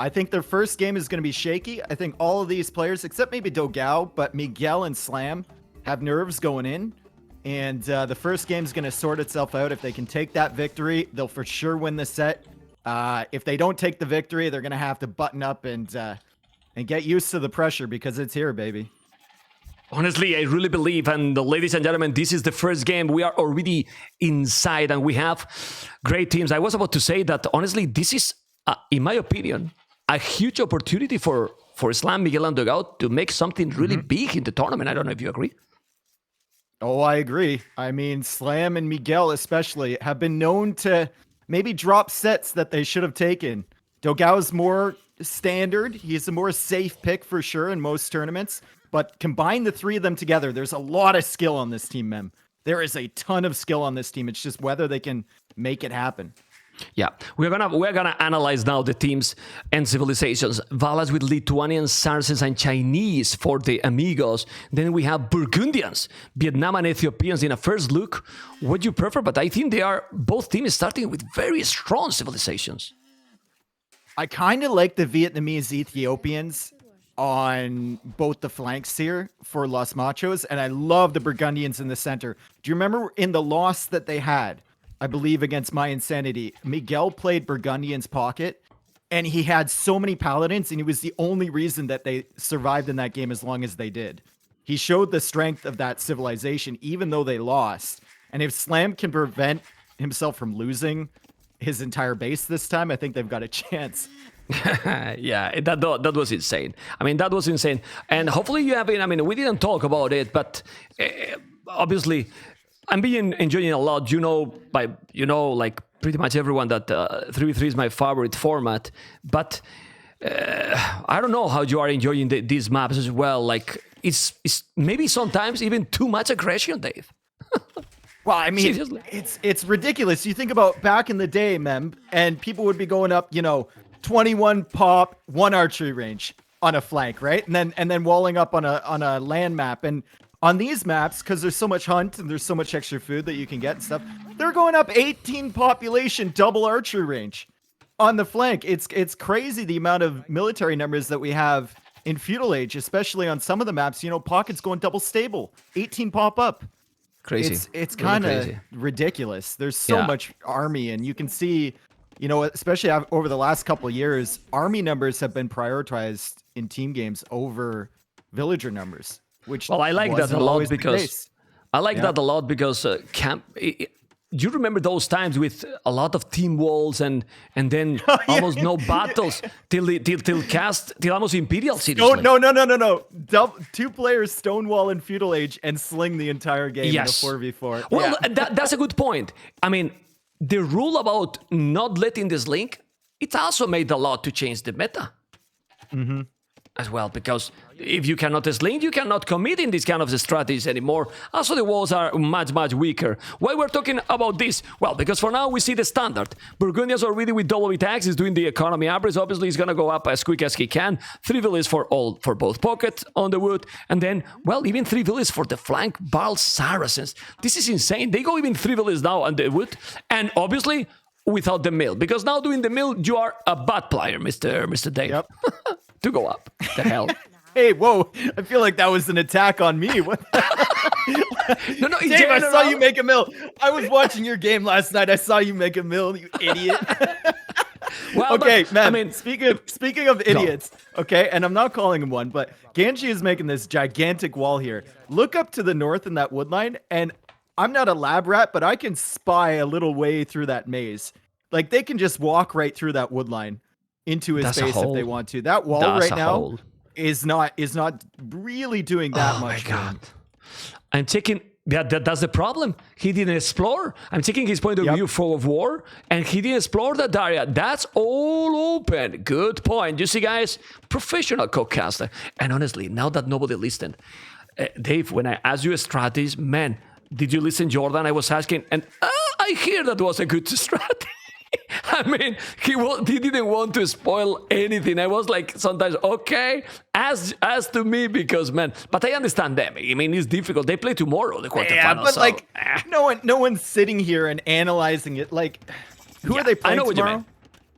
I think their first game is going to be shaky. I think all of these players, except maybe Dogao, but Miguel and Slam have nerves going in. And the first game is going to sort itself out. If they can take that victory, they'll for sure win the set. If they don't take the victory, they're going to have to button up and get used to the pressure because it's here, baby. Honestly, I really believe, and ladies and gentlemen, this is the first game. We are already inside, and we have great teams. I was about to say that, honestly, this is, in my opinion, a huge opportunity for Slam, Miguel, and Dogao to make something really big in the tournament. I don't know if you agree. Oh, I agree. I mean, Slam and Miguel especially have been known to maybe drop sets that they should have taken. Dogao's more standard. He's a more safe pick for sure in most tournaments. But combine the three of them together, there's a lot of skill on this team, Mem. There is a ton of skill on this team. It's just whether they can make it happen. Yeah, we're gonna analyze now the teams and civilizations. Valas with Lithuanians, Saracens, and Chinese for the Amigos. Then we have Burgundians, Vietnam, and Ethiopians in a first look. What do you prefer? But I think they are both teams starting with very strong civilizations. I kind of like the Vietnamese Ethiopians on both the flanks here for Los Machos, and I love the Burgundians in the center. Do you remember in the loss that they had, I believe against My Insanity, Miguel played Burgundian's pocket, and he had so many paladins, and he was the only reason that they survived in that game as long as they did. He showed the strength of that civilization, even though they lost. And if Slam can prevent himself from losing his entire base this time, I think they've got a chance. Yeah, that was insane. I mean, that was insane. And hopefully you have been, I mean, we didn't talk about it, but obviously I'm enjoying a lot. Like pretty much everyone that 3v3 is my favorite format. But I don't know how you are enjoying these maps as well. Like it's maybe sometimes even too much aggression, Dave. Well, I mean, it's ridiculous. You think about back in the day, Mem, and people would be going up, 21 pop, 1 archery range on a flank, right? And then walling up on a land map. And on these maps, because there's so much hunt and there's so much extra food that you can get and stuff, they're going up 18 population double archery range on the flank. It's crazy the amount of military numbers that we have in Feudal Age, especially on some of the maps. Pockets going double stable, 18 pop up. Crazy. It's kind of ridiculous. There's so much army, and you can see, especially over the last couple of years, army numbers have been prioritized in team games over villager numbers. Which I like that a lot because do you remember those times with a lot of team walls and then almost no battles till almost Imperial cities? No. 2 players stonewall in Feudal Age and sling the entire game in a 4v4. Well, that's a good point. I mean, the rule about not letting this link, it's also made a lot to change the meta. Mm-hmm. As well, because if you cannot slink, you cannot commit in these kind of strategies anymore. Also, the walls are much, much weaker. Why we're talking about this? Well, because for now, we see the standard. Burgundians already with double tax is doing the economy average. Obviously, he's going to go up as quick as he can. 3 villas for both pockets on the wood. And then, even 3 villas for the flank Barles Saracens. This is insane. They go even 3 villas now on the wood. And obviously, without the mill. Because now doing the mill, you are a bad player, Mr. Dave. Yep. To go up. The hell? Hey, whoa. I feel like that was an attack on me. What? No, Dave, I saw you make a mill. I was watching your game last night. I saw you make a mill, you idiot. Well, okay, but, man. I mean, speaking of idiots, okay, and I'm not calling him one, but Ganji is making this gigantic wall here. Look up to the north in that wood line, and I'm not a lab rat, but I can spy a little way through that maze. Like, they can just walk right through that wood line into his base if they want to. That wall right now is not really doing that much. Oh my God. I'm checking. That's the problem. He didn't explore. I'm taking his point of view of war, and he didn't explore that area. That's all open. Good point. You see, guys, professional co-caster. And honestly, now that nobody listened, Dave, when I asked you a strategy, man, did you listen, Jordan? I was asking, and I hear that was a good strategy. I mean, he didn't want to spoil anything. I was like, sometimes, okay, ask to me because, man, but I understand them. I mean, it's difficult. They play tomorrow, the quarterfinals. Yeah, but no one's sitting here and analyzing it. Like, who are they playing tomorrow?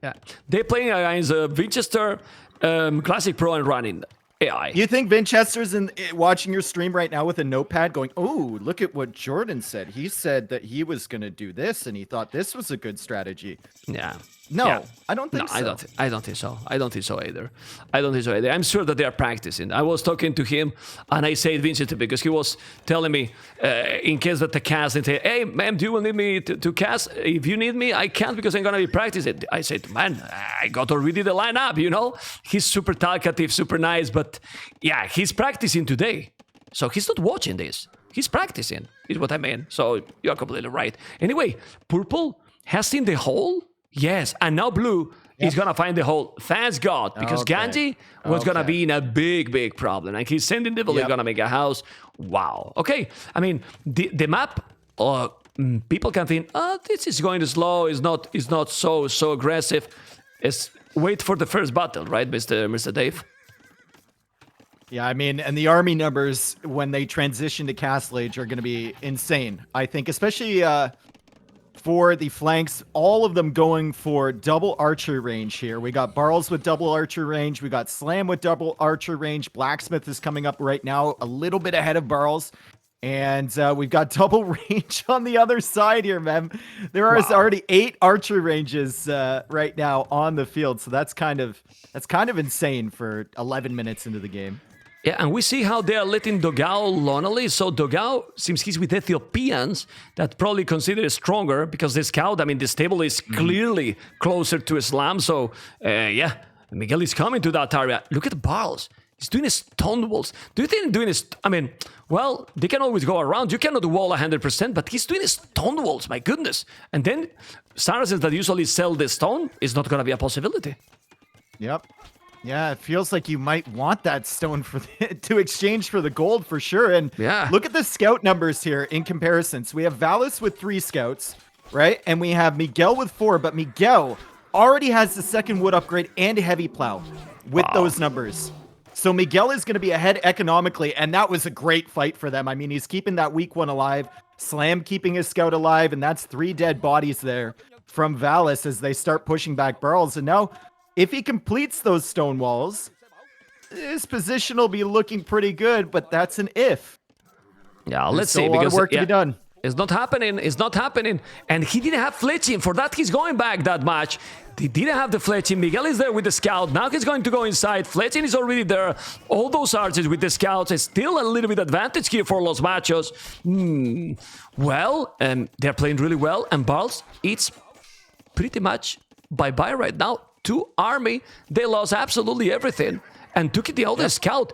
Yeah, they're playing against Winchester Classic Pro and running AI. You think Vinchester's watching your stream right now with a notepad going, oh, look at what Jordan said. He said that he was going to do this and he thought this was a good strategy. Yeah. No, yeah. I don't think so. I don't think so. I don't think so either. I'm sure that they are practicing. I was talking to him and I said Vincent because he was telling me in case that the cast and say, hey, ma'am, do you need me to cast? If you need me, I can't because I'm going to be practicing. I said, man, I got already the lineup, you know? He's super talkative, super nice, but yeah, he's practicing today. So he's not watching this. He's practicing, is what I mean. So you're completely right. Anyway, Purple has seen the hole. Yes, and now Blue is going to find the hole. Thanks God, because Ganji was going to be in a big problem. And he's sending the village, going to make a house. Wow. Okay, I mean, the map, people can think, oh, this is going slow, it's not so aggressive. It's wait for the first battle, right, Mr. Dave? Yeah, I mean, and the army numbers when they transition to Castle Age are going to be insane. I think, especially for the flanks, all of them going for double archer range here. We got Barles with double archer range. We got Slam with double archer range. Blacksmith is coming up right now, a little bit ahead of Barles. And we've got double range on the other side here, man. There are already 8 archer ranges right now on the field. So that's kind of insane for 11 minutes into the game. Yeah, and we see how they are letting Dogao lonely. So Dogao seems he's with Ethiopians that probably consider it stronger because the scout, I mean, this table is clearly closer to Islam. So, yeah, Miguel is coming to that area. Look at Barles. He's doing stone walls. Do you think doing this? I mean, well, they can always go around. You cannot wall 100%, but he's doing stone walls. My goodness. And then Saracens that usually sell the stone is not going to be a possibility. Yep. Yeah, it feels like you might want that stone for to exchange for the gold for sure. And look at the scout numbers here in comparison. So we have Valas with 3 scouts, right? And we have Miguel with 4, but Miguel already has the second wood upgrade and a heavy plow with those numbers. So Miguel is going to be ahead economically, and that was a great fight for them. I mean, he's keeping that weak one alive, Slam keeping his scout alive, and that's 3 dead bodies there from Valas as they start pushing back Barles. And now, if he completes those stone walls, his position will be looking pretty good, but that's an if. Yeah, let's see. Because a lot of work to be done. It's not happening. It's not happening. And he didn't have fletching. For that, he's going back that much. He didn't have the fletching. Miguel is there with the scout. Now he's going to go inside. Fletching is already there. All those archers with the scouts is still a little bit advantage here for Los Machos. Well, they're playing really well. And Barles, it's pretty much bye-bye right now. 2 army, they lost absolutely everything. And took it the other scout.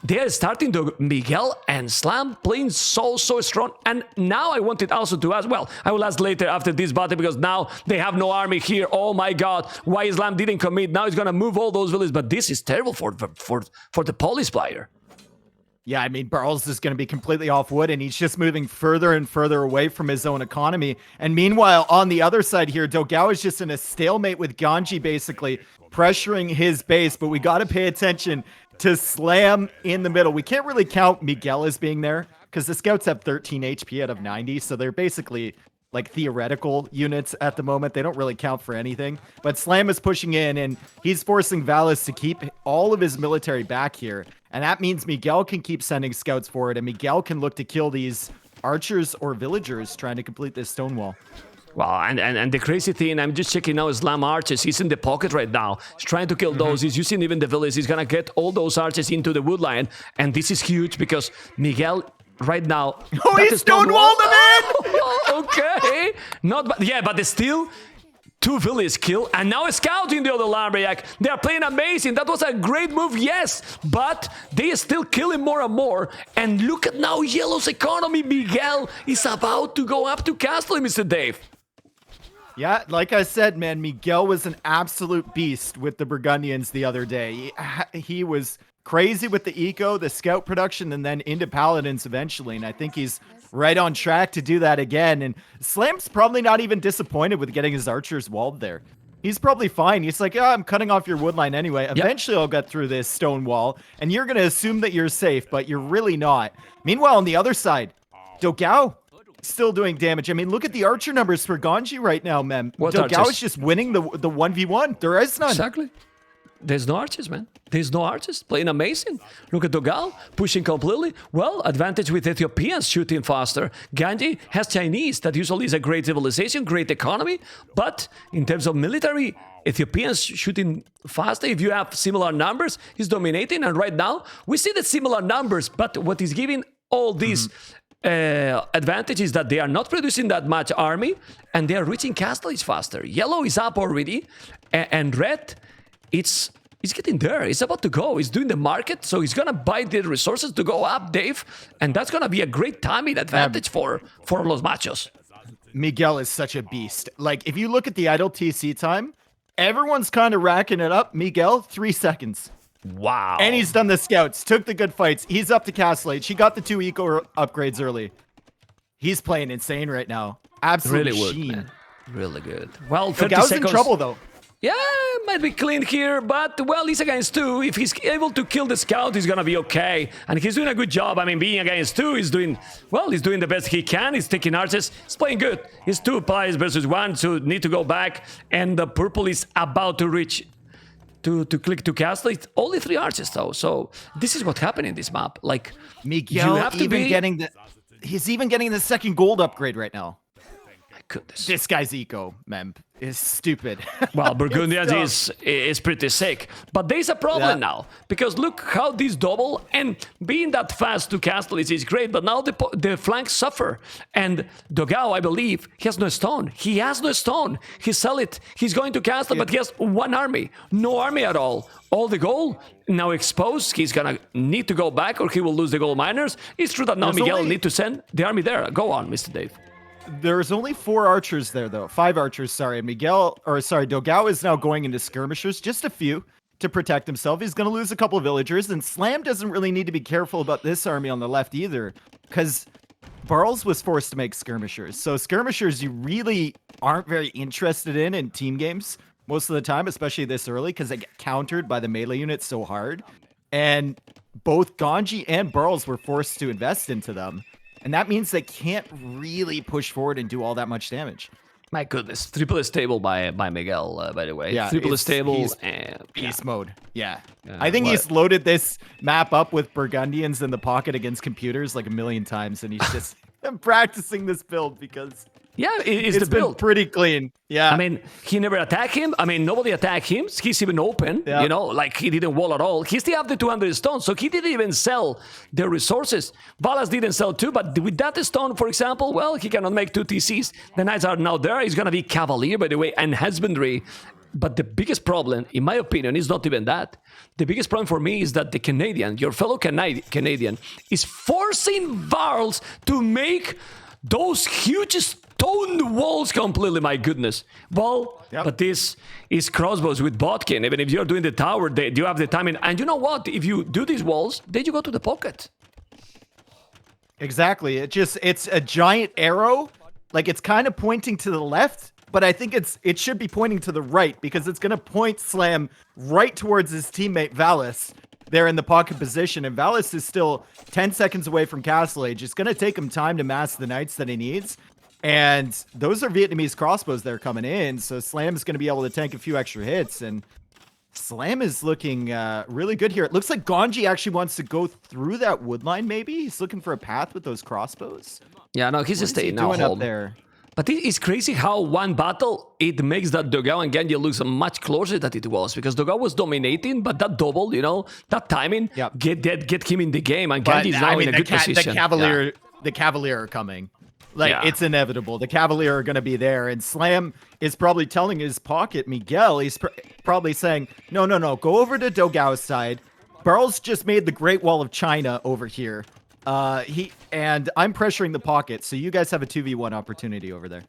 They are starting to Miguel and Slam playing so strong. And now I wanted also to ask, well, I will ask later after this battle because now they have no army here. Oh my God, why Slam didn't commit? Now he's going to move all those villages. But this is terrible for the Polish player. Yeah, I mean, Barles is going to be completely off wood, and he's just moving further and further away from his own economy. And meanwhile, on the other side here, Dogao is just in a stalemate with Ganji, basically, pressuring his base. But we got to pay attention to Slam in the middle. We can't really count Miguel as being there, because the scouts have 13 HP out of 90, so they're basically like theoretical units at the moment. They don't really count for anything. But Slam is pushing in, and he's forcing Valas to keep all of his military back here. And that means Miguel can keep sending scouts forward, and Miguel can look to kill these archers or villagers trying to complete this stone wall. Wow, and the crazy thing, I'm just checking now, Slam archers, he's in the pocket right now. He's trying to kill those, he's using even the village, he's gonna get all those archers into the wood line. And this is huge because Miguel right now... Oh, he stonewalled them in! Okay, not bad. Yeah, but there's still 2 villages kill, and now a scout in the other Lambriac. They are playing amazing. That was a great move, yes, but they are still killing more and more. And look at now Yellow's economy. Miguel is about to go up to Castle, Mr. Dave. Yeah, like I said, man, Miguel was an absolute beast with the Burgundians the other day. He was crazy with the eco, the scout production, and then into paladins eventually. And I think he's right on track to do that again. And Slam's probably not even disappointed with getting his archers walled there. He's probably fine. He's like, I'm cutting off your wood line anyway. Eventually I'll get through this stone wall, and you're going to assume that you're safe, but you're really not. Meanwhile, on the other side, Dogao, still doing damage. I mean, look at the archer numbers for Ganji right now, Mem. What Dogao archers? is just winning the 1v1. There is none. Exactly. There's no archers, man. There's no archers. Playing amazing. Look at Dogao, pushing completely. Well, advantage with Ethiopians shooting faster. Ganji has Chinese. That usually is a great civilization, great economy. But in terms of military, Ethiopians shooting faster. If you have similar numbers, he's dominating. And right now, we see the similar numbers. But what is giving all these advantage is that they are not producing that much army. And they are reaching castles faster. Yellow is up already. And red... It's getting there. It's about to go. It's doing the market, so he's gonna buy the resources to go up, Dave, and that's gonna be a great timing advantage for Los Machos. Miguel is such a beast. Like, if you look at the idle TC time, everyone's kind of racking it up. Miguel, 3 seconds. Wow. And he's done the scouts, took the good fights. He's up to Castle Age. He got the 2 eco upgrades early. He's playing insane right now. Absolutely Really good, man. Really good. Well, 30 Dogao's seconds. in trouble, though. Yeah, might be clean here, but, well, he's against 2. If he's able to kill the scout, he's gonna be okay. And he's doing a good job. I mean, being against 2, he's doing the best he can. He's taking archers. He's playing good. He's 2 players versus 1, so need to go back. And the purple is about to reach to click to castle. It's only 3 archers, though. So this is what happened in this map. Like, Miguel you have to be... he's even getting the 2nd gold upgrade right now. Goodness. This guy's eco, Mem, is stupid. Well, Burgundians is pretty sick. But there's a problem now. Because look how this double, and being that fast to castle is great, but now the flanks suffer. And Dogao, I believe, he has no stone. He has no stone. He sell it. He's going to castle, but he has 1 army. No army at all. All the gold now exposed. He's gonna need to go back or he will lose the gold miners. It's true that now Miguel need to send the army there. Go on, Mr. Dave. There's only 4 archers there, though. 5 archers, sorry. And Dogao is now going into skirmishers, just a few, to protect himself. He's going to lose a couple of villagers, and Slam doesn't really need to be careful about this army on the left either, because Barles was forced to make skirmishers. So skirmishers you really aren't very interested in team games most of the time, especially this early, because they get countered by the melee units so hard. And both Ganji and Barles were forced to invest into them. And that means they can't really push forward and do all that much damage. My goodness. Triple is stable by Miguel, by the way. Yeah, Triple is stable. He's and, beast mode. Yeah. I think he's loaded this map up with Burgundians in the pocket against computers like a million times. And he's just practicing this build because... Yeah, it's the build. Been pretty clean. Yeah. I mean, he never attacked him. I mean, nobody attacked him. He's even open, you know, like he didn't wall at all. He still have the 200 stones, so he didn't even sell the resources. Valas didn't sell too, but with that stone, for example, well, he cannot make 2 TCs. The knights are now there. He's going to be Cavalier, by the way, and Husbandry. But the biggest problem, in my opinion, is not even that. The biggest problem for me is that the Canadian, your fellow Canadian, is forcing Barles to make those huge stone walls completely, my goodness. Well, but this is crossbows with Bodkin. Even if you're doing the tower, you have the timing. And you know what? If you do these walls, then you go to the pocket. Exactly. It's a giant arrow. Like, it's kind of pointing to the left, but I think it should be pointing to the right because it's going to point Slam right towards his teammate Valas. They're in the pocket position, and Valas is still 10 seconds away from Castle Age. It's going to take him time to mass the knights that he needs. And those are Vietnamese crossbows that are coming in, so Slam is going to be able to tank a few extra hits. And Slam is looking really good here. It looks like Ganji actually wants to go through that wood line, maybe? He's looking for a path with those crossbows. Yeah, no, he's just staying now home. Up there? But it's crazy how one battle, it makes that Dogao and Ganji looks much closer than it was. Because Dogao was dominating, but that double, you know, that timing, get him in the game. And Ganji is now in a good position. The Cavalier are coming. Like, it's inevitable. The Cavalier are going to be there. And Slam is probably telling his pocket, Miguel, he's probably saying, no, go over to Dogao's side. Barles just made the Great Wall of China over here. And I'm pressuring the pocket, so you guys have a 2v1 opportunity over there.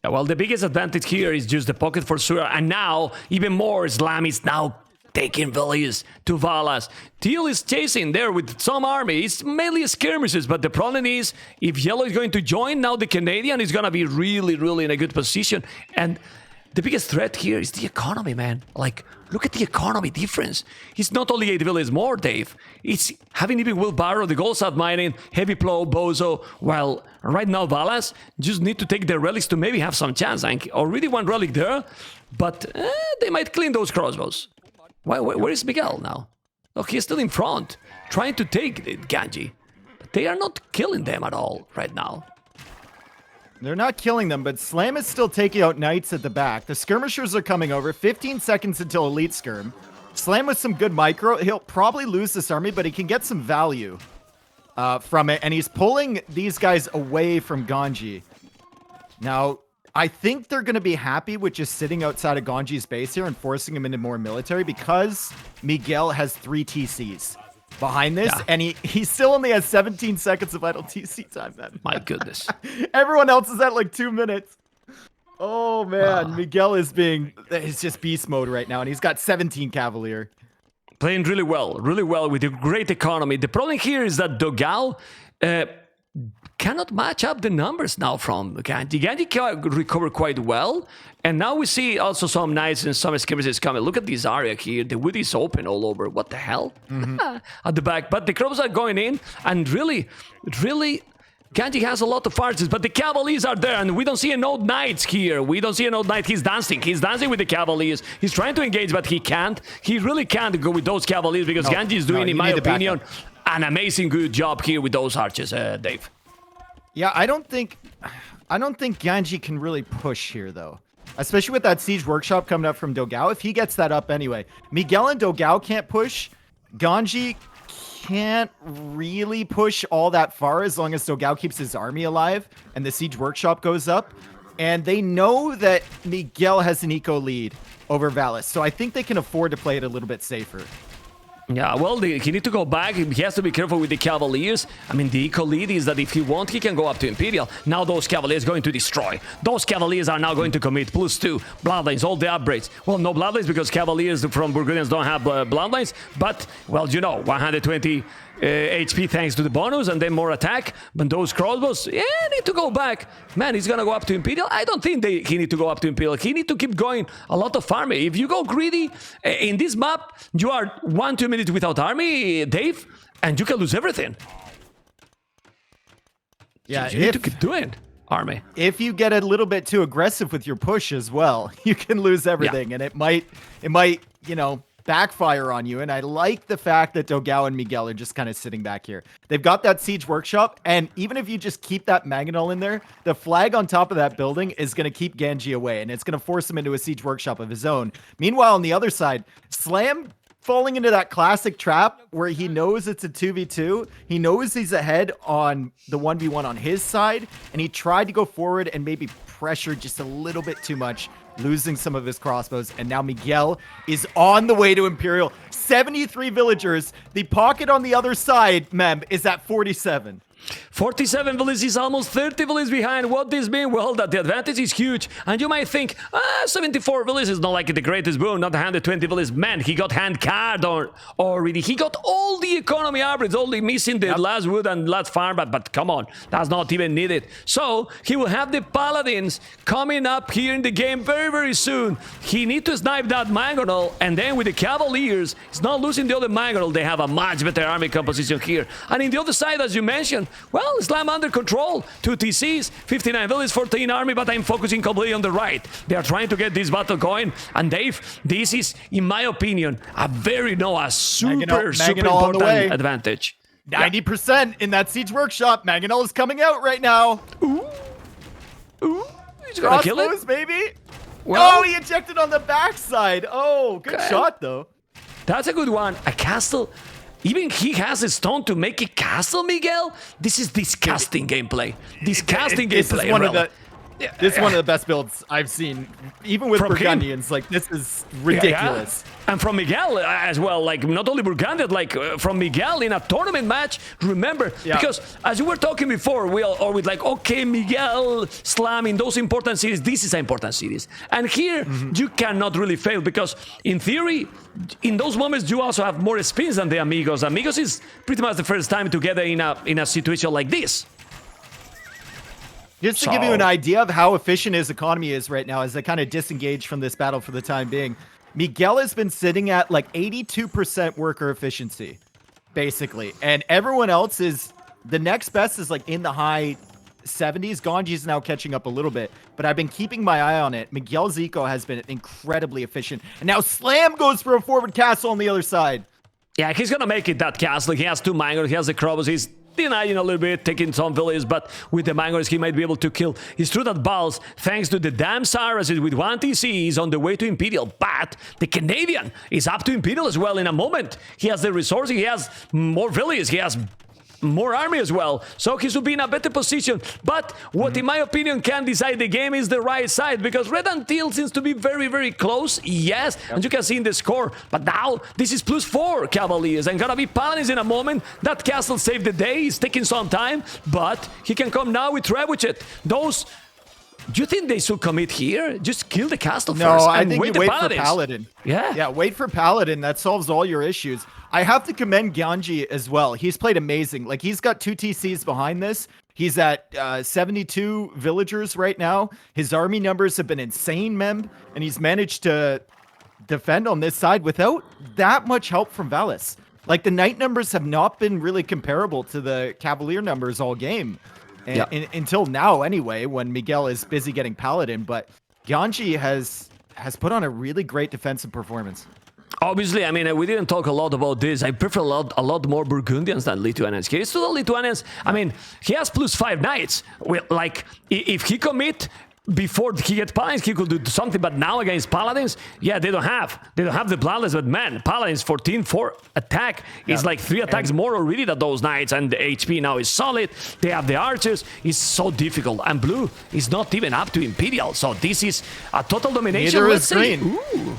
Yeah, well, the biggest advantage here is just the pocket for sure. And now, even more, Slam is now taking villages to Valas. Teal is chasing there with some army. It's mainly skirmishes, but the problem is, if Yellow is going to join, now the Canadian is going to be really, really in a good position. And the biggest threat here is the economy, man. Like, look at the economy difference. It's not only 8 villages more, Dave. It's having even wheelbarrow, the gold start mining, heavy plow, bozo. While right now, Valas just need to take their relics to maybe have some chance. I already one relic there, but they might clean those crossbows. Where is Miguel now? Oh, he's still in front, trying to take Ganji. But they are not killing them at all right now. They're not killing them, but Slam is still taking out Knights at the back. The skirmishers are coming over. 15 seconds until Elite Skirm. Slam with some good micro. He'll probably lose this army, but he can get some value from it. And he's pulling these guys away from Ganji. Now, I think they're going to be happy with just sitting outside of Ganji's base here and forcing him into more military because Miguel has 3 TCs behind this, and he still only has 17 seconds of idle TC time, man. My goodness. Everyone else is at like 2 minutes. Oh, man. Miguel is it's just beast mode right now, and he's got 17 Cavalier. Playing really well with a great economy. The problem here is that Dogao cannot match up the numbers now from Ganji. Ganji can recover quite well, and now we see also some knights and some skirmishes coming. Look at this area here. The wood is open all over. What the hell? At the back. But the crops are going in, and really, Ganji has a lot of archers, but the Cavaliers are there, and we don't see an old knight here. We don't see an old knight. He's dancing with the Cavaliers. He's trying to engage, but he can't. He really can't go with those Cavaliers because Ganji is doing, in my opinion, an amazing good job here with those archers, Dave. Yeah, I don't think Ganji can really push here, though. Especially with that Siege Workshop coming up from Dogao. If he gets that up anyway. Miguel and Dogao can't push. Ganji can't really push all that far as long as Dogao keeps his army alive and the Siege Workshop goes up. And they know that Miguel has an eco lead over Valas. So I think they can afford to play it a little bit safer. Yeah, well, he need to go back. He has to be careful with the Cavaliers. I mean, the eco lead is that if he wants, he can go up to Imperial. Now those Cavaliers going to destroy. Those Cavaliers are now going to commit +2 Bloodlines, all the upgrades. Well, no Bloodlines because Cavaliers from Burgundians don't have Bloodlines. But, well, you know, 120 HP thanks to the bonus and then more attack. But those crossbows, need to go back. Man, he's going to go up to Imperial. I don't think he need to go up to Imperial. He need to keep going a lot of farming. If you go greedy in this map, you are 1-2 minutes without army, Dave, and you can lose everything. Yeah, you need to keep doing army. If you get a little bit too aggressive with your push as well, you can lose everything, and it might, you know, backfire on you. And I like the fact that Dogao and Miguel are just kind of sitting back here. They've got that Siege Workshop, and even if you just keep that Mangonel in there, the flag on top of that building is going to keep Ganji away, and it's going to force him into a Siege Workshop of his own. Meanwhile, on the other side, Slam falling into that classic trap where he knows it's a 2v2. He knows he's ahead on the 1v1 on his side, and he tried to go forward and maybe pressure just a little bit too much, losing some of his crossbows. And now Miguel is on the way to Imperial. 73 villagers. The pocket on the other side, Mem, is at 47. 47 villages is almost 30 villages behind. What this mean? Well, that the advantage is huge. And you might think, 74 villages is not like the greatest boon, not 120 villages. Man, he got hand card already. He got all the economy upgrades, only missing the last wood and last farm, but come on, that's not even needed. So, he will have the Paladins coming up here in the game very, very soon. He need to snipe that Mangonel, and then with the Cavaliers, he's not losing the other Mangonel. They have a much better army composition here. And in the other side, as you mentioned, well, Slam under control. 2 TCs, 59 villages, 14 army, but I'm focusing completely on the right. They are trying to get this battle going. And Dave, this is, in my opinion, a super important advantage. 90% in that Siege Workshop. Mangonel is coming out right now. Ooh. He's gonna kill it? Maybe. Well, oh, he ejected on the backside. Oh, good shot, though. That's a good one. A castle. Even he has a stone to make a castle, Miguel? This is disgusting gameplay. Disgusting gameplay. This is one of the best builds I've seen, even with Burgundians. Like, this is ridiculous. Yeah. And from Miguel as well, like, not only Burgundian, like, from Miguel in a tournament match, remember, because as you were talking before, we all always like, okay, Miguel, Slam, in those important cities, this is an important series. And here, you cannot really fail, because in theory, in those moments, you also have more spins than the Amigos. Amigos is pretty much the first time together in a situation like this. Just to give you an idea of how efficient his economy is right now, as they kind of disengage from this battle for the time being, Miguel has been sitting at like 82% worker efficiency, basically. And everyone else is, the next best is like in the high 70s. Ganji's now catching up a little bit, but I've been keeping my eye on it. Miguel's eco has been incredibly efficient. And now Slam goes for a forward castle on the other side. Yeah, he's gonna make it that castle. He has 2 Mangos, he has the Krobos, he's denying a little bit, taking some villages, but with the Mangos he might be able to kill. It's true that Barles, thanks to the damn Cyrus, is with 1 TC, is on the way to Imperial, but the Canadian is up to Imperial as well in a moment. He has the resources, he has more villages, he has more army as well, so he should be in a better position. But what in my opinion can decide the game is the right side, because Red and Teal seems to be very, very close, yes, and you can see in the score. But now this is +4 Cavaliers and gonna be Paladins in a moment. That castle saved the day, he's taking some time, but he can come now with Trebuchet. Those, do you think they should commit here? Just kill the castle first No, I and think wait you wait for Paladins. Paladin. Yeah, wait for Paladin. That solves all your issues. I have to commend Ganji as well. He's played amazing. Like, he's got 2 TCs behind this. He's at 72 villagers right now. His army numbers have been insane, Mem, and he's managed to defend on this side without that much help from Valas. Like, the knight numbers have not been really comparable to the Cavalier numbers all game. Until now, anyway, when Miguel is busy getting Paladin. But Ganji has put on a really great defensive performance. Obviously, I mean, we didn't talk a lot about this. I prefer a lot more Burgundians than Lithuanians. Here's to the Lithuanians. I mean, he has +5 knights. Like, if he commit before he gets Paladins, he could do something. But now against Paladins, yeah, they don't have the Bloodless. But man, Paladins 14-4 attack is like 3 attacks more already than those knights, and the HP now is solid. They have the archers. It's so difficult, and blue is not even up to Imperial. So this is a total domination. Neither is green. Ooh.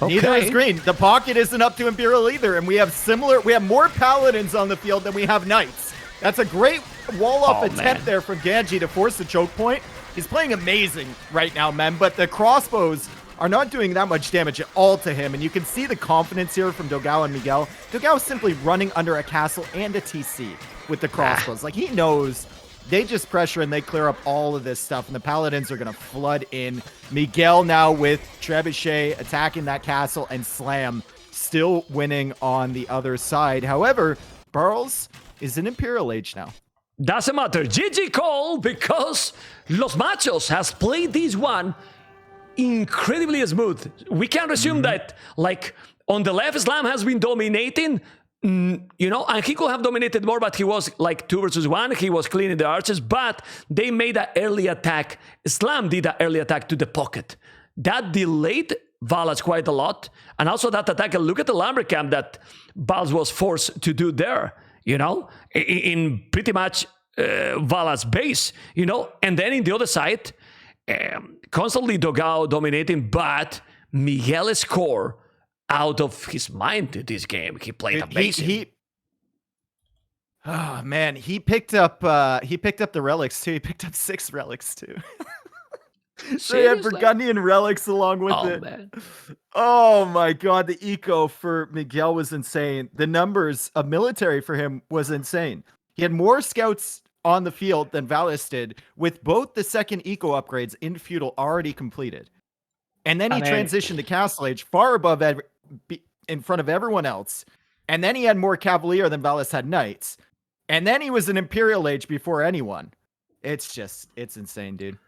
Okay. Neither is green. The pocket isn't up to Imperial either, and we have more Paladins on the field than we have Knights. That's a great wall-up attempt there from Ganji to force the choke point. He's playing amazing right now, Mem, but the crossbows are not doing that much damage at all to him, and you can see the confidence here from Dogao and Miguel. Dogao is simply running under a castle and a TC with the crossbows. Like, he knows they just pressure and they clear up all of this stuff, and the Paladins are going to flood in. Miguel now with Trebuchet attacking that castle, and Slam still winning on the other side. However, Barles is in Imperial Age now. Doesn't matter. GG call, because Los Machos has played this one incredibly smooth. We can assume that, like, on the left, Slam has been dominating, you know, and he could have dominated more, but he was like 2 versus 1. He was cleaning the archers, but they made an early attack. Slam did an early attack to the pocket. That delayed Valas quite a lot. And also that attack, look at the lumber camp that Barles was forced to do there, you know, in pretty much Valas' base, you know. And then in the other side, constantly Dogao dominating, but Miguel score out of his mind to this game. He played amazing. Oh man, he picked up the relics too. He picked up 6 relics too. They had Burgundian relics along with it. Man. Oh my god, the eco for Miguel was insane. The numbers of military for him was insane. He had more scouts on the field than Valas did, with both the second eco upgrades in feudal already completed. And then he transitioned to Castle Age far above in front of everyone else. And then he had more Cavalier than Valas had Knights. And then he was in Imperial Age before anyone. It's insane, dude.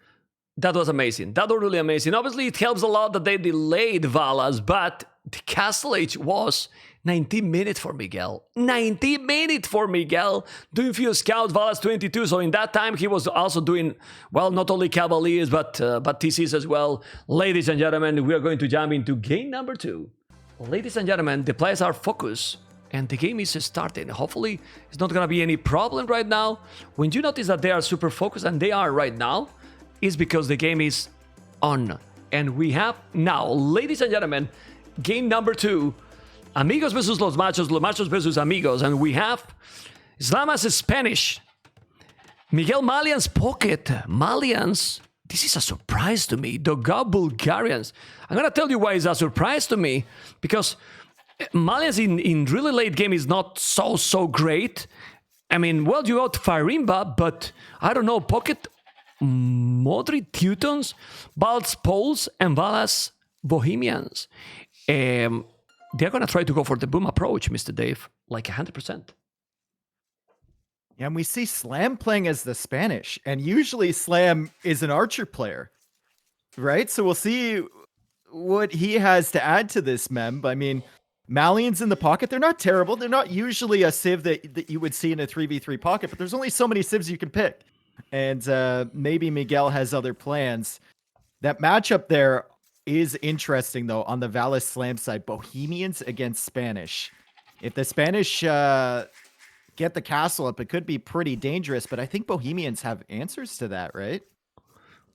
That was amazing. That was really amazing. Obviously, it helps a lot that they delayed Valas, but the Castle Age was 19 minutes for Miguel. 90 minutes for Miguel. Doing few scouts, Valas 22. So in that time, he was also doing, well, not only Cavaliers, but TCs as well. Ladies and gentlemen, we are going to jump into game number 2. Ladies and gentlemen, the players are focused, and the game is starting. Hopefully, it's not going to be any problem right now. When you notice that they are super focused, and they are right now, is because the game is on. And we have now, ladies and gentlemen, game number 2. Amigos versus Los Machos, Los Machos versus Amigos. And we have Slamas Spanish. Miguel Malian's pocket. Malians, this is a surprise to me. Dogao Bulgarians. I'm going to tell you why it's a surprise to me. Because Malians in really late game is not so great. I mean, well, you got Farimba, but I don't know, pocket Modri Teutons, Barles Poles, and Valas Bohemians. They're going to try to go for the boom approach, Mr. Dave, like 100%. Yeah, and we see Slam playing as the Spanish, and usually Slam is an archer player, right? So we'll see what he has to add to this mem. I mean, Malians in the pocket, they're not terrible. They're not usually a civ that you would see in a 3v3 pocket, but there's only so many civs you can pick. And maybe Miguel has other plans. That matchup there is interesting, though, on the Valas Slam side. Bohemians against Spanish. If the Spanish get the castle up, it could be pretty dangerous, but I think Bohemians have answers to that, right?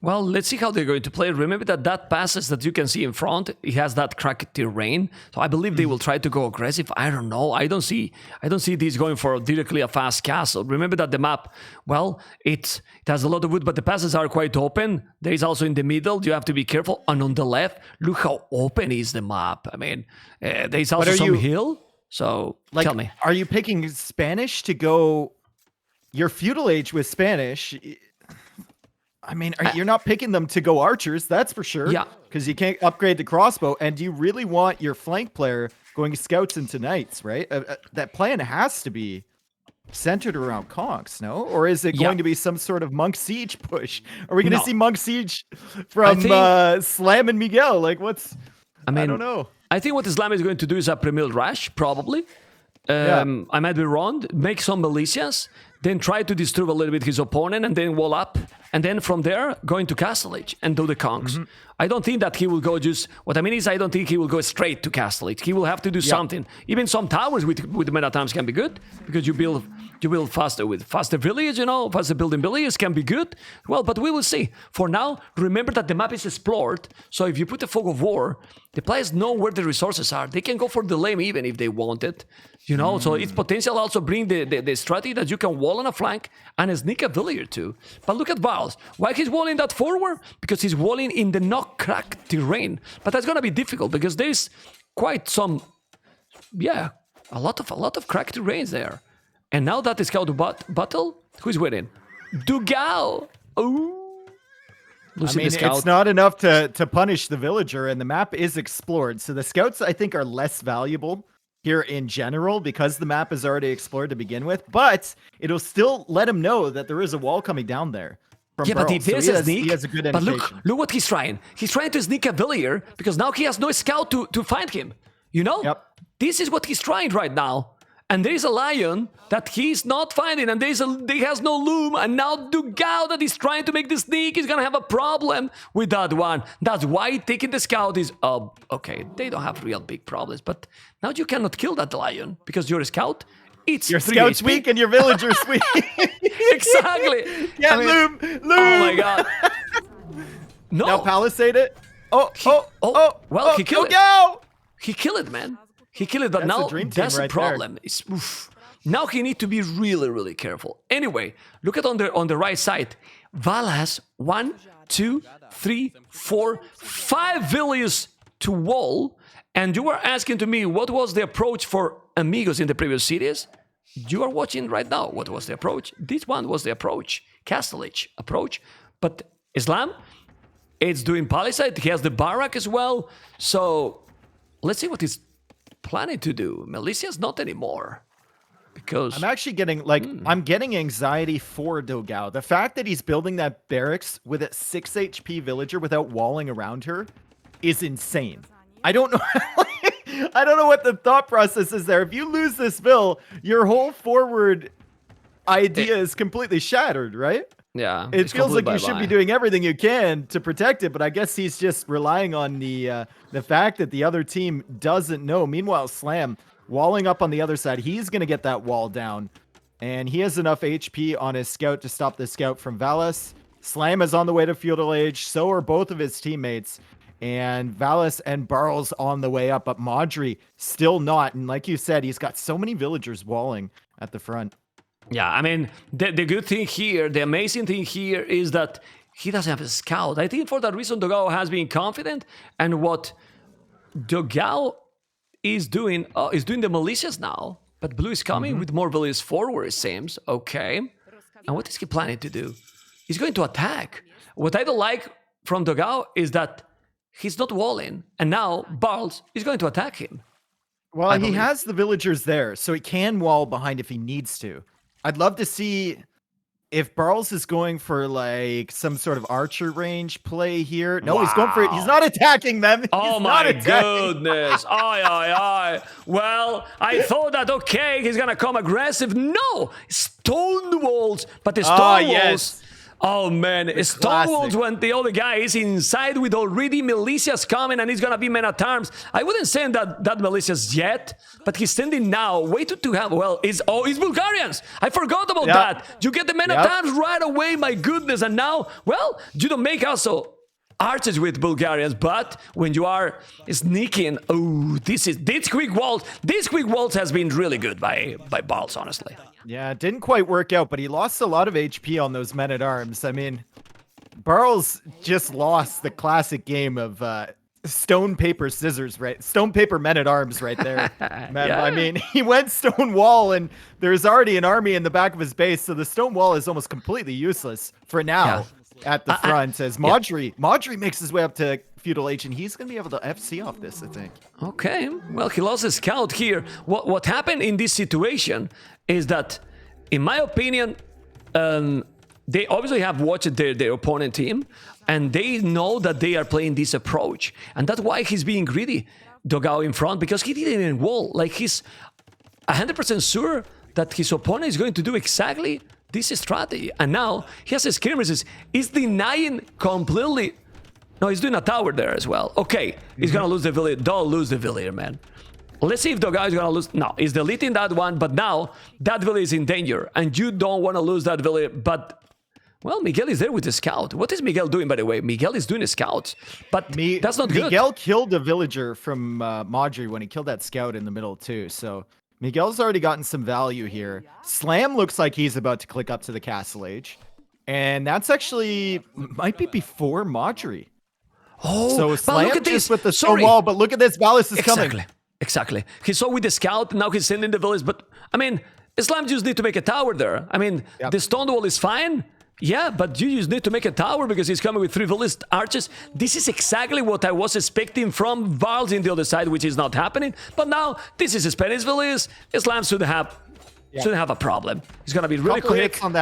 Well, let's see how they're going to play. Remember that passes that you can see in front, it has that cracked terrain. So I believe they will try to go aggressive. I don't know. I don't see this going for directly a fast castle. Remember that the map, well, it has a lot of wood, but the passes are quite open. There is also in the middle, you have to be careful. And on the left, look how open is the map. I mean, there is also some hill. So like, tell me. Are you picking Spanish to go your feudal age with Spanish? I mean, you're not picking them to go archers, that's for sure. Yeah. Because you can't upgrade to crossbow. And do you really want your flank player going scouts into knights, right? That plan has to be centered around conks, no? Or is it going to be some sort of Monk Siege push? Are we going to see Monk Siege from Slam and Miguel? Like, I don't know. I think what Islam is going to do is a Premier Rush, probably. I might be wrong. Make some militias, then try to disturb a little bit his opponent, and then wall up. And then from there, go into Castle Age and do the conks. I don't think that he will go just... What I mean is I don't think he will go straight to Castle Age. He will have to do something. Even some towers with the meta times can be good, because you build faster with faster village, faster building villages can be good. Well, but we will see. For now, remember that the map is explored, so if you put a fog of war, the players know where the resources are. They can go for the lame even if they want it. So it's potential also bring the strategy that you can wall on a flank and sneak a villager too. But look at Barles. Why he's walling that forward? Because he's walling in the not cracked terrain. But that's gonna be difficult because there's quite some, a lot of cracked terrains there. And now that is called battle, who's winning? Dogao. Oh. It's not enough to punish the villager, and the map is explored. So the scouts, I think, are less valuable here in general because the map is already explored to begin with, but it'll still let him know that there is a wall coming down there. But if there's a sneak, he has a good but indication. look what he's trying. He's trying to sneak a villager because now he has no scout to find him. Yep. This is what he's trying right now. And there is a lion that he's not finding, and he has no loom, and now Dogao that is trying to make the sneak is gonna have a problem with that one. That's why taking the scout is okay. They don't have real big problems, but now you cannot kill that lion because you're a scout. It's your scout's weak and your villager's weak. Exactly. Yeah, loom. Oh my god. No. Now palisade it. Well, he killed it. Go! He killed it, man. He killed it, but now that's the problem. Now he needs to be really, really careful. Anyway, look at on the right side. Valas, 1, 2, 3, 4, 5 villages to wall. And you were asking to me what was the approach for Amigos in the previous series. You are watching right now what was the approach. This one was the approach, Castle Age approach. But Islam, it's doing palisade. He has the barrack as well. So let's see what he's planning to do. Militia's not anymore. Because I'm actually getting I'm getting anxiety for Dogao. The fact that he's building that barracks with a 6 HP villager without walling around her is insane. I don't know. I don't know what the thought process is there. If you lose this bill, your whole forward idea is completely shattered, right? Yeah. It feels like you should be doing everything you can to protect it, but I guess he's just relying on the fact that the other team doesn't know. Meanwhile, Slam walling up on the other side, he's going to get that wall down, and he has enough HP on his scout to stop the scout from Valas. Slam is on the way to feudal age. So are both of his teammates. And Valas and Barles on the way up, but Modri still not. And like you said, he's got so many villagers walling at the front. Yeah, I mean, the good thing here, the amazing thing here is that he doesn't have a scout. I think for that reason, Dogao has been confident. And what Dogao is doing the militias now. But Blue is coming with more villages forward, it seems. Okay. And what is he planning to do? he's going to attack. What I don't like from Dogao is that he's not walling, and now Barles is going to attack him. Well, he has the villagers there, so he can wall behind if he needs to. I'd love to see if Barles is going for like some sort of archer range play here. No, he's going for it. He's not attacking them. Oh my goodness. Aye, aye, aye. Well, I thought that, okay, he's going to come aggressive. No, stone walls. But the stone walls... Yes. Oh man, stone walls when the other guy is inside with already militias coming and he's gonna be men-at-arms. I wouldn't say that militias yet, but he's standing now, waiting to have, well, it's Bulgarians. I forgot about that. You get the men-at-arms right away, my goodness, and now, well, you don't make also archers with Bulgarians, but when you are sneaking, oh, these quick walls has been really good by Barles, honestly. Yeah, it didn't quite work out, but he lost a lot of HP on those men-at-arms. I mean, Barles just lost the classic game of stone, paper, scissors, right? Stone, paper, men-at-arms right there. Yeah. I mean, he went stone wall, and there's already an army in the back of his base, so the stone wall is almost completely useless for now at the front. As Modri makes his way up to Feudal Age, and he's going to be able to FC off this, I think. Okay, well, he lost his scout here. What happened in this situation is that, in my opinion, they obviously have watched their opponent team, and they know that they are playing this approach. And that's why he's being greedy, Dogao in front, because he didn't even wall. Like, he's 100% sure that his opponent is going to do exactly this strategy. And now, he has his skirmishes. He's denying completely... No, he's doing a tower there as well. Okay, he's gonna lose the village. Don't lose the village, man. Let's see if Dogao is gonna lose. No, he's deleting that one, but now that village is in danger, and you don't want to lose that village. But, well, Miguel is there with the scout. What is Miguel doing, by the way? Miguel is doing a scout, but that's not good. Miguel killed a villager from Modri when he killed that scout in the middle, too. So Miguel's already gotten some value here. Slam looks like he's about to click up to the Castle Age, and that's actually might be before Modri. Oh, so Slam look at this just with the stone wall, but look at this, Valas is coming. Exactly. He saw with the scout, now he's sending the village, but, I mean, Islam just need to make a tower there. I mean, the stone wall is fine, yeah, but you just need to make a tower because he's coming with 3 village archers. This is exactly what I was expecting from Barles in the other side, which is not happening, but now, this is a Spanish village, Islam should have a problem. He's gonna be really quick. Hits on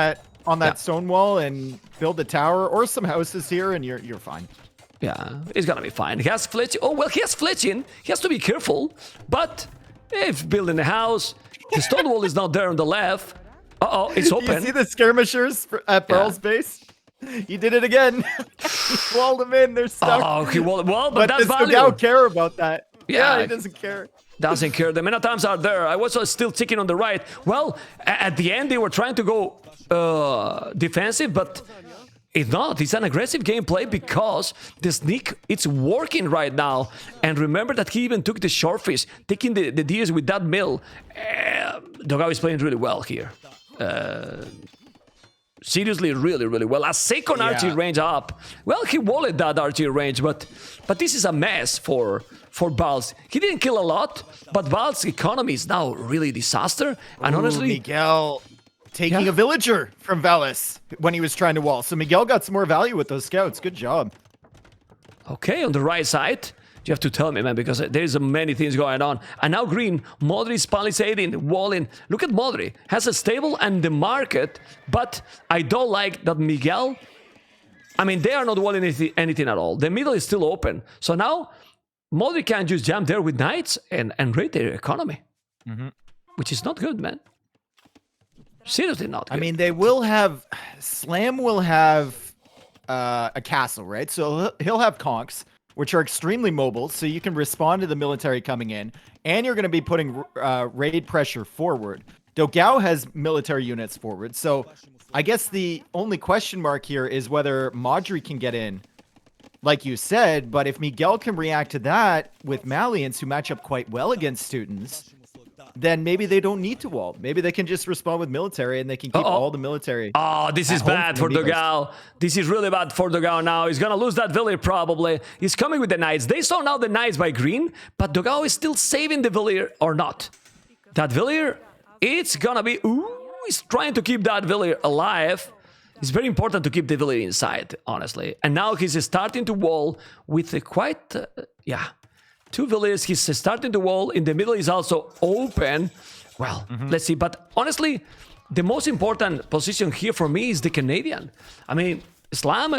that stone wall and build a tower or some houses here, and you're fine. Yeah, he's gonna be fine. He has fletching. Oh, well, he has fletching. He has to be careful. But if building a house, the stone wall is not there on the left. Uh-oh, it's open. You see the skirmishers at Barles' base? He did it again. He walled them in. They're stuck. Oh, he walled. Well, but that's value. Don't care about that. Yeah, he doesn't care. Doesn't care. The men-at-arms are there. I was still ticking on the right. Well, at the end, they were trying to go defensive, but... It's not. It's an aggressive gameplay because the sneak, it's working right now. And remember that he even took the shortfish, taking the deers with that mill. Dogao is playing really well here. Seriously, really, really well. A second archery range up. Well, he walled that archery range, but this is a mess for Barles. He didn't kill a lot, but Barles' economy is now really disaster. And honestly... Miguel... taking a villager from Valas when he was trying to wall. So Miguel got some more value with those scouts. Good job. Okay, on the right side. You have to tell me, man, because there's many things going on. And now green, Modri's palisading, walling. Look at Modri. Has a stable and the market, but I don't like that Miguel... I mean, they are not walling anything at all. The middle is still open. So now, Modri can just jump there with knights and raid their economy. Which is not good, man. Seriously not good. I mean, they will have... Slam will have a castle, right? So he'll have conks, which are extremely mobile, so you can respond to the military coming in, and you're going to be putting raid pressure forward. Dogao has military units forward, so I guess the only question mark here is whether Modri can get in, like you said, but if Miguel can react to that with Malians, who match up quite well against students... then maybe they don't need to wall. Maybe they can just respond with military and they can keep all the military. Oh, this is bad for Dogao. This is really bad for Dogao now. He's going to lose that village probably. He's coming with the knights. They saw now the knights by green, but Dogao is still saving the village or not. That village, it's going to be... Ooh, he's trying to keep that village alive. it's very important to keep the village inside, honestly. And now he's starting to wall with a quite, two villages. He's starting to wall. In the middle is also open. Well, let's see. But honestly, the most important position here for me is the Canadian. I mean, Slam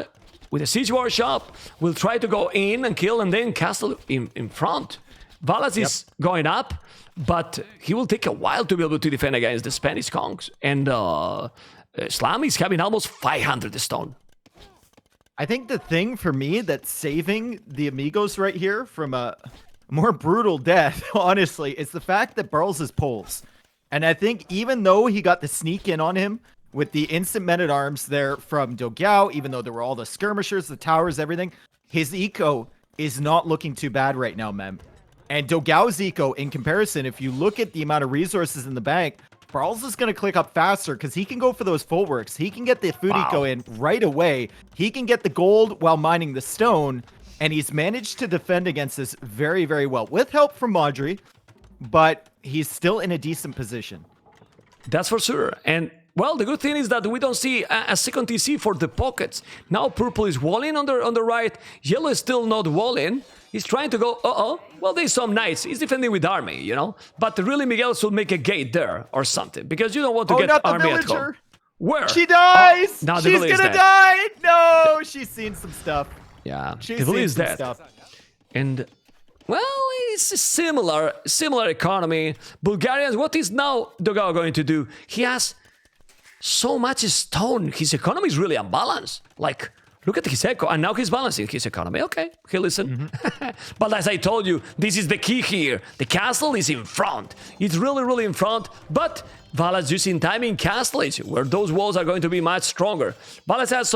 with a siege workshop will try to go in and kill, and then castle in front. Valas is going up, but he will take a while to be able to defend against the Spanish conks. And Slam is having almost 500 stone. I think the thing for me that's saving the Amigos right here from a more brutal death, honestly, is the fact that Barles is poles. And I think even though he got the sneak in on him with the instant men-at-arms there from Dogao, even though there were all the skirmishers, the towers, everything, his eco is not looking too bad right now, Mem. And Dogao's eco, in comparison, if you look at the amount of resources in the bank, Barles is going to click up faster because he can go for those full works. He can get the food eco in right away. He can get the gold while mining the stone. And he's managed to defend against this very, very well. With help from Modri, but he's still in a decent position. That's for sure. And, well, the good thing is that we don't see a second TC for the pockets. Now purple is walling on the right. Yellow is still not walling. He's trying to go, well, there's some knights. He's defending with army, you know? But really, Miguel should make a gate there or something, because you don't want to get not the army at villager. home. Where? She dies! Now She's gonna die! No! She's seen some stuff. Yeah, She's the village seen is some dead. stuff. And, well, it's a similar economy. Bulgarians, what is now Dogao going to do? He has so much stone. His economy is really unbalanced. Like, look at his eco, and now he's balancing his economy. Okay, he listen. But as I told you, this is the key here. The castle is in front. It's really, really in front. But Valas using timing castlage, where those walls are going to be much stronger. Valas has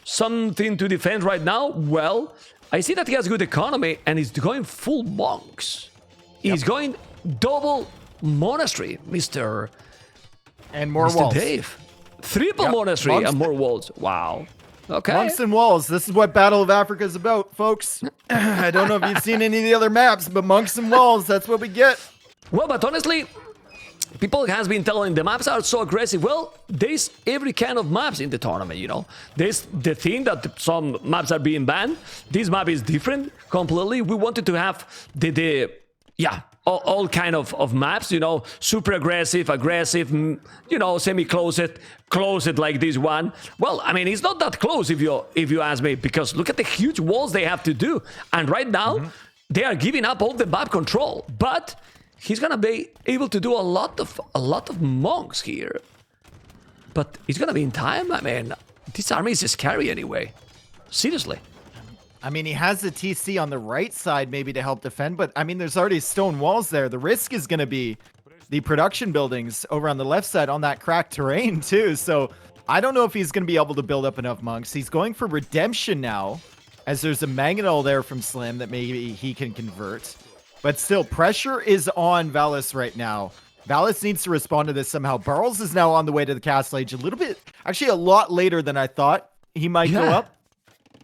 something to defend right now. Well, I see that he has good economy, and he's going full monks. He's going double monastery, Mr. And more Mr. walls. Dave. Triple monastery Monks. and more walls. Wow. Okay. Monks and walls. This is what Battle of Africa is about, folks. I don't know if you've seen any of the other maps, but monks and walls, that's what we get. Well, but honestly, people has been telling the maps are so aggressive. Well, there's every kind of maps in the tournament, you know. There's the thing that some maps are being banned. This map is different completely. We wanted to have all kind of maps, you know, super aggressive, you know, closed like this one. Well, I mean, it's not that close if you ask me, because look at the huge walls they have to do. And right now, they are giving up all the map control. But he's gonna be able to do a lot of monks here. But it's gonna be in time. I mean, this army is scary anyway. Seriously. I mean, he has the TC on the right side maybe to help defend, but I mean, there's already stone walls there. The risk is going to be the production buildings over on the left side on that cracked terrain too. So I don't know if he's going to be able to build up enough monks. He's going for redemption now, as there's a mangonel there from Slim that maybe he can convert. But still, pressure is on Valas right now. Valas needs to respond to this somehow. Barles is now on the way to the castle age a little bit, actually a lot later than I thought he might go up.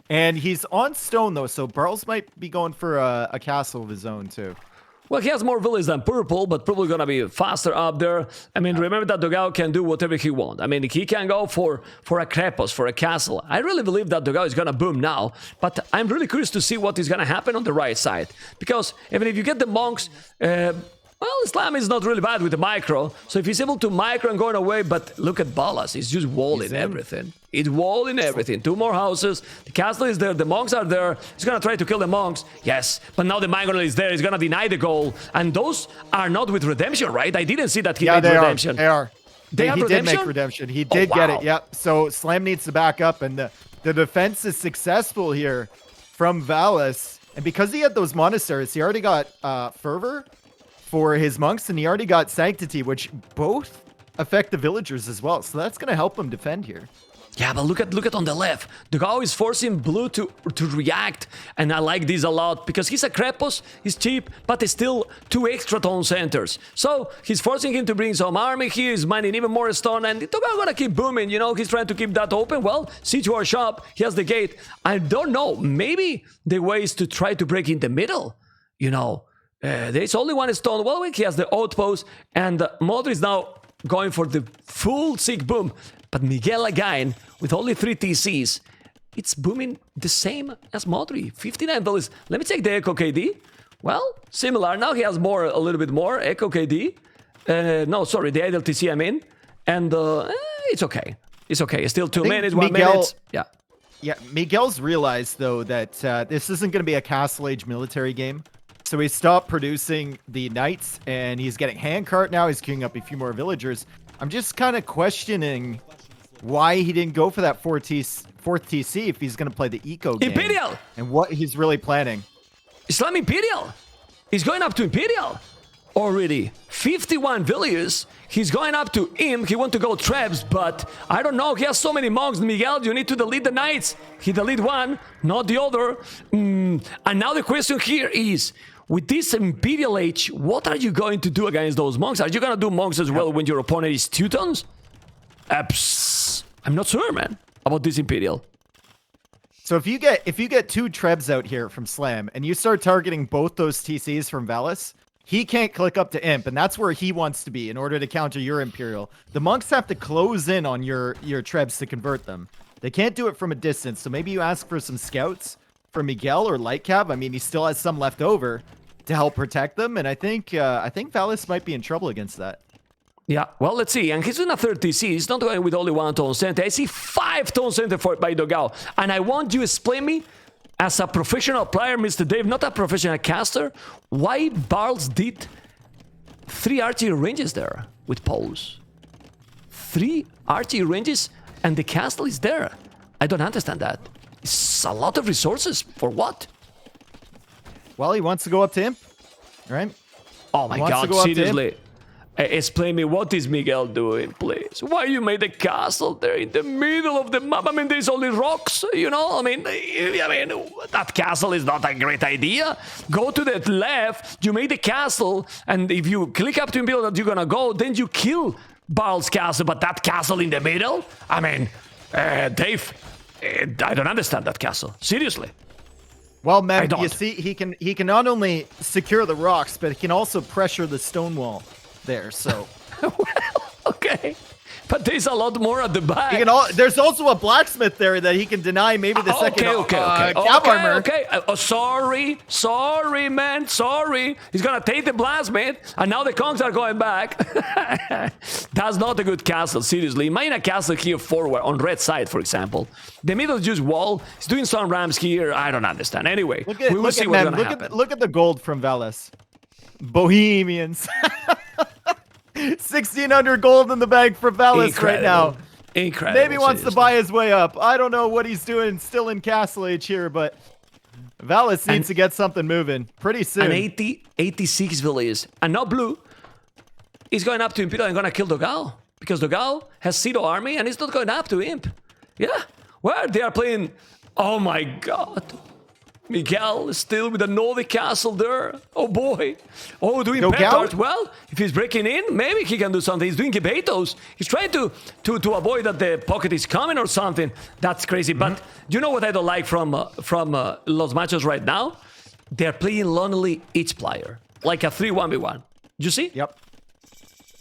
And he's on stone, though, so Barles might be going for a castle of his own, too. Well, he has more villages than purple, but probably gonna be faster up there. I mean, remember that Dogao can do whatever he wants. I mean, he can go for a Krepos, for a castle. I really believe that Dogao is gonna boom now, but I'm really curious to see what is gonna happen on the right side. Because even if you get the monks, well, Islam is not really bad with the micro, so if he's able to micro and going away, but look at Balas, he's just walling everything. It's walling everything. 2 more houses, the castle is there, the monks are there, he's gonna try to kill the monks, yes, but now the mangonel is there, he's gonna deny the goal, and those are not with redemption, right? I didn't see that he made redemption. They are. They have he redemption? did make redemption. He did get it, yep. So Slam needs to back up, and the defense is successful here from Valas, and because he had those monasteries, he already got Fervor for his monks, and he already got Sanctity, which both affect the villagers as well. So that's going to help him defend here. Yeah, but look at on the left. Dogao is forcing blue to react, and I like this a lot because he's a Krepos, he's cheap, but he's still 2 extra town centers. So he's forcing him to bring some army here, he's mining even more stone, and Dogao gonna keep booming, you know, he's trying to keep that open. Well, siege war shop, he has the gate. I don't know, maybe the way is to try to break in the middle, you know. There's only 1 stone. Well, he has the outpost, and Modri is now going for the full sick boom. But Miguel again, with only 3 TCs, it's booming the same as Modri. 59 villas. Let me take the Echo KD. Well, similar. Now he has more, a little bit more. Echo KD. No, sorry, the idle TC I'm in. And it's okay. It's okay. It's still 2 minutes, 1 minute. Yeah. Yeah, Miguel's realized, though, that this isn't going to be a Castle Age military game. So he stopped producing the knights, and he's getting handcart now. He's queuing up a few more villagers. I'm just kind of questioning why he didn't go for that fourth TC if he's going to play the eco game. Imperial! And what he's really planning. Islam Imperial! He's going up to Imperial! Already 51 villagers. He's going up to Imp. He wants to go Trebs, but I don't know. He has so many monks. Miguel, you need to delete the knights. He delete one, not the other. And now the question here is, with this Imperial Age, what are you going to do against those monks? Are you going to do monks as well when your opponent is Teutons? I'm not sure, man, about this Imperial. So if you get 2 Trebs out here from Slam, and you start targeting both those TCs from Valas, he can't click up to Imp, and that's where he wants to be in order to counter your Imperial. The monks have to close in on your Trebs to convert them. They can't do it from a distance, so maybe you ask for some scouts for Miguel or Lightcap. I mean, he still has some left over to help protect them, and I think Valas might be in trouble against that. Yeah, well, let's see. And he's doing a 30 TC. He's not going with only 1 Tone Center. I see 5 Tone Center by Dogao. And I want you to explain me, as a professional player, Mr. Dave, not a professional caster, why Barles did 3 archery ranges there with poles. 3 archery ranges and the castle is there. I don't understand that. It's a lot of resources. For what? Well, he wants to go up to Imp, right? Oh my God, seriously. Explain me, what is Miguel doing, please? Why you made the castle there in the middle of the map? I mean, there's only rocks, you know? I mean, that castle is not a great idea. Go to the left, you make the castle, and if you click up to Imperial that you're gonna go, then you kill Barles' castle, but that castle in the middle? I mean, Dave, I don't understand that castle, seriously. Well, man, you see, he can not only secure the rocks, but he can also pressure the stone wall there, so well, okay, but there's a lot more at the back. There's also a blacksmith there that he can deny maybe the second cap armor. Sorry, man, sorry. He's gonna take the blacksmith, and now the conks are going back. That's not a good castle, seriously. Imagine a castle here forward on red side, for example. The middle is just wall. He's doing some ramps here. I don't understand. Anyway, we will see what's gonna happen. Look at the gold from Valas. Bohemians. 1,600 gold in the bank for Valas right now. Incredible. Maybe wants to buy his way up. I don't know what he's doing still in Castle Age here, but Valas needs to get something moving pretty soon. And 86 villages. And now Blue is going up to Imperial and going to kill Dogao. Because Dogao has Zero army and he's not going up to Imp. Yeah. Well, they are playing... Oh my God. Miguel is still with the Nordic castle there. Oh boy. Oh, doing petards. Well, if he's breaking in, maybe he can do something. He's doing Gibetos. He's trying to avoid that the pocket is coming or something. That's crazy. But you know what I don't like from Los Machos right now? They're playing lonely each player. Like a 3-1v1. You see? Yep.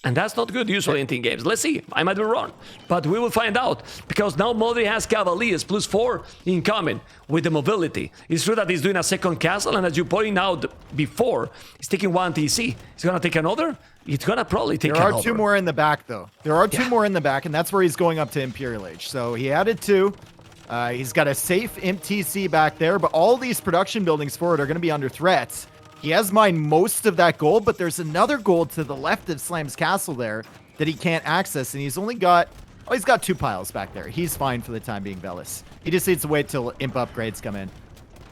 And that's not good usually in team games. Let's see. I might be wrong. But we will find out. Because now Modri has Cavaliers +4 incoming with the mobility. It's true that he's doing a second castle. And as you pointed out before, he's taking 1 TC. He's going to take another. He's going to probably take another. There are 2 more in the back, though. There are 2 more in the back. And that's where he's going up to Imperial Age. So he added 2. He's got a safe Imp TC back there. But all these production buildings forward are going to be under threats. He has mined most of that gold, but there's another gold to the left of Slam's castle there that he can't access, and he's only got... Oh, he's got 2 piles back there. He's fine for the time being, Valas. He just needs to wait till Imp upgrades come in.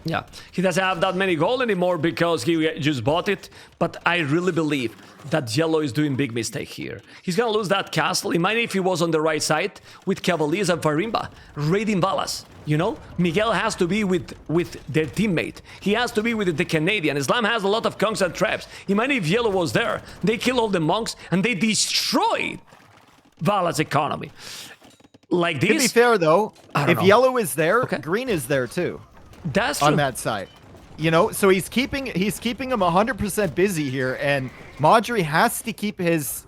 Yeah, he doesn't have that many gold anymore because he just bought it, but I really believe that Yellow is doing big mistake here. He's gonna lose that castle. Imagine if he was on the right side with Cavaliers and Farimba raiding Valas. You know, Miguel has to be with their teammate. He has to be with the Canadian. Islam has a lot of conks and traps. Imagine if Yellow was there. They kill all the monks and they destroy Valas' economy. Like this. To be fair, though, if Yellow is there, Green is there too. That's true. On that side. You know, so he's keeping him 100% busy here, and Modri has to keep his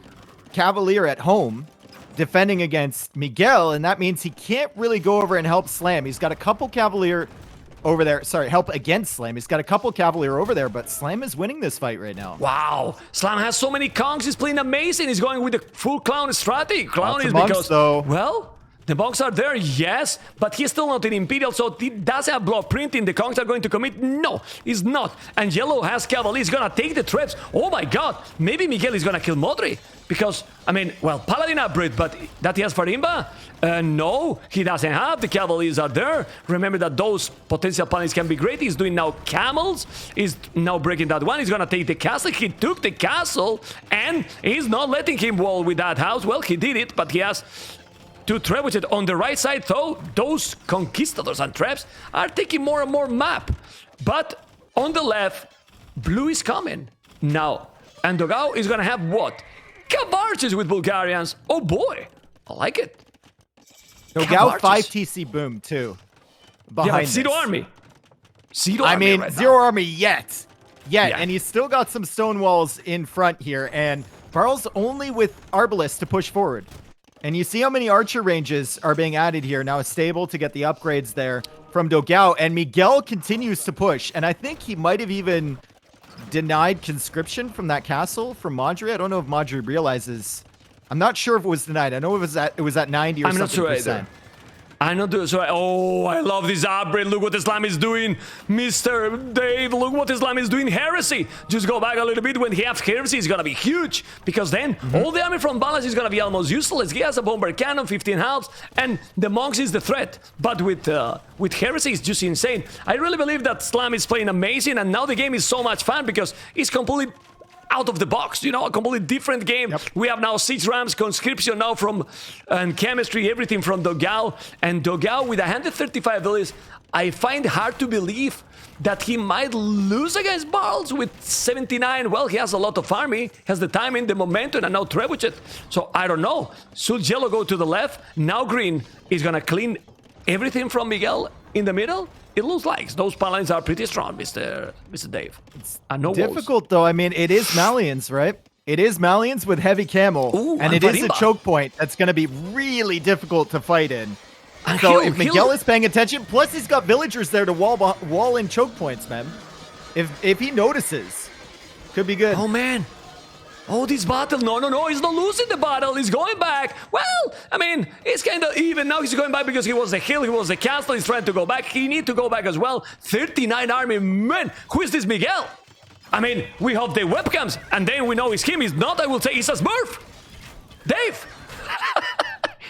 Cavalier at home defending against Miguel, and that means he can't really go over and help Slam. He's got a couple Cavalier over there. Sorry, help against Slam. He's got a couple Cavalier over there, but Slam is winning this fight right now. Wow, Slam has so many Kongs. He's playing amazing. He's going with the full Clown strategy. Clown Lots is of monks, because, though. well, the monks are there, yes, but he's still not in Imperial, so he does have block printing. The Kongs are going to commit. No, he's not. And Yellow has Cavalier. He's going to take the traps. Oh my god, maybe Miguel is going to kill Modri. Because, I mean, well, Paladin upgrade, but that he has Farimba? No, he doesn't have. The Cavaliers are there. Remember that those potential Paladins can be great. He's doing now Camels. He's now breaking that one. He's going to take the castle. He took the castle, and he's not letting him wall with that house. Well, he did it, but he has to trebuchet on the right side, though. Those conquistadors and traps are taking more and more map. But on the left, blue is coming. Now, and Dogao is going to have what? Cabarches with Bulgarians. Oh boy, I like it. Dogao 5 TC boom too. Behind Zero army. Zero I army mean, right zero now. army yet. Yeah. And he's still got some stone walls in front here, and Barles only with Arbalest to push forward. And you see how many archer ranges are being added here. Now it's stable to get the upgrades there from Dogao, and Miguel continues to push. And I think he might have even denied conscription from that castle from Modri. I don't know if Modri realizes. I'm not sure if it was denied. I know it was at 90 or I'm not something sure percent. either. I'm not doing so. Oh, I love this upgrade. Look what Islam is doing. Mr. Dave, look what Islam is doing. Heresy. Just go back a little bit. When he has Heresy, it's going to be huge. Because then all the army from Valas is going to be almost useless. He has a bomber cannon, 15 halves, and the monks is the threat. But with Heresy, it's just insane. I really believe that Slam is playing amazing, and now the game is so much fun because it's completely out of the box, you know, a completely different game. Yep. We have now 6 Rams, conscription now from, and chemistry, everything from Dogao. And Dogao with 135 villas, I find hard to believe that he might lose against Barles with 79. Well, he has a lot of army, has the timing, the momentum, and now trebuchet. So I don't know. Should Yellow go to the left? Now Green is gonna clean everything from Miguel in the middle. It looks like those paladins are pretty strong, Mr. Dave. And no walls. Difficult though. I mean, it is Malians, right? It is Malians with heavy camel, Ooh, and it is a Farimba. choke point that's going to be really difficult to fight in. And So he'll- if Miguel he'll- is paying attention, plus he's got villagers there to wall in choke points, man. If he notices, could be good. Oh man. Oh, this battle. No. He's not losing the battle. He's going back. Well, I mean, it's kind of even. Now he's going back because he was the hill. He was the castle. He's trying to go back. He need to go back as well. 39 army. Man, who is this Miguel? I mean, we have the webcams, and then we know it's him. He's not. I will say it's a Smurf. Dave.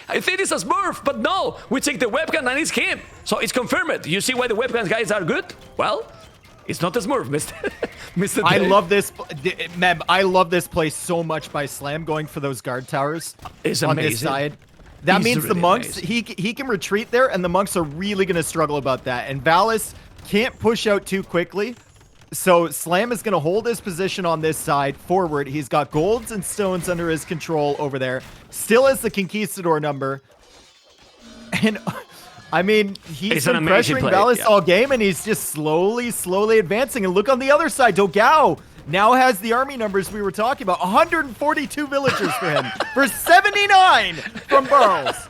I think it's a Smurf, but no. We check the webcam, and it's him. So it's confirmed. You see why the webcams guys are good? Well, it's not a Smurf, Mr. I Dave. love this, Meb. I love this play so much by Slam going for those guard towers It's on this amazing. side. That It's means the really monks, amazing. he can retreat there, and the monks are really going to struggle about that. And Valas can't push out too quickly. So Slam is going to hold his position on this side forward. He's got golds and stones under his control over there. Still has the Conquistador number. And I mean, he's It's an been amazing pressuring play, Valas yeah. all game, and he's just slowly advancing. And look on the other side, Dogao now has the army numbers we were talking about. 142 villagers for him, for 79 from Barles.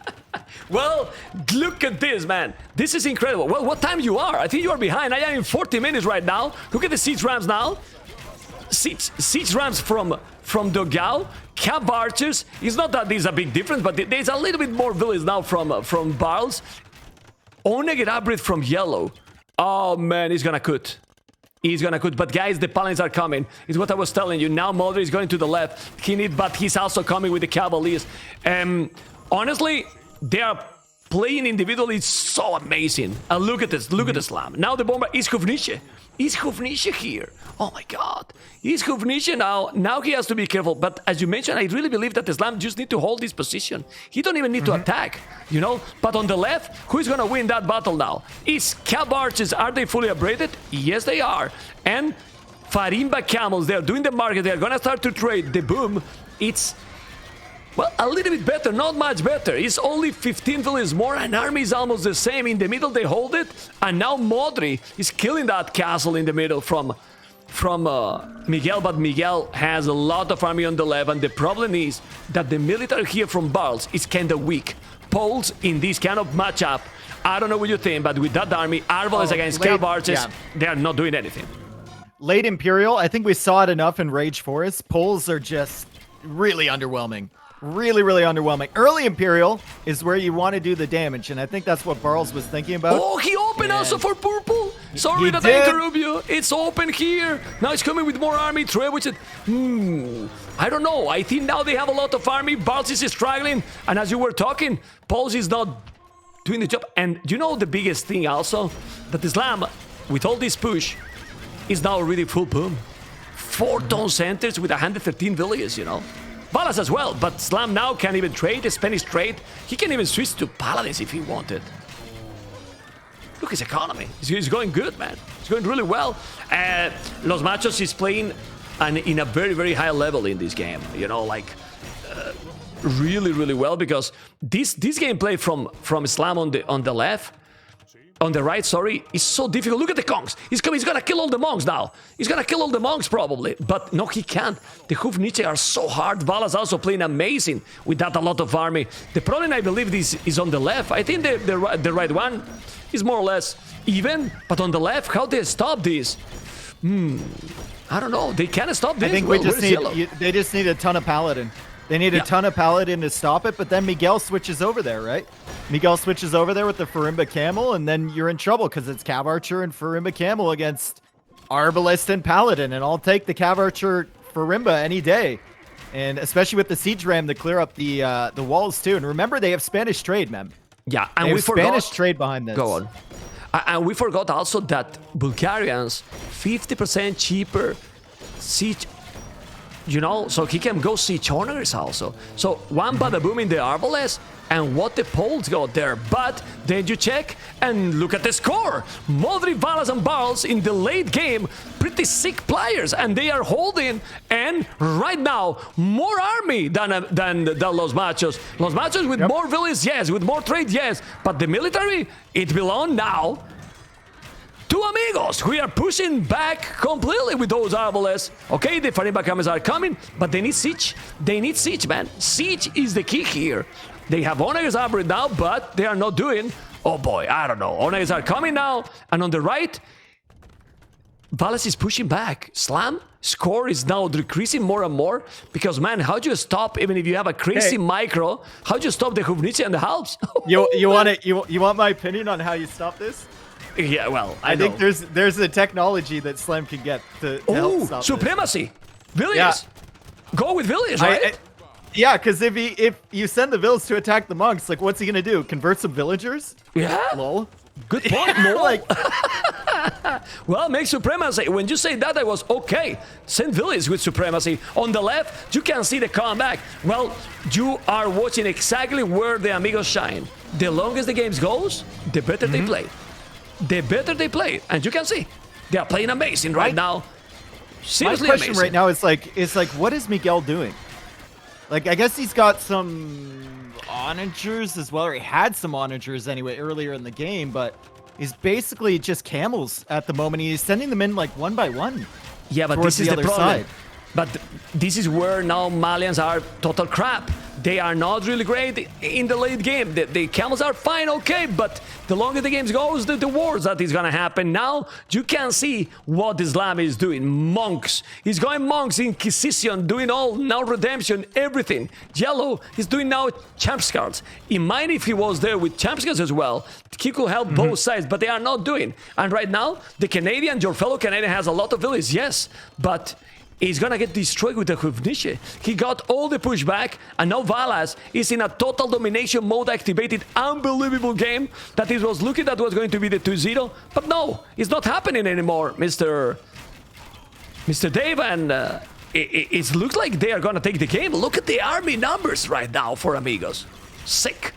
Well, look at this, man. This is incredible. Well, what time you are? I think you are behind. I am in 40 minutes right now. Look at the siege rams now. Siege rams from Dogao. Cap archers. It's not that there's a big difference, but there's a little bit more village now from Barles. Oneged upgrade from Yellow. Oh, man, he's gonna cut. He's gonna cut. But guys, the paladins are coming. It's what I was telling you. Now Modri is going to the left. But he's also coming with the Cavaliers. Honestly, they are playing individually so amazing. And look at this. Look at the slam. Now the bomber is Hufnische. Is Hufnische here? Oh my god. Is Hufnische now? Now he has to be careful. But as you mentioned, I really believe that the slam just need to hold this position. He don't even need to attack, you know? But on the left, who is going to win that battle now? Is Cab Archers, are they fully upgraded? Yes, they are. And Farimba Camels, they're doing the market. They're going to start to trade. The boom, it's... well, a little bit better, not much better. It's only 15 villages more, and army is almost the same. In the middle, they hold it, and now Modri is killing that castle in the middle from from Miguel, but Miguel has a lot of army on the left, and the problem is that the military here from Barles is kind of weak. Poles in this kind of matchup, I don't know what you think, but with that army, Arbalest against Cav Archers, they are not doing anything. Late Imperial, I think we saw it enough in Rage Forest. Poles are just really underwhelming. Really, really underwhelming. Early Imperial is where you want to do the damage, and I think that's what Barles was thinking about. Oh, he opened also for purple. Sorry that I interrupt you. It's open here. Now it's coming with more army. Trebuchet. I don't know. I think now they have a lot of army. Barles is struggling, and as you were talking, Poles is not doing the job. And you know the biggest thing also? That Islam, with all this push, is now already full boom. 4 town centers with 113 villages, you know. Valas as well, but Slam now can't even trade the Spanish trade. He can even switch to Paladins if he wanted. Look his economy. He's going good, man. He's going really well. Los Machos is playing in a very, very high level in this game. You know, like really, really well, because this gameplay from Islam on the left, on the right, sorry, is so difficult. Look at the Kongs. He's gonna kill all the monks now. He's gonna kill all the monks probably. But no, he can't. The Hoof Nietzsche are so hard. Valas also playing amazing with that a lot of army. The problem, I believe, is on the left. I think the right one is more or less even. But on the left, how they stop this? I don't know. They can't stop this. I think they just need a ton of Paladin. They need a ton of Paladin to stop it, but then Miguel switches over there, right? Miguel switches over there with the Farimba Camel, and then you're in trouble because it's Cav Archer and Farimba Camel against Arbalest and Paladin, and I'll take the Cav Archer Farimba any day. And especially with the Siege Ram to clear up the walls too. And remember, they have Spanish trade, man. Yeah, and we forgot Spanish trade behind this. Go on. And we forgot also that Bulgarians 50% cheaper siege. You know, so he can go siege honors also. So one bada boom in the Arbalest, and what the Poles got there. But then you check and look at the score. Modri, Valas, and Barles in the late game, pretty sick players, and they are holding. And right now, more army than Los Machos. Los Machos with more villages, yes, with more trade, yes. But the military, it belongs now to Amigos, who are pushing back completely with those Arbales. Okay, the Farimba Camels are coming, but they need siege. They need siege, man. Siege is the key here. They have Onagas Arbor now, but they are not doing. Oh boy, I don't know. Onagas are coming now, and on the right, Valas is pushing back. Slam score is now decreasing more and more because, man, how do you stop, even if you have a crazy micro, how do you stop the Huvnici and the Halbs? you want my opinion on how you stop this? Yeah, well, I think there's a technology that Slam can get to help stop supremacy. Villages. Yeah. Go with villages, right? Yeah, because if you send the villas to attack the monks, like, what's he gonna do? Convert some villagers? Yeah. Lol. Good point. Well, make supremacy. When you say that, I was okay. Send villages with supremacy. On the left, you can see the comeback. Well, you are watching exactly where the Amigos shine. The longest the games goes, the better they play. The better they play, and you can see they are playing amazing right now. Seriously, my question amazing. Right now is like, what is Miguel doing? Like, I guess he's got some onagers as well, or he had some onagers anyway earlier in the game, but he's basically just camels at the moment. He's sending them in like one by one. Yeah, but this is the problem. Side. But this is where now Malians are total crap. They are not really great in the late game. The camels are fine, okay, but the longer the game goes, the wars that is gonna happen. Now you can see what Islam is doing. Monks. He's going monks, Inquisition, doing all now redemption, everything. Yellow is doing now champs cards. Imagine if he was there with champs cards as well. He could help both sides, but they are not doing. And right now, the Canadian, your fellow Canadian, has a lot of villages, yes, but he's gonna get destroyed with the Huvnice. He got all the pushback, and now Valas is in a total domination mode activated. Unbelievable game that it was looking that was going to be the 2-0, but no, it's not happening anymore, Mr. Dave, and it looks like they are gonna take the game. Look at the army numbers right now for Amigos. Sick.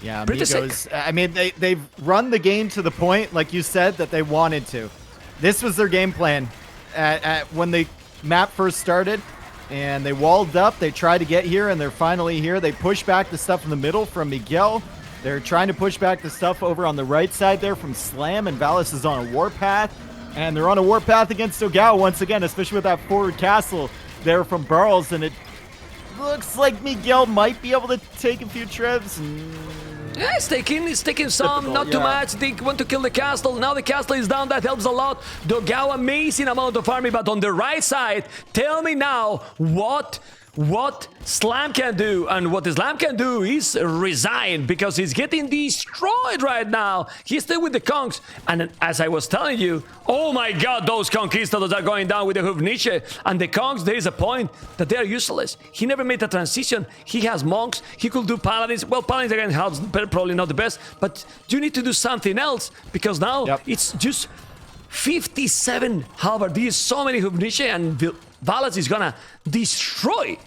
Yeah, Amigos, I mean, they've run the game to the point, like you said, that they wanted to. This was their game plan when the map first started, and they walled up. They tried to get here, and they're finally here. They push back the stuff in the middle from Miguel. They're trying to push back the stuff over on the right side there from Slam, and Valas is on a warpath. And they're on a warpath against Dogao once again, especially with that forward castle there from Barles. And it looks like Miguel might be able to take a few trips. Yeah, he's taking some, Difficult, not too yeah. much. They want to kill the castle. Now the castle is down. That helps a lot. Dogao, amazing amount of army. But on the right side, tell me now what Slam can do. And what Slam can do is resign because he's getting destroyed right now. He's still with the Conks. And as I was telling you, oh my god, those Conquistadors are going down with the Hufniche. And the Conks, there is a point that they are useless. He never made the transition. He has monks. He could do paladins. Well, paladins again helps, probably not the best. But you need to do something else because now it's just 57 halberdiers, so many Hufniche, and Valas is gonna destroy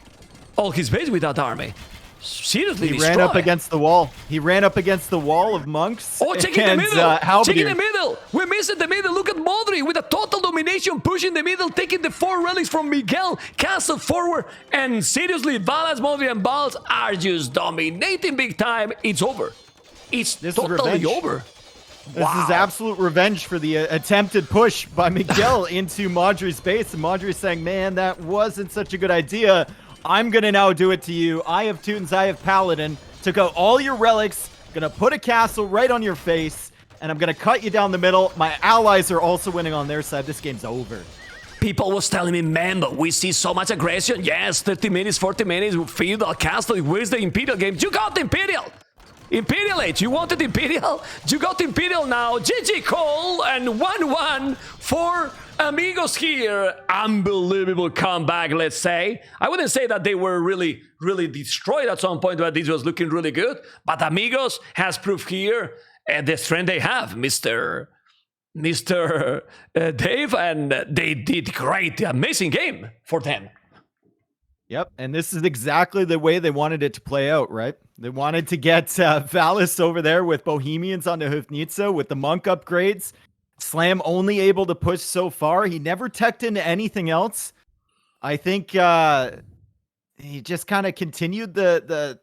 all his base with that army. Seriously, He ran up against the wall. He ran up against the wall of monks. Oh, check in the middle! Check in the halberdiers. middle! We missed the middle. Look at Modri with a total domination, pushing the middle, taking the 4 relics from Miguel, castle forward, and seriously, Valas, Modri, and Barles are just dominating big time. It's over. It's totally over. This is absolute revenge for the attempted push by Miguel into Modri's base. And Modri's saying, man, that wasn't such a good idea. I'm going to now do it to you. I have Teutons, I have Paladin. Took out all your relics. Going to put a castle right on your face. And I'm going to cut you down the middle. My allies are also winning on their side. This game's over. People was telling me, man, but we see so much aggression. Yes, 30 minutes, 40 minutes, feudal castle. Where's the Imperial game? You got the Imperial! Imperial Age, you wanted Imperial? You got Imperial now. GG Cole and 1-1 for Amigos here. Unbelievable comeback, let's say. I wouldn't say that they were really destroyed at some point, but this was looking really good. But Amigos has proof here the strength they have, Mr. Dave, and they did great. Amazing game for them. Yep, and this is exactly the way they wanted it to play out, right? They wanted to get Valas over there with Bohemians on the Hufnitsa with the monk upgrades. Slam only able to push so far. He never teched into anything else. I think he just kind of continued the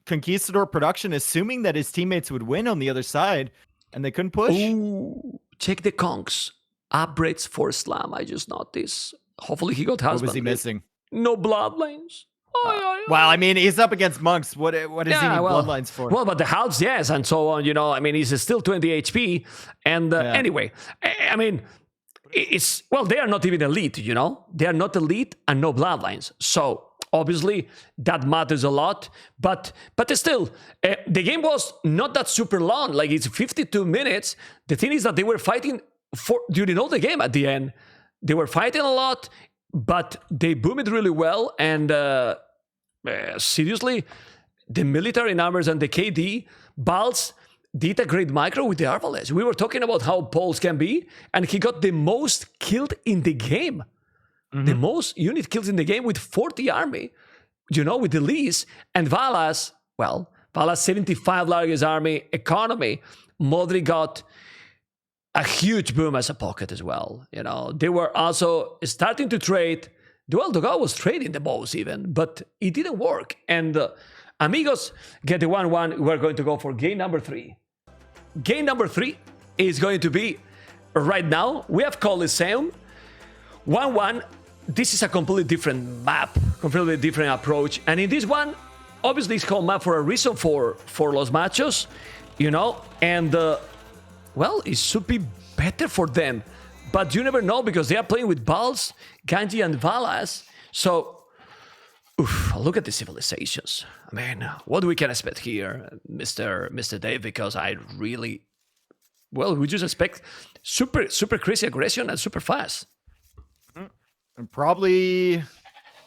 Conquistador production, assuming that his teammates would win on the other side, and they couldn't push. Ooh, check the conks. Upgrades for Slam, I just noticed. Hopefully he got husband. What was he missing? No bloodlines. Well, I mean, he's up against monks. What does he need bloodlines for? Well, but the halves, yes, and so on. You know, I mean, he's still 20 HP. And anyway, I mean, it's they are not even elite. You know, they are not elite and no bloodlines. So obviously that matters a lot. But still, the game was not that super long. Like it's 52 minutes. The thing is that they were fighting during all the game. At the end, they were fighting a lot. But they boomed really well, and seriously, the military numbers and the KD, Barles did a great micro with the Arbalest. We were talking about how Poles can be, and he got the most killed in the game. Mm-hmm. The most unit kills in the game with 40 army, you know, with the least. And Valas, Valas 75 largest army, economy. Modri got a huge boom as a pocket as well. You know, they were also starting to trade. Well, Dogao was trading the most even, but it didn't work. And Amigos get the 1-1. We're going to go for game number 3. Game number 3 is going to be right now. We have Coliseum 1-1. This is a completely different map, completely different approach. And in this one, obviously it's called map for a reason for Los Machos, you know, and it should be better for them. But you never know because they are playing with Barles, Ganji, and Valas. So, look at the civilizations. I mean, what we can expect here, Mr. Dave? Because I really, we just expect super crazy aggression and super fast. And probably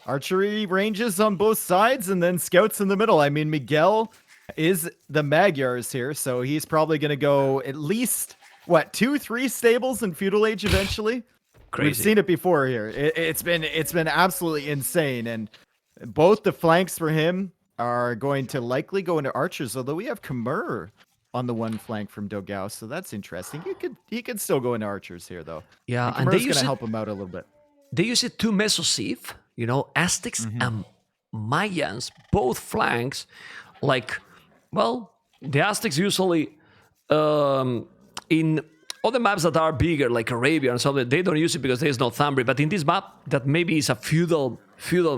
archery ranges on both sides and then scouts in the middle. I mean, Miguel is the Magyars here, so he's probably going to go at least 2-3 stables in feudal age eventually. Crazy. We've seen it before here. It's been absolutely insane, and both the flanks for him are going to likely go into archers. Although we have Khmer on the one flank from Dogao, so that's interesting. He could still go into archers here though. Yeah, and Khmer's going to help him out a little bit. They use it to Mesosiv, you know, Aztecs and Mayans, both flanks. Like, the Aztecs usually in other maps that are bigger, like Arabia and something, they don't use it because there's no Thumbry. But in this map, that maybe is a feudal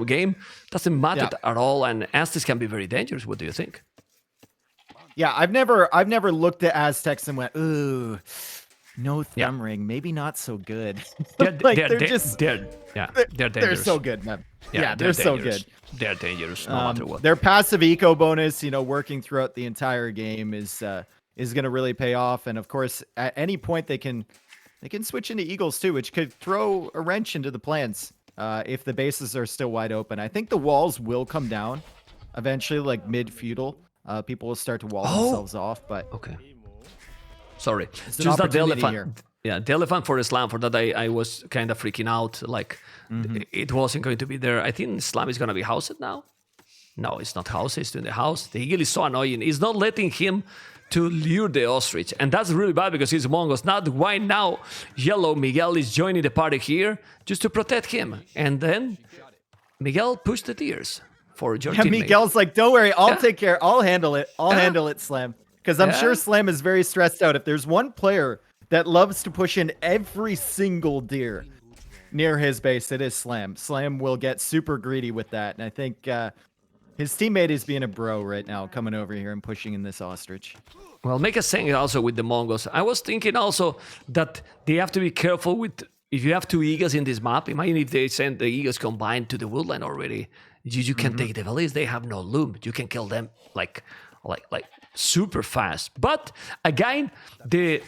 game, doesn't matter at all. And Aztecs can be very dangerous. What do you think? Yeah, I've never looked at Aztecs and went, ooh, no thumb ring, maybe not so good. They're dangerous. They're so good, man. Yeah, they're so good. They're dangerous no matter what. Their passive eco bonus, working throughout the entire game is going to really pay off. And of course, at any point they can switch into Eagles too, which could throw a wrench into the plans if the bases are still wide open. I think the walls will come down eventually, like mid feudal. People will start to wall themselves off. But okay, sorry, it's just that the elephant. Here. Yeah, the elephant for Islam. For that, I was kind of freaking out. Like it wasn't going to be there. I think Islam is going to be housed now. No, it's not housed. It's in the house. The eagle is so annoying. It's not letting him to lure the ostrich, and that's really bad because he's among us. Not why now Yellow Miguel is joining the party here just to protect him, and then Miguel pushed the deers for your teammate. Miguel's like, don't worry, I'll take care. I'll handle it. I'll handle it, Slam, because I'm sure Slam is very stressed out. If there's one player that loves to push in every single deer near his base, it is Slam. Slam will get super greedy with that, and I think his teammate is being a bro right now, coming over here and pushing in this ostrich. Well, make a saying also with the Mongols. I was thinking also that they have to be careful with, if you have two eagles in this map, imagine if they send the eagles combined to the woodland already. You can take the valleys, they have no loom. You can kill them like super fast. But again, the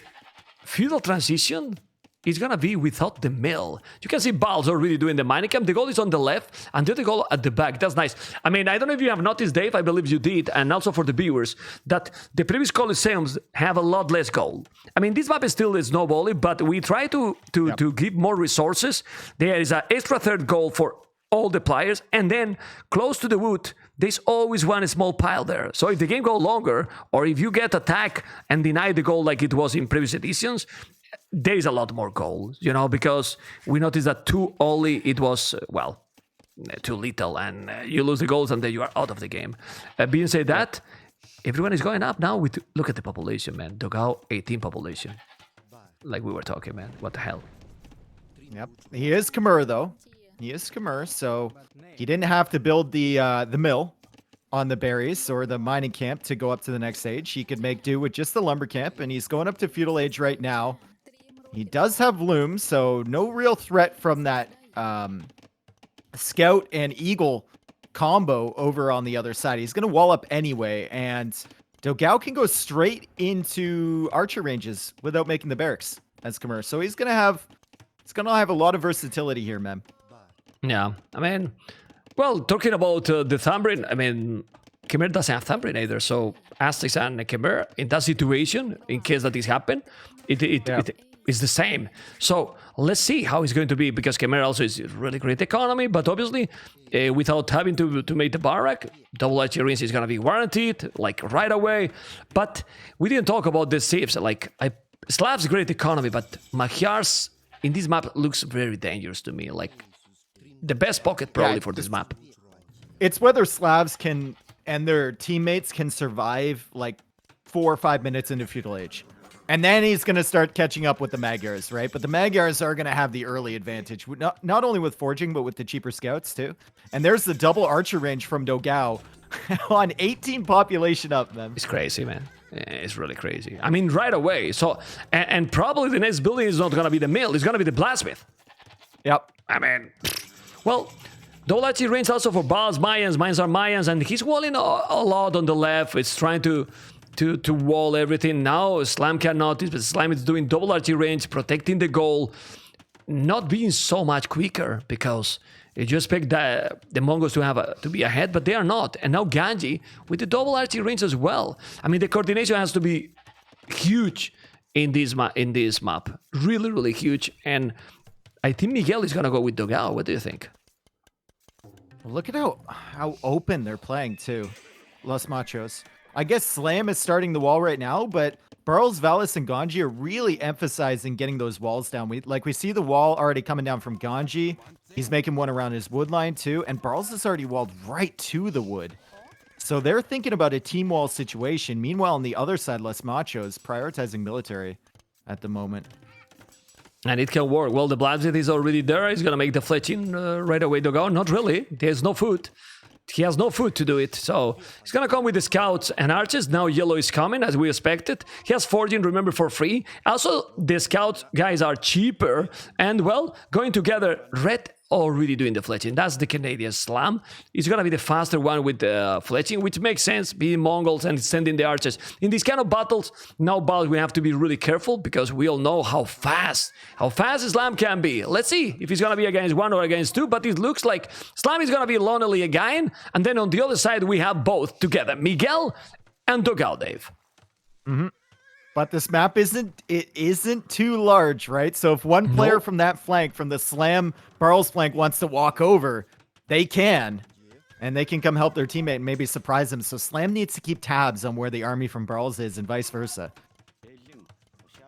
feudal transition is going to be without the mill. You can see Barles already doing the mining camp. The goal is on the left, and the other goal at the back. That's nice. I mean, I don't know if you have noticed, Dave, I believe you did, and also for the viewers, that the previous Colosseums have a lot less goal. I mean, this map is still snowballing, but we try to give more resources. There is an extra third goal for all the players, and then close to the wood, there's always one small pile there. So if the game goes longer, or if you get attacked and deny the goal like it was in previous editions, there is a lot more goals, because we noticed that too early it was, too little, and you lose the goals and then you are out of the game. Being said that, everyone is going up now. Look at the population, man. Dogao, 18 population. Like we were talking, man. What the hell? Yep. He is Khmer, though. He is Khmer, so he didn't have to build the mill on the berries or the mining camp to go up to the next stage. He could make do with just the lumber camp, and he's going up to feudal age right now. He does have looms, so no real threat from that scout and eagle combo over on the other side. He's going to wall up anyway, and Dogao can go straight into archer ranges without making the barracks as Khmer. So he's going to have a lot of versatility here, man. Yeah, I mean, well, talking about the Thumbrin, I mean, Khmer doesn't have Thumbrin either, so Aztecs and Khmer, in that situation, in case that this happen, it is the same. So let's see how it's going to be, because Khmer also is a really great economy, but obviously, without having to make the barrack, double archery is going to be warranted, like right away. But we didn't talk about the sieves. Like, Slav's great economy, but Magyars in this map looks very dangerous to me. Like, the best pocket probably for this map. It's whether Slavs can and their teammates can survive like 4 or 5 minutes into feudal age. And then he's going to start catching up with the Magyars, right? But the Magyars are going to have the early advantage, not only with forging, but with the cheaper scouts too. And there's the double archer range from Dogao on 18 population up, man. It's crazy, man. It's really crazy. I mean, right away. So, and probably the next building is not going to be the mill. It's going to be the blacksmith. Yep. I mean, well, double archery range also for Barles, Mayans. Mayans are Mayans, and he's walling a lot on the left. It's trying to wall everything. Now Slam cannot, but Slam is doing double archery range, protecting the goal, not being so much quicker, because you expect the Mongols to be ahead, but they are not. And now Ganji with the double archery range as well. I mean, the coordination has to be huge in this map, really, really huge. And I think Miguel is gonna go with Dogao. What do you think? Look at how open they're playing too, Los Machos. I guess Slam is starting the wall right now, but Barles, Valas, and Ganji are really emphasizing getting those walls down. We see the wall already coming down from Ganji. He's making one around his wood line too, and Barles has already walled right to the wood. So they're thinking about a team wall situation. Meanwhile, on the other side, Los Machos prioritizing military. at the moment. And it can work. Well, the Blazit is already there. He's going to make the fletching right away, Dogao. Not really. There's no food. He has no food to do it. So he's going to come with the scouts and archers. Now yellow is coming, as we expected. He has forging, remember, for free. Also, the scout guys are cheaper. And, well, going together, red already doing the fletching. That's the Canadian slam. He's gonna be the faster one with the fletching, which makes sense, being Mongols and sending the archers. In these kind of battles, now Barles, we have to be really careful because we all know how fast Slam can be. Let's see if he's gonna be against one or against two, but it looks like Slam is gonna be lonely again. And then on the other side, we have both together, Miguel and Dogao, Dave. But this map isn't too large, right? So if one player from that flank, from the Slam Barles flank, wants to walk over, they can. And they can come help their teammate and maybe surprise them. So Slam needs to keep tabs on where the army from Barles is and vice versa.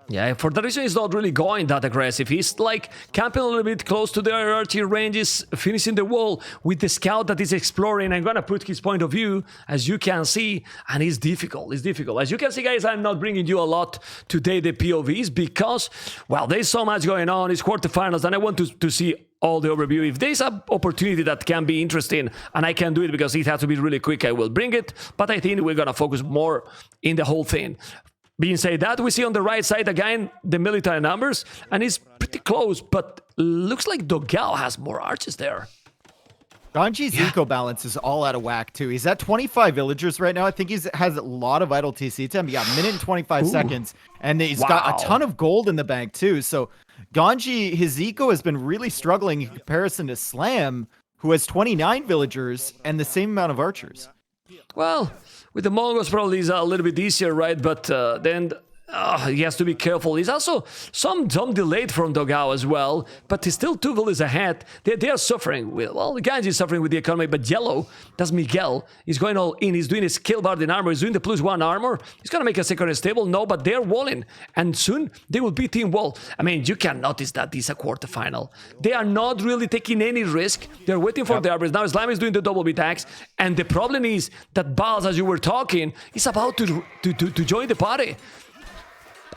Yeah, for that reason, he's not really going that aggressive. He's like camping a little bit close to the archery ranges, finishing the wall with the scout that is exploring. I'm gonna put his point of view, as you can see, and it's difficult. It's difficult. As you can see, guys, I'm not bringing you a lot today, the POVs, because, well, there's so much going on. It's quarterfinals, and I want to see all the overview. If there's an opportunity that can be interesting, and I can do it because it has to be really quick, I will bring it. But I think we're gonna focus more in the whole thing. Being said that, we see on the right side again the military numbers, and it's pretty close, but looks like Dogao has more archers there. Ganji's eco balance is all out of whack too. He's at 25 villagers right now. I think he has a lot of idle TC time. He got a minute and 25 seconds, and he's got a ton of gold in the bank too. So Ganji, his eco has been really struggling in comparison to Slam, who has 29 villagers and the same amount of archers. Well, with the Mongols probably is a little bit easier, right? But then he has to be careful. He's also some delayed from Dogao as well, but he's still 2 villages ahead. They are suffering. Well, the Ganji is suffering with the economy, but yellow, that's Miguel. He's going all in. He's doing his skill bard in armor. He's doing the +1 armor. He's going to make a second stable. No, but they're walling, and soon they will be team wall. I mean, you can notice that this is a quarterfinal. They are not really taking any risk. They're waiting for the arbors. Now Islam is doing the double beat axe, and the problem is that Barles, as you were talking, is about to join the party.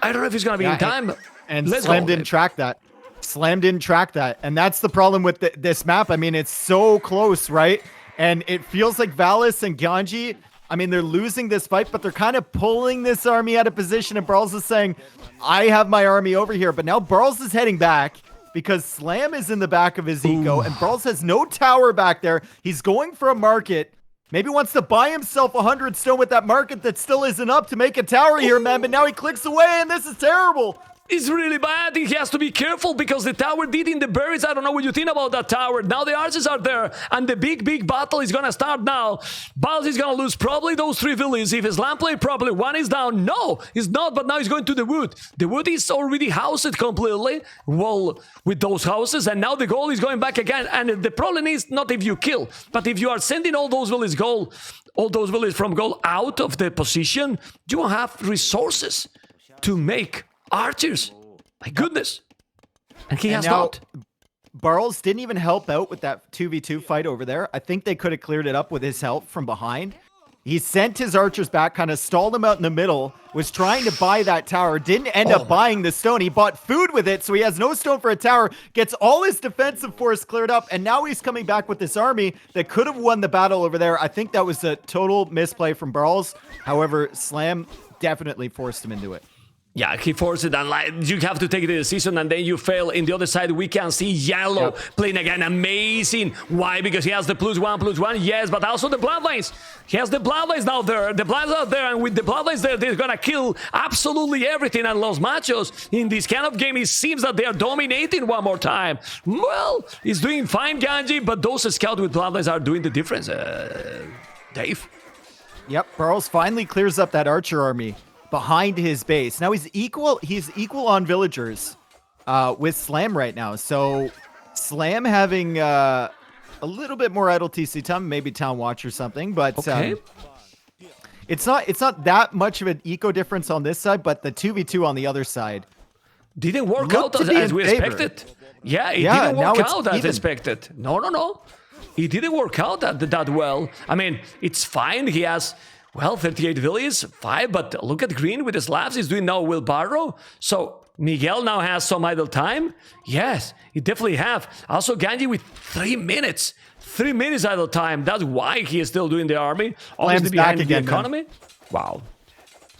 I don't know if he's going to be in time. And Slam didn't track that. Slam didn't track that. And that's the problem with this map. I mean, it's so close, right? And it feels like Valas and Ganji, I mean, they're losing this fight, but they're kind of pulling this army out of position. And Barles is saying, I have my army over here. But now Barles is heading back because Slam is in the back of his eco. And Barles has no tower back there. He's going for a market. Maybe wants to buy himself 100 stone with that market that still isn't up to make a tower here, man. But now he clicks away, and this is terrible. It's really bad. He has to be careful because the tower did in the berries. I don't know what you think about that tower. Now the archers are there, and the big battle is going to start now. Barles is going to lose probably those 3 villages. If Islam played properly, 1 is down. No, he's not, but now he's going to the wood. The wood is already housed completely, well, with those houses, and now the goal is going back again. And the problem is not if you kill, but if you are sending all those villages from goal out of the position, you won't have resources to make archers. My goodness. And he has not. Barles didn't even help out with that 2v2 fight over there. I think they could have cleared it up with his help from behind. He sent his archers back, kind of stalled them out in the middle, was trying to buy that tower, didn't end up buying the stone. He bought food with it, so he has no stone for a tower, gets all his defensive force cleared up, and now he's coming back with this army that could have won the battle over there. I think that was a total misplay from Barles. However, Slam definitely forced him into it. Yeah, he forced it, and like, you have to take the decision, and then you fail. In the other side, we can see yellow playing again. Amazing. Why? Because he has the +1/+1, yes, but also the bloodlines. He has the bloodlines now there. The bloodlines are there, and with the bloodlines there, they're gonna kill absolutely everything. And Los Machos, in this kind of game, it seems that they are dominating one more time. Well, he's doing fine, Ganji, but those scouts with bloodlines are doing the difference. Dave? Yep, Barles finally clears up that archer army behind his base. Now he's equal on villagers with Slam right now. So Slam having a little bit more idle TC time, maybe Town Watch or something, but it's not that much of an eco difference on this side, but the 2v2 on the other side didn't work out as we expected. Yeah, it didn't work out as expected. No. It didn't work out that well. I mean, it's fine. He has, well, 38 villages, 5, but look at green with the slabs. He's doing now wheelbarrow. So Miguel now has some idle time. Yes, he definitely have. Also, Ganji with 3 minutes. 3 minutes idle time. That's why he is still doing the army. Obviously behind the economy. Wow.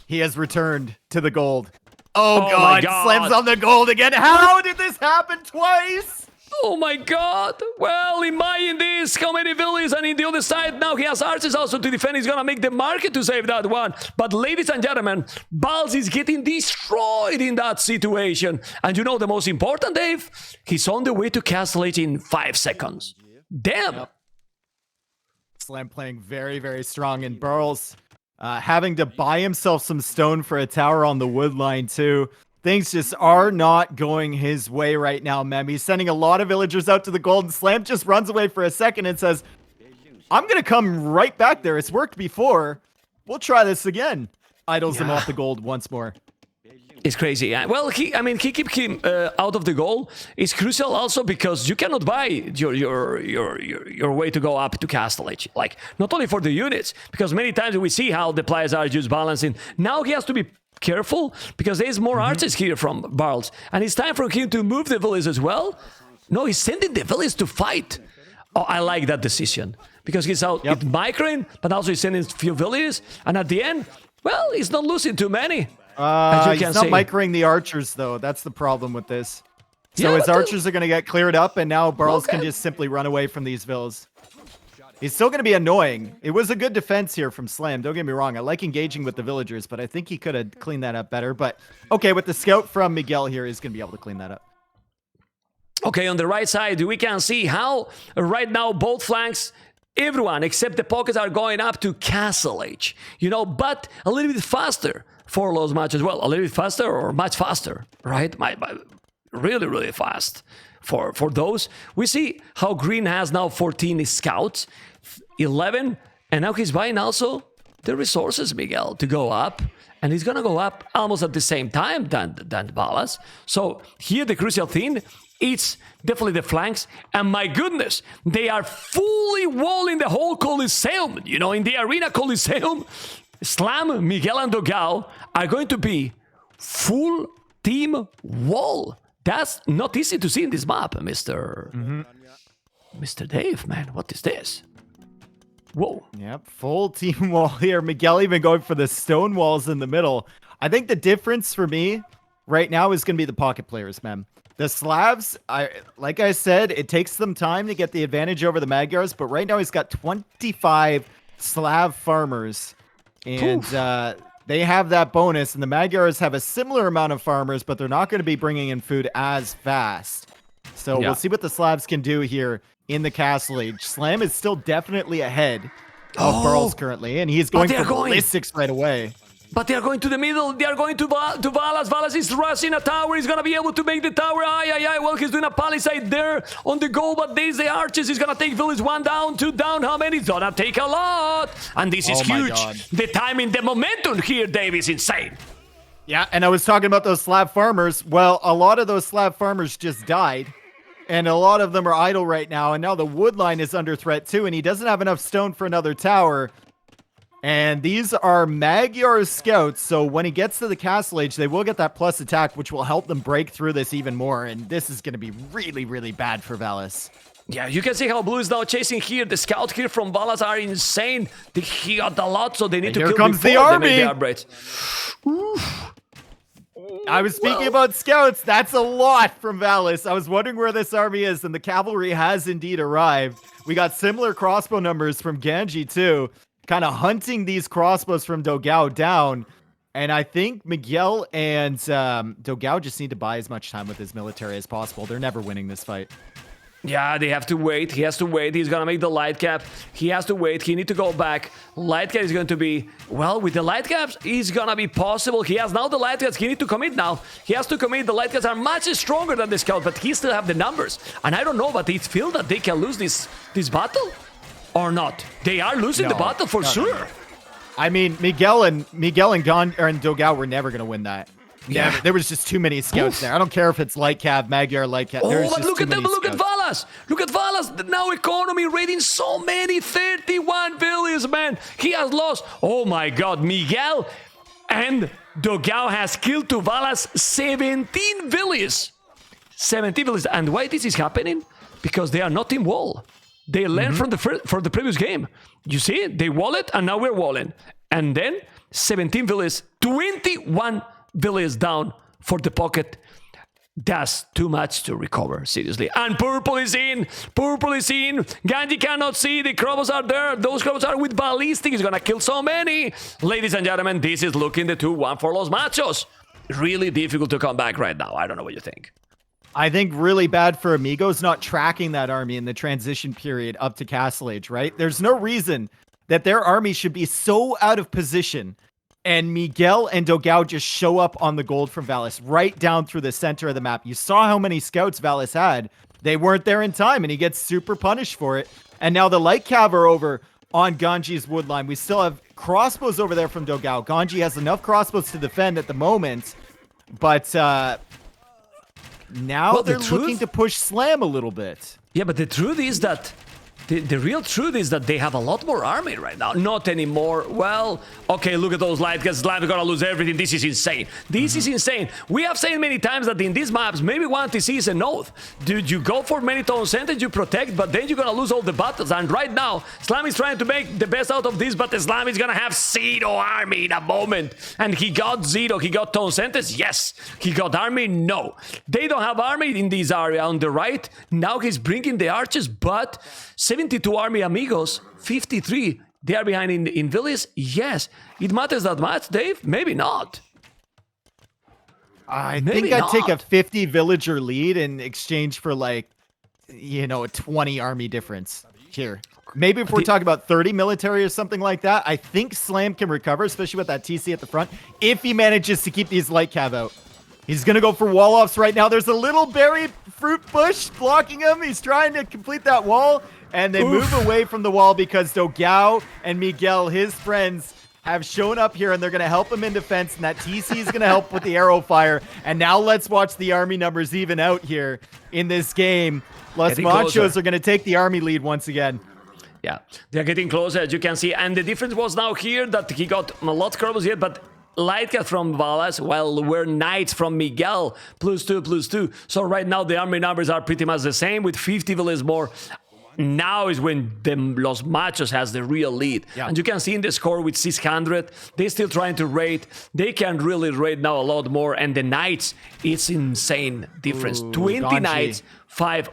He has returned to the gold. Oh, my God. God. Slams on the gold again. How did this happen twice? Oh my God. Well, imagine this. How many villages? And in the other side, now he has archers also to defend. He's going to make the market to save that one. But ladies and gentlemen, Barles is getting destroyed in that situation. And you know the most important, Dave? He's on the way to Castle Age in 5 seconds. Damn. Yep. Slam playing very, very strong. And Barles having to buy himself some stone for a tower on the wood line too. Things just are not going his way right now, Mem. He's sending a lot of villagers out to the gold, and Slam just runs away for a second and says, I'm going to come right back there. It's worked before. We'll try this again. Idles him off the gold once more. It's crazy. Well, he keeps him out of the goal. It's crucial also because you cannot buy your way to go up to Castle Age. Like, not only for the units, because many times we see how the players are just balancing. Now he has to be careful because there's more archers here from Barles, and it's time for him to move the village as well. No, he's sending the village to fight. Oh, I like that decision because he's out microing, but also he's sending a few villages, and at the end, well, he's not losing too many. He's not microing the archers though. That's the problem with this. So his archers are going to get cleared up, and now Barles can just simply run away from these villas. He's still going to be annoying. It was a good defense here from Slam. Don't get me wrong. I like engaging with the villagers, but I think he could have cleaned that up better. But okay, with the scout from Miguel here, he's going to be able to clean that up. Okay, on the right side, we can see how right now both flanks, everyone except the pockets are going up to Castle Age. You know, but a little bit faster for Los Machos as well. A little bit faster or much faster, right? Really, really fast. For those, we see how Green has now 14 scouts, 11, and now he's buying also the resources, Miguel, to go up, and he's gonna go up almost at the same time than Valas. So here the crucial thing, it's definitely the flanks, and my goodness, they are fully walling the whole Coliseum. You know, in the Arena Coliseum, Slam, Miguel and Dogao are going to be full team wall. That's not easy to see in this map, Mr. Dave, man. What is this? Whoa. Yep, full team wall here. Miguel even going for the stone walls in the middle. I think the difference for me right now is going to be the pocket players, man. The Slavs, like I said, it takes them time to get the advantage over the Magyars, but right now he's got 25 Slav farmers. And they have that bonus, and the Magyars have a similar amount of farmers, but they're not going to be bringing in food as fast. So we'll see what the Slavs can do here in the Castle Age. Slam is still definitely ahead of Barles currently, and he's going for ballistics right away. But they are going to the middle. They are going to Valas. Valas is rushing a tower. He's going to be able to make the tower. Well, he's doing a palisade there on the goal, but there's the archers. He's going to take village 1 down, 2 down. How many? It's going to take a lot. And this is huge. The timing, the momentum here, Dave, is insane. Yeah, and I was talking about those Slav farmers. Well, a lot of those Slav farmers just died, and a lot of them are idle right now, and now the wood line is under threat too, and he doesn't have enough stone for another tower. And these are Magyar scouts, so when he gets to the Castle Age, they will get that plus attack, which will help them break through this even more, and this is going to be really, really bad for Valas. Yeah, you can see how Blue is now chasing here. The scouts here from Valas are insane. He got a lot, so they need to kill comes the army. They make the upgrades. I was speaking about scouts. That's a lot from Valas. I was wondering where this army is, and the cavalry has indeed arrived. We got similar crossbow numbers from Ganji, too. Kind of hunting these crossbows from Dogao down. And I think Miguel and Dogao just need to buy as much time with his military as possible. They're never winning this fight. Yeah, they have to wait. He has to wait. He's going to make the light cap. He has to wait. He needs to go back. Light cap is going to be... Well, with the light caps, it's going to be possible. He has now the light caps. He needs to commit now. He has to commit. The light caps are much stronger than the scout, but he still have the numbers. And I don't know, but they feel that they can lose this battle. Or not. They are losing the battle for sure. No. I mean, Miguel and Dogao were never going to win that. Yeah. There was just too many scouts there. I don't care if it's light cap, Magyar, light cap. Oh, but look at them. Look at Valas. Look at Valas. Now economy rating so many. 31 villages, man. He has lost. Oh, my God. Miguel And Dogao has killed to Valas 17 villas. 17 villas. And why this is happening? Because they are not in wall. They learned from the previous game. You see, they wall it, and now we're walling. And then 17 villas, 21 villas down for the pocket. That's too much to recover, seriously. And purple is in. Purple is in. Ganji cannot see. The crobos are there. Those crobos are with ballistic. He's gonna kill so many. Ladies and gentlemen, this is looking the 2-1 for Los Machos. Really difficult to come back right now. I don't know what you think. I think really bad for Amigos not tracking that army in the transition period up to Castle Age, right? There's no reason that their army should be so out of position. And Miguel and Dogao just show up on the gold from Valas right down through the center of the map. You saw how many scouts Valas had. They weren't there in time, and he gets super punished for it. And now the light cav are over on Ganji's wood line. We still have crossbows over there from Dogao. Ganji has enough crossbows to defend at the moment, but now they're looking to push Slam a little bit. Yeah, but the truth is that the real truth is that they have a lot more army right now. Not anymore. Well, okay, look at those light guys. Slam is gonna lose everything. This is insane. This is insane. We have said many times that in these maps, maybe one TC is enough. Dude, you go for many tone centers, you protect, but then you're gonna lose all the battles. And right now, Slam is trying to make the best out of this, but Slam is gonna have zero army in a moment. And he got zero. He got tone centers? Yes. He got army? No. They don't have army in this area on the right. Now he's bringing the archers, but 72 army Amigos, 53. They are behind in villas? Yes. It matters that much, Dave? Maybe not. I think I'd take a 50 villager lead in exchange for, like, you know, a 20 army difference here. Maybe if we're talking about 30 military or something like that, I think Slam can recover, especially with that TC at the front, if he manages to keep these light cav out. He's going to go for wall-offs right now. There's a little berry fruit bush blocking him. He's trying to complete that wall, and they move away from the wall because Dogao and Miguel, his friends, have shown up here, and they're going to help him in defense, and that TC is going to help with the arrow fire. And now let's watch the army numbers even out here in this game. Los Machos are going to take the army lead once again. Yeah, they're getting closer, as you can see. And the difference was now here that he got a lot of crobos here, but light cat from Valas, while we're knights from Miguel, +2. So right now the army numbers are pretty much the same with 50 villas more. Now is when the Los Machos has the real lead. Yeah. And you can see in the score with 600, they're still trying to raid. They can really raid now a lot more. And the knights, it's insane difference. 20 Ganji. Knights, 5.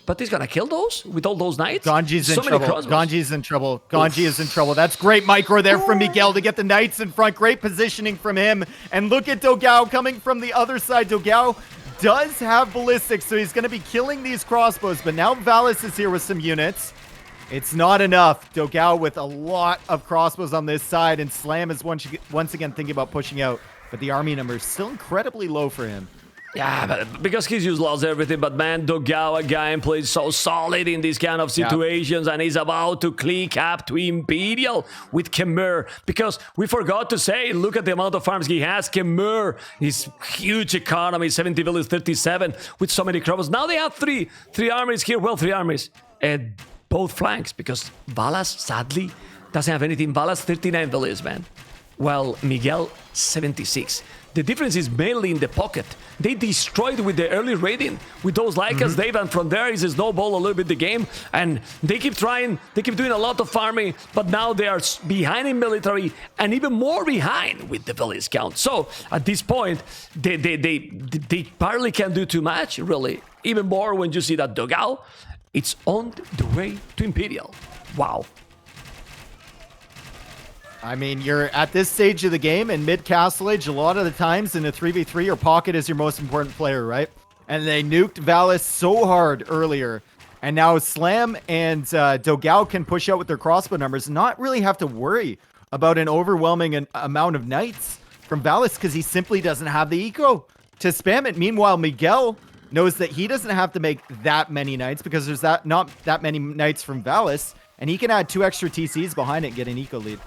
But he's gonna kill those with all those knights? Ganji's in trouble. Ganji's in trouble. Ganji is in trouble. That's great micro there from Miguel to get the knights in front. Great positioning from him. And look at Dogao coming from the other side. Dogao does have ballistics, so he's going to be killing these crossbows. But now Valas is here with some units. It's not enough. Dogao with a lot of crossbows on this side, and Slam is once again thinking about pushing out. But the army number is still incredibly low for him. Yeah, but because he's just lost everything. But man, Dogao again plays so solid in these kind of situations, and he's about to click up to Imperial with Khmer. Because we forgot to say, look at the amount of farms he has. Khmer, his huge economy, 70 villas, 37, with so many crobos. Now they have three armies here. Well, 3 armies at both flanks, because Valas, sadly, doesn't have anything. Valas, 39 villas, man. Well, Miguel, 76. The difference is mainly in the pocket. They destroyed with the early raiding with those Lycas, Dave, and from there is a snowball a little bit the game. And they keep trying, they keep doing a lot of farming, but now they are behind in military and even more behind with the village count. So at this point, they barely can do too much, really. Even more when you see that Dogao, it's on the way to Imperial. Wow. I mean, you're at this stage of the game in mid-Castle Age, a lot of the times in a 3v3, your pocket is your most important player, right? And they nuked Valas so hard earlier. And now Slam and Dogao can push out with their crossbow numbers and not really have to worry about an overwhelming amount of knights from Valas because he simply doesn't have the eco to spam it. Meanwhile, Miguel knows that he doesn't have to make that many knights because there's not that many knights from Valas, and he can add 2 extra TCs behind it and get an eco lead.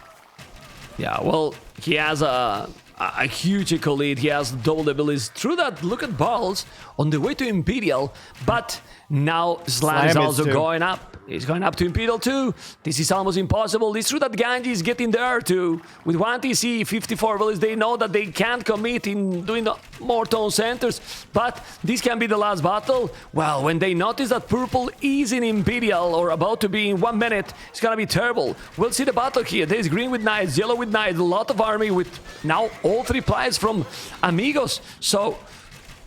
Yeah, well, he has a a huge eco lead. He has double abilities. True that, look at Barles on the way to Imperial, but now Slam is also going up. He's going up to Imperial too. This is almost impossible. It's true that Ganji is getting there too. With 1 TC, 54 abilities, they know that they can't commit in doing the more tone centers, but this can be the last battle. Well, when they notice that Purple is in Imperial or about to be in 1 minute, it's gonna be terrible. We'll see the battle here. There's green with knights, yellow with knights, a lot of army with now all 3 plies from Amigos. So,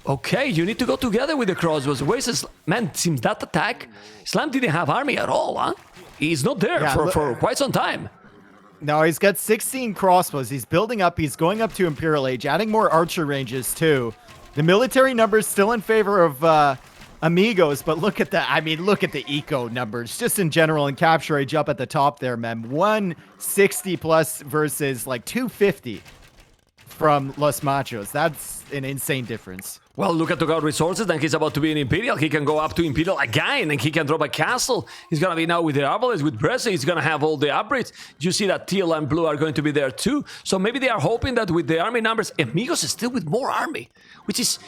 okay, you need to go together with the crossbows. Where's this? Man, seems that attack, Slam didn't have army at all, huh? He's not there for quite some time. No, he's got 16 crossbows. He's building up. He's going up to Imperial Age, adding more archer ranges too. The military numbers still in favor of Amigos, but look at that. I mean, look at the eco numbers just in general, and capture age up at the top there, man. 160 plus versus like 250 from Los Machos. That's an insane difference. Well, look at Dogao resources, and he's about to be in Imperial. He can go up to Imperial again, and he can drop a castle. He's gonna be now with the Barles, with Barles. He's gonna have all the upgrades. You see that teal and blue are going to be there too. So maybe they are hoping that with the army numbers, Amigos is still with more army, which is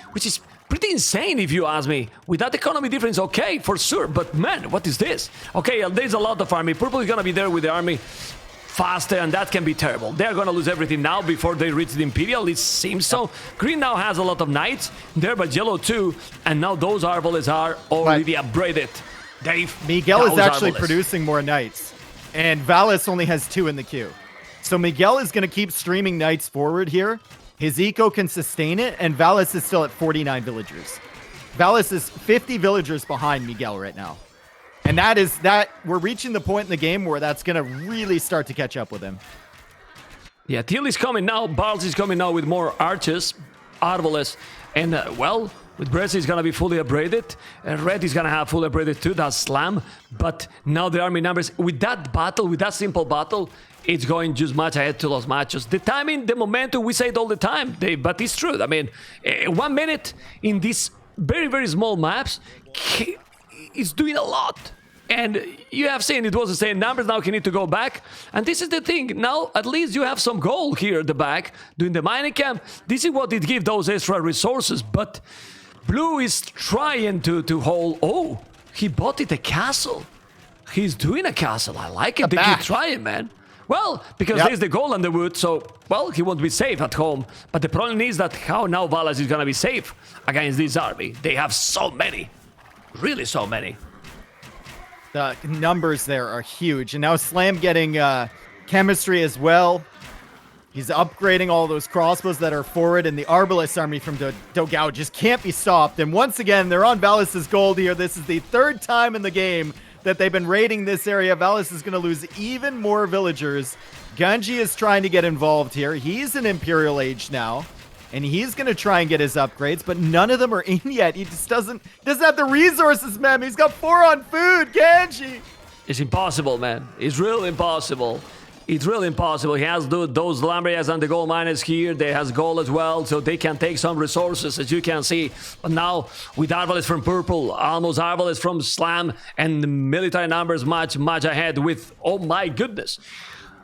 pretty insane if you ask me. With that economy difference, okay, for sure. But man, what is this? Okay, there's a lot of army. Purple is gonna be there with the army faster, and that can be terrible. They're gonna lose everything now before they reach the Imperial. It seems so. Green now has a lot of knights there, but yellow too, and now those Barles are already upgraded. Miguel is actually producing more knights, and Valas only has 2 in the queue. So Miguel is gonna keep streaming knights forward here. His eco can sustain it, and Valas is still at 49 villagers. Valas is 50 villagers behind Miguel right now. And we're reaching the point in the game where that's going to really start to catch up with him. Yeah, Teal is coming now. Barles is coming now with more archers, Barles, and well, with Barles is going to be fully upgraded. Red is going to have fully upgraded too, that's Slam. But now the army numbers, with that battle, with that simple battle, it's going just much ahead to Los Machos. The timing, the momentum, we say it all the time, Dave, but it's true. I mean, 1 minute in these very, very small maps, it's doing a lot. And you have seen it was the same numbers. Now he need to go back. And this is the thing. Now, at least you have some gold here at the back doing the mining camp. This is what it gives those extra resources. But Blue is trying to hold. Oh, he bought it a castle. He's doing a castle. I like it. They keep trying, man. Well, because there's the gold on the wood. So, well, he won't be safe at home. But the problem is that how now Valas is going to be safe against this army. They have so many. Really so many. The numbers there are huge. And now Slam getting chemistry as well. He's upgrading all those crossbows that are forward, and the Barles army from Dogao just can't be stopped. And once again, they're on Valas' gold here. This is the 3rd time in the game that they've been raiding this area. Valas is going to lose even more villagers. Ganji is trying to get involved here. He's in Imperial Age now, and he's going to try and get his upgrades, but none of them are in yet. He just doesn't have the resources, man. He's got 4 on food, Ganji. It's impossible, man. It's really impossible. It's really impossible. He has those lumberjacks and the gold miners here. They has gold as well, so they can take some resources, as you can see. But now, with Barles from Purple, almost Barles from Slam, and the military numbers much, much ahead with, oh my goodness.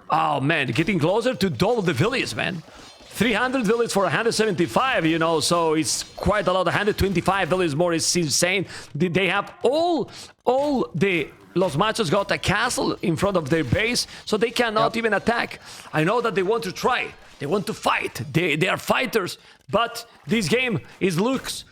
Oh, man, getting closer to double the village, man. 300 villages for 175, you know, so it's quite a lot. 125 villages more is insane. They have all the Los Machos got a castle in front of their base, so they cannot even attack. I know that they want to try. They want to fight. They are fighters, but this game looks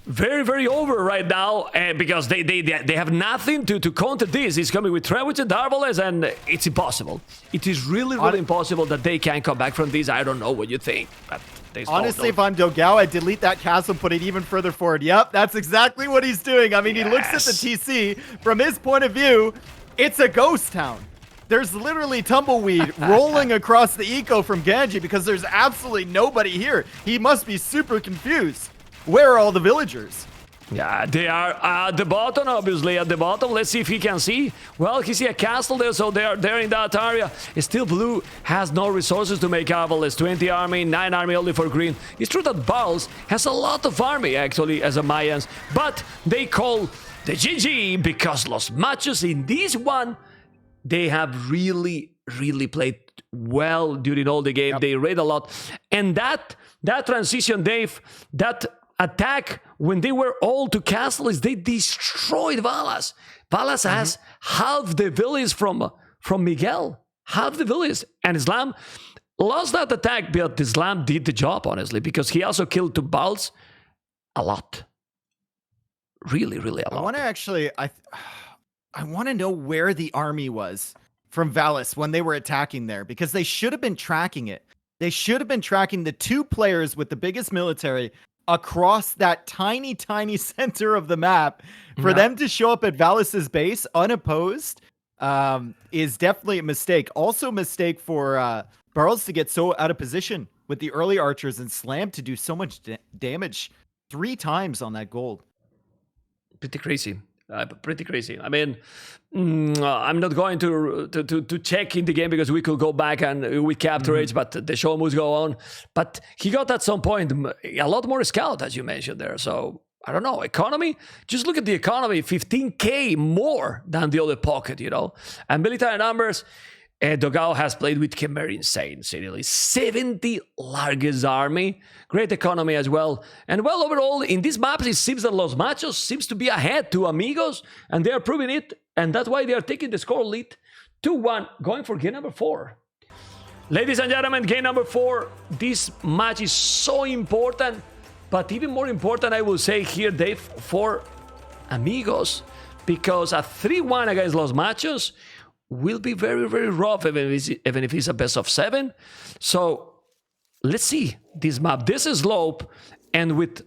very, very over right now because they have nothing to counter this. It's coming with Trewich and Barles, and it's impossible. It is really, really impossible that they can come back from this. I don't know what you think. But honestly, if I'm Dogao, I'd delete that castle, put it even further forward. Yep, that's exactly what he's doing. I mean, he looks at the TC. From his point of view, it's a ghost town. There's literally tumbleweed rolling across the eco from Ganji because there's absolutely nobody here. He must be super confused. Where are all the villagers? Yeah, they are at the bottom, obviously, at the bottom. Let's see if he can see. Well, he see a castle there, so they're in that area. Still, Blue has no resources to make Barles. 20 army, 9 army only for Green. It's true that Barles has a lot of army, actually, as a Mayans, but they call the GG because Los Machos in this one, they have really really played well during all the game. Yep. They raid a lot. And that transition, Dave, that attack when they were all to castles, they destroyed Valas. Valas has half the village from Miguel. Half the village. And Islam lost that attack, but Islam did the job, honestly, because he also killed to Barles a lot. Really, really a lot. I want to actually, I want to know where the army was from Valas when they were attacking there, because they should have been tracking it. They should have been tracking the two players with the biggest military across that tiny, tiny center of the map. For them to show up at Valas's base unopposed is definitely a mistake. Also a mistake for Barles to get so out of position with the early archers and Slam to do so much damage 3 times on that gold. Pretty crazy. Pretty crazy. I mean, I'm not going to check in the game because we could go back and we capture it, but the show must go on. But he got at some point a lot more scout, as you mentioned there. So I don't know. Economy, just look at the economy, 15K more than the other pocket, you know. And military numbers, Dogao has played with him very insane, seriously. 70 largest army, great economy as well. And well, overall, in these maps, it seems that Los Machos seems to be ahead to Amigos, and they are proving it, and that's why they are taking the score lead 2-1, going for game number 4. Ladies and gentlemen, game number 4. This match is so important, but even more important, I will say here, Dave, for Amigos, because a 3-1 against Los Machos will be very, very rough, even if it's a best of 7. So let's see this map. This is slope, and with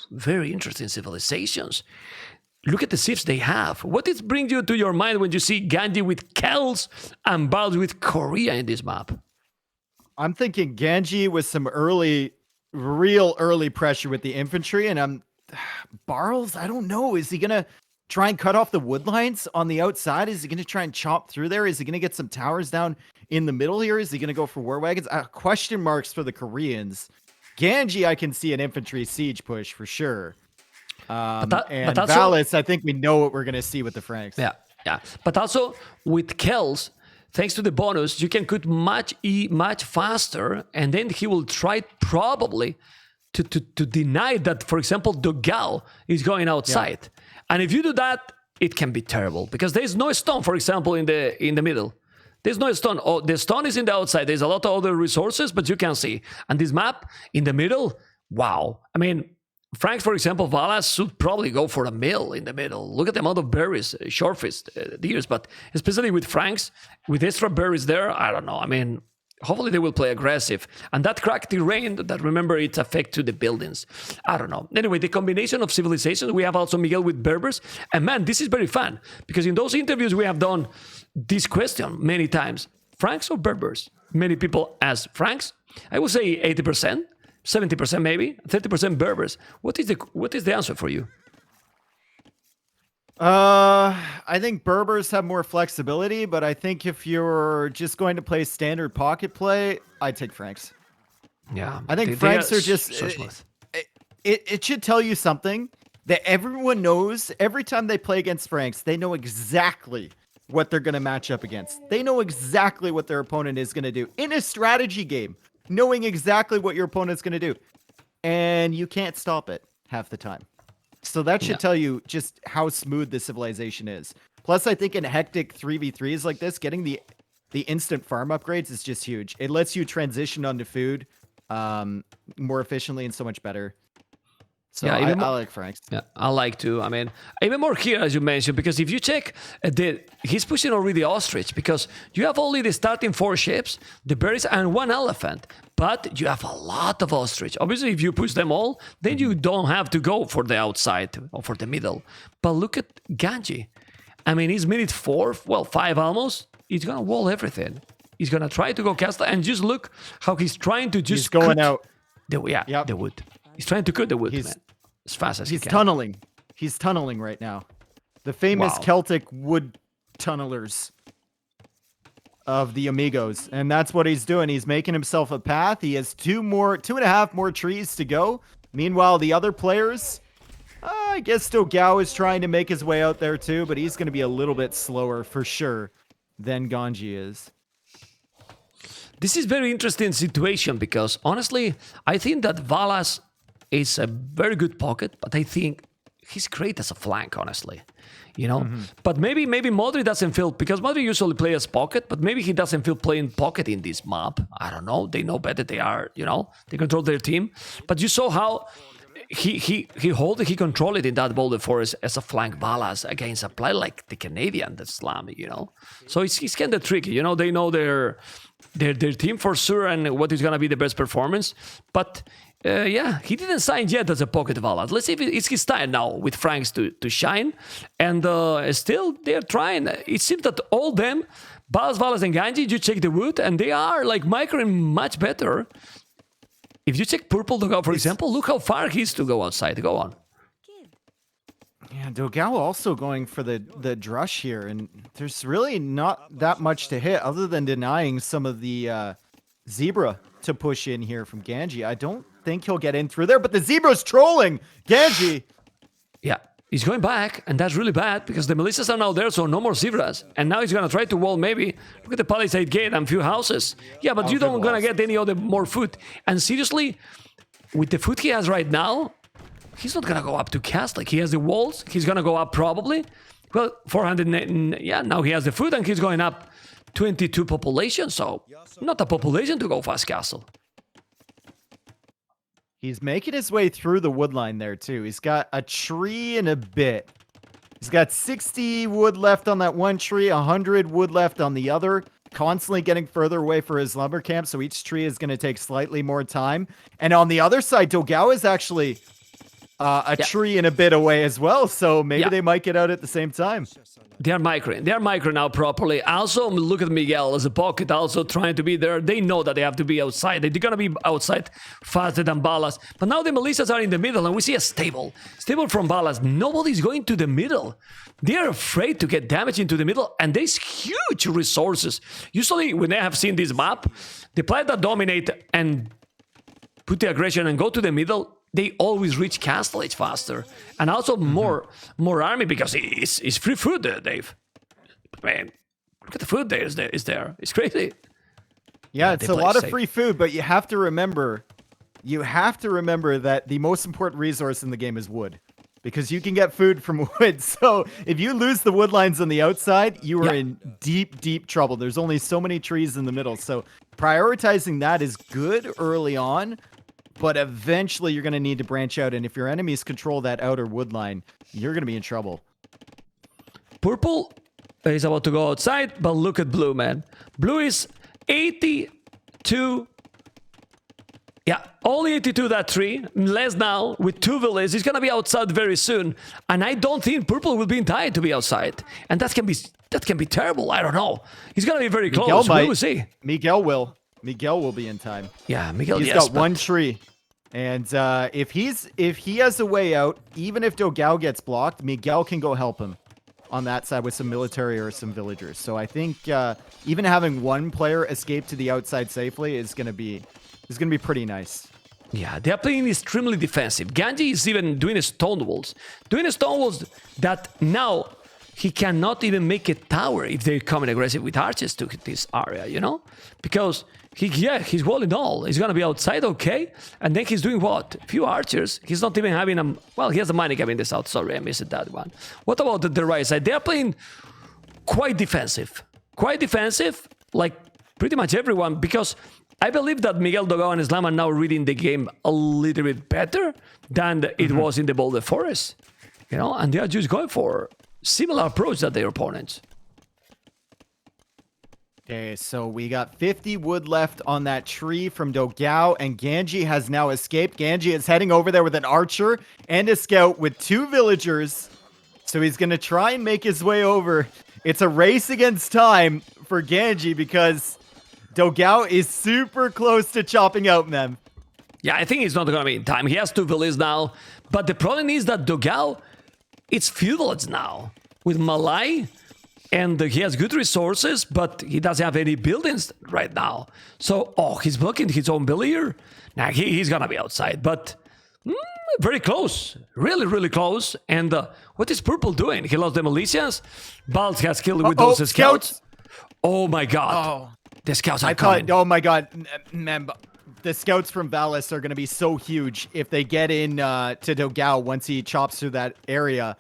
very interesting civilizations. Look at the civs they have. What does bring you to your mind when you see Ganji with Kells and Barles with Korea in this map? I'm thinking Ganji with some real early pressure with the infantry, and Barles, I don't know. Is he gonna try and cut off the wood lines on the outside? Is he going to try and chop through there? Is he going to get some towers down in the middle here? Is he going to go for war wagons? Question marks for the Koreans. Ganji, I can see an infantry siege push for sure. And Valas, I think we know what we're going to see with the Franks. Yeah. But also with Kells, thanks to the bonus, you can cut much faster, and then he will try probably to deny that, for example, Dogao is going outside. Yeah. And if you do that, it can be terrible because there's no stone, for example, in the middle. There's no stone. Oh, the stone is in the outside. There's a lot of other resources, but you can see. And this map in the middle, wow. I mean, Franks, for example, Valas should probably go for a mill in the middle. Look at the amount of berries, shortfist deers, but especially with Franks, with extra berries there, I don't know. I mean, hopefully they will play aggressive. And that cracked terrain, that remember, it's effect to the buildings. I don't know. Anyway, the combination of civilizations, we have also Miguel with Berbers. And man, this is very fun. Because in those interviews, we have done this question many times. Franks or Berbers? Many people ask Franks. I would say 80%, 70% maybe, 30% Berbers. What is the answer for you? I think Berbers have more flexibility, but I think if you're just going to play standard pocket play, I'd take Franks. Yeah, I think Franks are just so smooth. It should tell you something that everyone knows. Every time they play against Franks, they know exactly what they're going to match up against. They know exactly what their opponent is going to do in a strategy game, knowing exactly what your opponent's going to do, and you can't stop it half the time. So that should tell you just how smooth the civilization is. Plus, I think in hectic 3v3s like this, getting the instant farm upgrades is just huge. It lets you transition onto food more efficiently and so much better. So yeah, I like Franks. Yeah, I like to. I mean, even more here, as you mentioned, because if you check, he's pushing already Ostrich, because you have only the starting 4 ships, the berries, and 1 elephant. But you have a lot of Ostrich. Obviously, if you push them all, then you don't have to go for the outside or for the middle. But look at Ganji. I mean, he's minute 4, well, 5 almost. He's going to wall everything. He's going to try to go cast, and just look how he's trying to just he's going out. The wood. He's trying to cut the wood, man. As fast as he can. He's tunneling. He's tunneling right now. The famous Celtic wood tunnelers of the Amigos. And that's what he's doing. He's making himself a path. He has 2.5 more trees to go. Meanwhile, the other players, I guess Dogao is trying to make his way out there too, but he's going to be a little bit slower for sure. than Ganji is. This is very interesting situation because honestly, I think that Valas is a very good pocket, but I think he's great as a flank, honestly. You know, but maybe Modri doesn't feel, because Modri usually plays pocket, but maybe he doesn't feel playing pocket in this map. I don't know. They know better. They are, you know, they control their team. But you saw how he controlled it in that Boulder Forest as a flank Valas against a player like the Canadian, the Slam, you know. So it's kind of tricky, you know. They know their team for sure and what is gonna be the best performance, but. Yeah, he didn't sign yet as a pocket Valas. Let's see if it's his time now with Franks to shine. And still, they're trying. It seems that all them, Barles, Valas, and Ganji, you check the wood, and they are like microing much better. If you check Purple Dogao, for example, look how far he is to go outside. Go on. Yeah, Dogao also going for the drush here, and there's really not that much to hit other than denying some of the Zebra to push in here from Ganji. I don't think he'll get in through there, but the Zebra's trolling Ganji. Yeah, he's going back, and that's really bad because the militias are now there, so no more Zebras. And now he's gonna try to wall maybe. Look at the Palisade Gate and few houses. Yeah, but you don't gonna get any other more food. And seriously, with the food he has right now, he's not gonna go up to cast. Like, he has the walls, he's gonna go up probably. Well, 400, yeah, now he has the food and he's going up 22 population, so not a population to go fast castle. He's making his way through the wood line there, too. He's got a tree and a bit. He's got 60 wood left on that one tree, 100 wood left on the other, constantly getting further away for his lumber camp, so each tree is going to take slightly more time. And on the other side, Dogao is actually a tree and a bit away as well, so maybe they might get out at the same time. They are micro now properly. Also, look at Miguel as a pocket, also trying to be there. They know that they have to be outside. They're gonna be outside faster than Balas. But now the militias are in the middle, and we see a stable from Balas. Nobody's going to the middle. They are afraid to get damage into the middle, and there's huge resources. Usually, when they have seen this map, the players that dominate and put the aggression and go to the middle, they always reach castle age faster. And also more army, because it's free food there, Dave. Man, look at the food there is there. It's crazy. Yeah, it's a lot of free food, but you have to remember that the most important resource in the game is wood. Because you can get food from wood. So if you lose the wood lines on the outside, you are in deep, deep trouble. There's only so many trees in the middle. So prioritizing that is good early on. But eventually you're going to need to branch out. And if your enemies control that outer wood line, you're going to be in trouble. Purple is about to go outside, but look at blue, man. Blue is 82. Yeah, only 82 that tree. Less now with 2 villages. He's going to be outside very soon. And I don't think Purple will be in time to be outside. And that can be terrible. I don't know. He's going to be very close. We will see. Miguel will be in time. Yeah, Miguel. He's got one tree, and if he has a way out, even if Dogao gets blocked, Miguel can go help him on that side with some military or some villagers. So I think even having one player escape to the outside safely is gonna be pretty nice. Yeah, they are playing extremely defensive. Ganji is even doing stone walls that now he cannot even make a tower if they're coming aggressive with archers to this area, you know? Because he's walling all. He's gonna be outside, okay? And then he's doing what? A few archers. He's not even having a... Well, he has a mining camp in the south. Sorry, I missed that one. What about the right side? They are playing quite defensive. Quite defensive, like pretty much everyone, because I believe that Miguel Dogao and Islam are now reading the game a little bit better than it was in the Boulder Forest. You know? And they are just going for similar approach that their opponents. Okay, so we got 50 wood left on that tree from Dogao, and Ganji has now escaped. Ganji is heading over there with an archer and a scout with 2 villagers. So he's going to try and make his way over. It's a race against time for Ganji because Dogao is super close to chopping out Mem. Yeah, I think he's not going to be in time. He has 2 villages now. But the problem is that Dogao, it's feudals now with Malay, and he has good resources, but he doesn't have any buildings right now. So, he's blocking his own villager. Now, he's going to be outside, but very close. Really, really close. And what is Purple doing? He lost the militias. Barles has killed with those scouts. Oh my god. Oh, The scouts are I coming. thought, oh my god, man, the scouts from Valas are going to be so huge if they get in to Dogao once he chops through that area.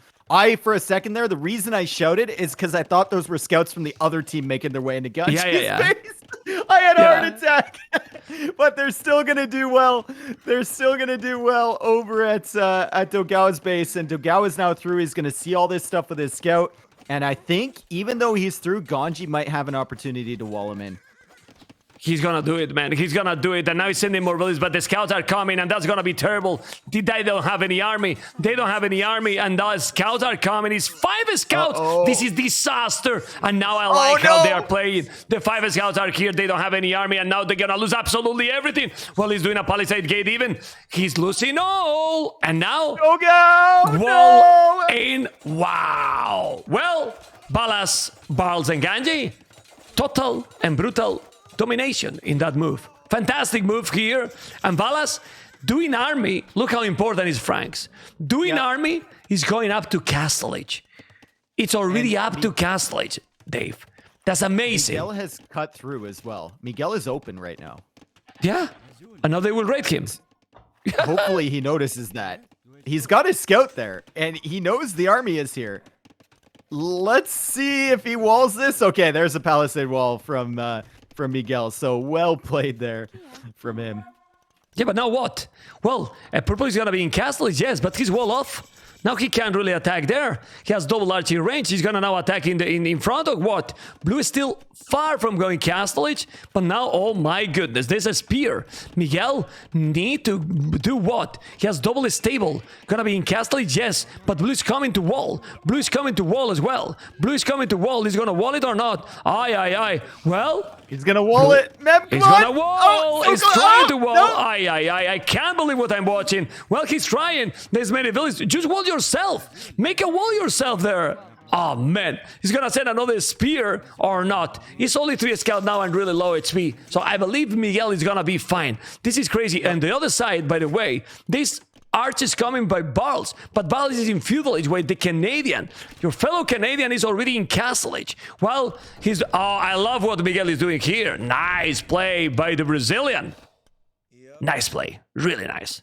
For a second there, the reason I shouted is because I thought those were scouts from the other team making their way into Ganji's base. I had a heart attack. But they're still going to do well. They're still going to do well over at Dogao's base. And Dogao is now through. He's going to see all this stuff with his scout. And I think even though he's through, Ganji might have an opportunity to wall him in. He's gonna do it, man. He's gonna do it. And now he's sending more villages, but the scouts are coming, and that's gonna be terrible. They don't have any army. They don't have any army, and the scouts are coming. It's 5 scouts. This is disaster. And now I like how they are playing. The 5 scouts are here. They don't have any army, and now they're gonna lose absolutely everything. Well, he's doing a palisade gate even. He's losing all. And now... Dogao! Wall in. Wow. Well, Valas, Barles, and Ganji. Total and brutal domination in that move. Fantastic move here. And Valas doing army. Look how important is Franks. Doing army is going up to Castle Age. It's already up to Castle Age, Dave. That's amazing. Miguel has cut through as well. Miguel is open right now. Yeah. And now they will raid him. Hopefully he notices that. He's got his scout there, and he knows the army is here. Let's see if he walls this. Okay, there's a palisade wall from Miguel. So well played there from him. Yeah, but now what? Well, purple is gonna be in castle, yes, but he's wall off. Now he can't really attack there. He has double arching range. He's gonna now attack in front of what? Blue is still far from going castle age, but now, oh my goodness, there's a spear. Miguel need to do what? He has double stable. Gonna be in castle age, yes, but blue is coming to wall. Blue is coming to wall as well. Blue is coming to wall. He's gonna wall it or not? Aye. Well, he's gonna wall it. Mem, he's gonna wall. He's trying to wall. No. Aye. I can't believe what I'm watching. Well, he's trying. There's many villages. Just wall yourself. Make a wall yourself there. Oh, man. He's gonna send another spear or not. He's only 3 scout now and really low HP. So I believe Miguel is gonna be fine. This is crazy. And the other side, by the way, this arch is coming by Barles, but Barles is in feudal age with the Canadian. Your fellow Canadian is already in castle age. Well, he's... Oh, I love what Miguel is doing here. Nice play by the Brazilian. Nice play. Really nice.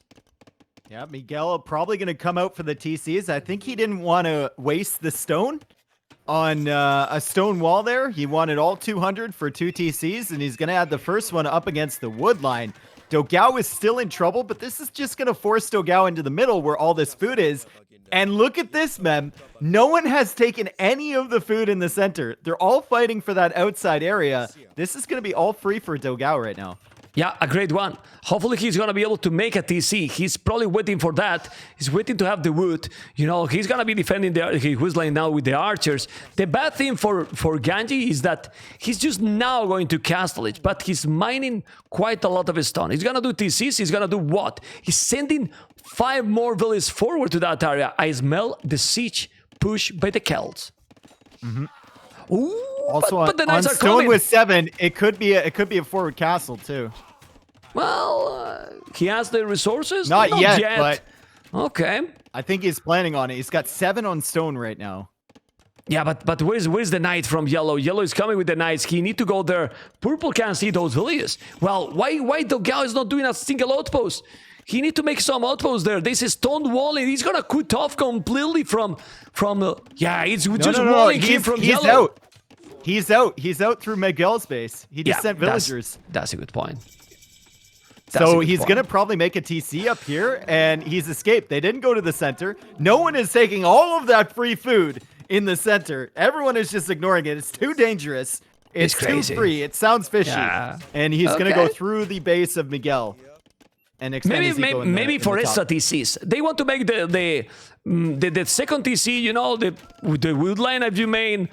Yeah, Miguel probably going to come out for the TCs. I think he didn't want to waste the stone on a stone wall there. He wanted all 200 for 2 TCs, and he's going to add the first one up against the wood line. Dogao is still in trouble, but this is just going to force Dogao into the middle where all this food is. And look at this, Mem. No one has taken any of the food in the center. They're all fighting for that outside area. This is going to be all free for Dogao right now. Yeah, a great one. Hopefully he's going to be able to make a TC. He's probably waiting for that. He's waiting to have the wood. You know, he's going to be defending the whistling now with the archers. The bad thing for Ganji is that he's just now going to castle it, but he's mining quite a lot of his stone. He's going to do TCs. He's going to do what? He's sending 5 more villages forward to that area. I smell the siege push by the Celts. Ooh. Also, but the on knights are stone coming. with 7, it could be a forward castle too. Well, he has the resources? Not yet, but okay. I think he's planning on it. He's got 7 on stone right now. Yeah, but where's the knight from yellow? Yellow is coming with the knights. He need to go there. Purple can't see those villages. Well, why Dogao is not doing a single outpost? He need to make some outposts there. This is stone walling. He's gonna cut off completely from yeah, it's just walling him from he's yellow. Out. He's out. He's out through Miguel's base. He just sent villagers. That's a good point. So he's going to probably make a TC up here, and he's escaped. They didn't go to the center. No one is taking all of that free food in the center. Everyone is just ignoring it. It's too dangerous. It's too free. It sounds fishy. Yeah. And he's going to go through the base of Miguel. And maybe for extra TCs. They want to make the second TC, you know, the wood line. Have you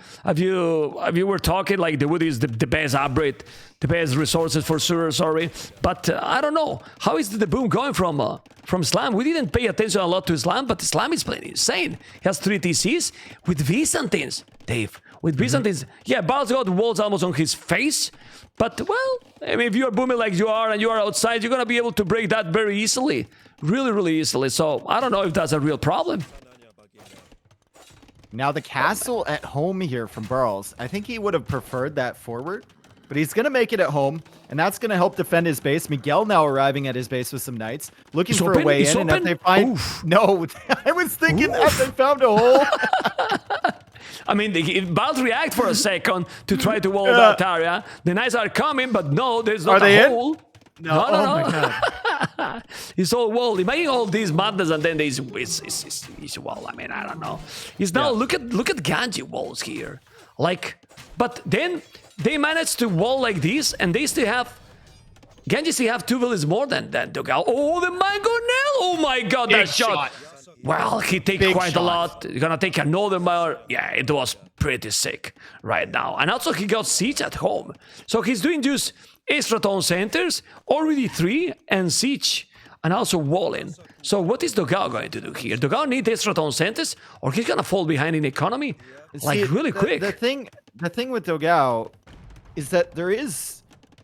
were talking like the wood is the best upgrade, the best resources for sure. Sorry, but I don't know how is the boom going from Slam. We didn't pay attention a lot to Slam, but Slam is playing insane. He has 3 TCs with Byzantines, Dave. With Byzantines, yeah, Barles got walls almost on his face. But, well, I mean, if you're booming like you are and you are outside, you're going to be able to break that very easily. Really, really easily. So, I don't know if that's a real problem. Now the castle at home here from Barles. I think he would have preferred that forward, but he's going to make it at home, and that's going to help defend his base. Miguel now arriving at his base with some knights, looking for a way in, and if they find... Oof. No, I was thinking that they found a hole. I mean, Barles react for a second to try to wall that area. The knights are coming, but no, there's not a hole. No, my God. It's all wall. Imagine all these madness and then there's wall. I mean, I don't know. It's now look at Ganji walls here. Like, but then they managed to wall like this, and they still have Ganji still have 2 villages more than Dogao. Oh, the Mangonel! Oh my God, that shot. Well, he take quite a lot. He's gonna take another mile. Yeah, it was pretty sick right now. And also he got siege at home. So he's doing just extra town centers, already 3, and siege, and also walling. So what is Dogao going to do here? Dogao need extra town centers, or he's gonna fall behind in economy, like really quick. The thing with Dogao is that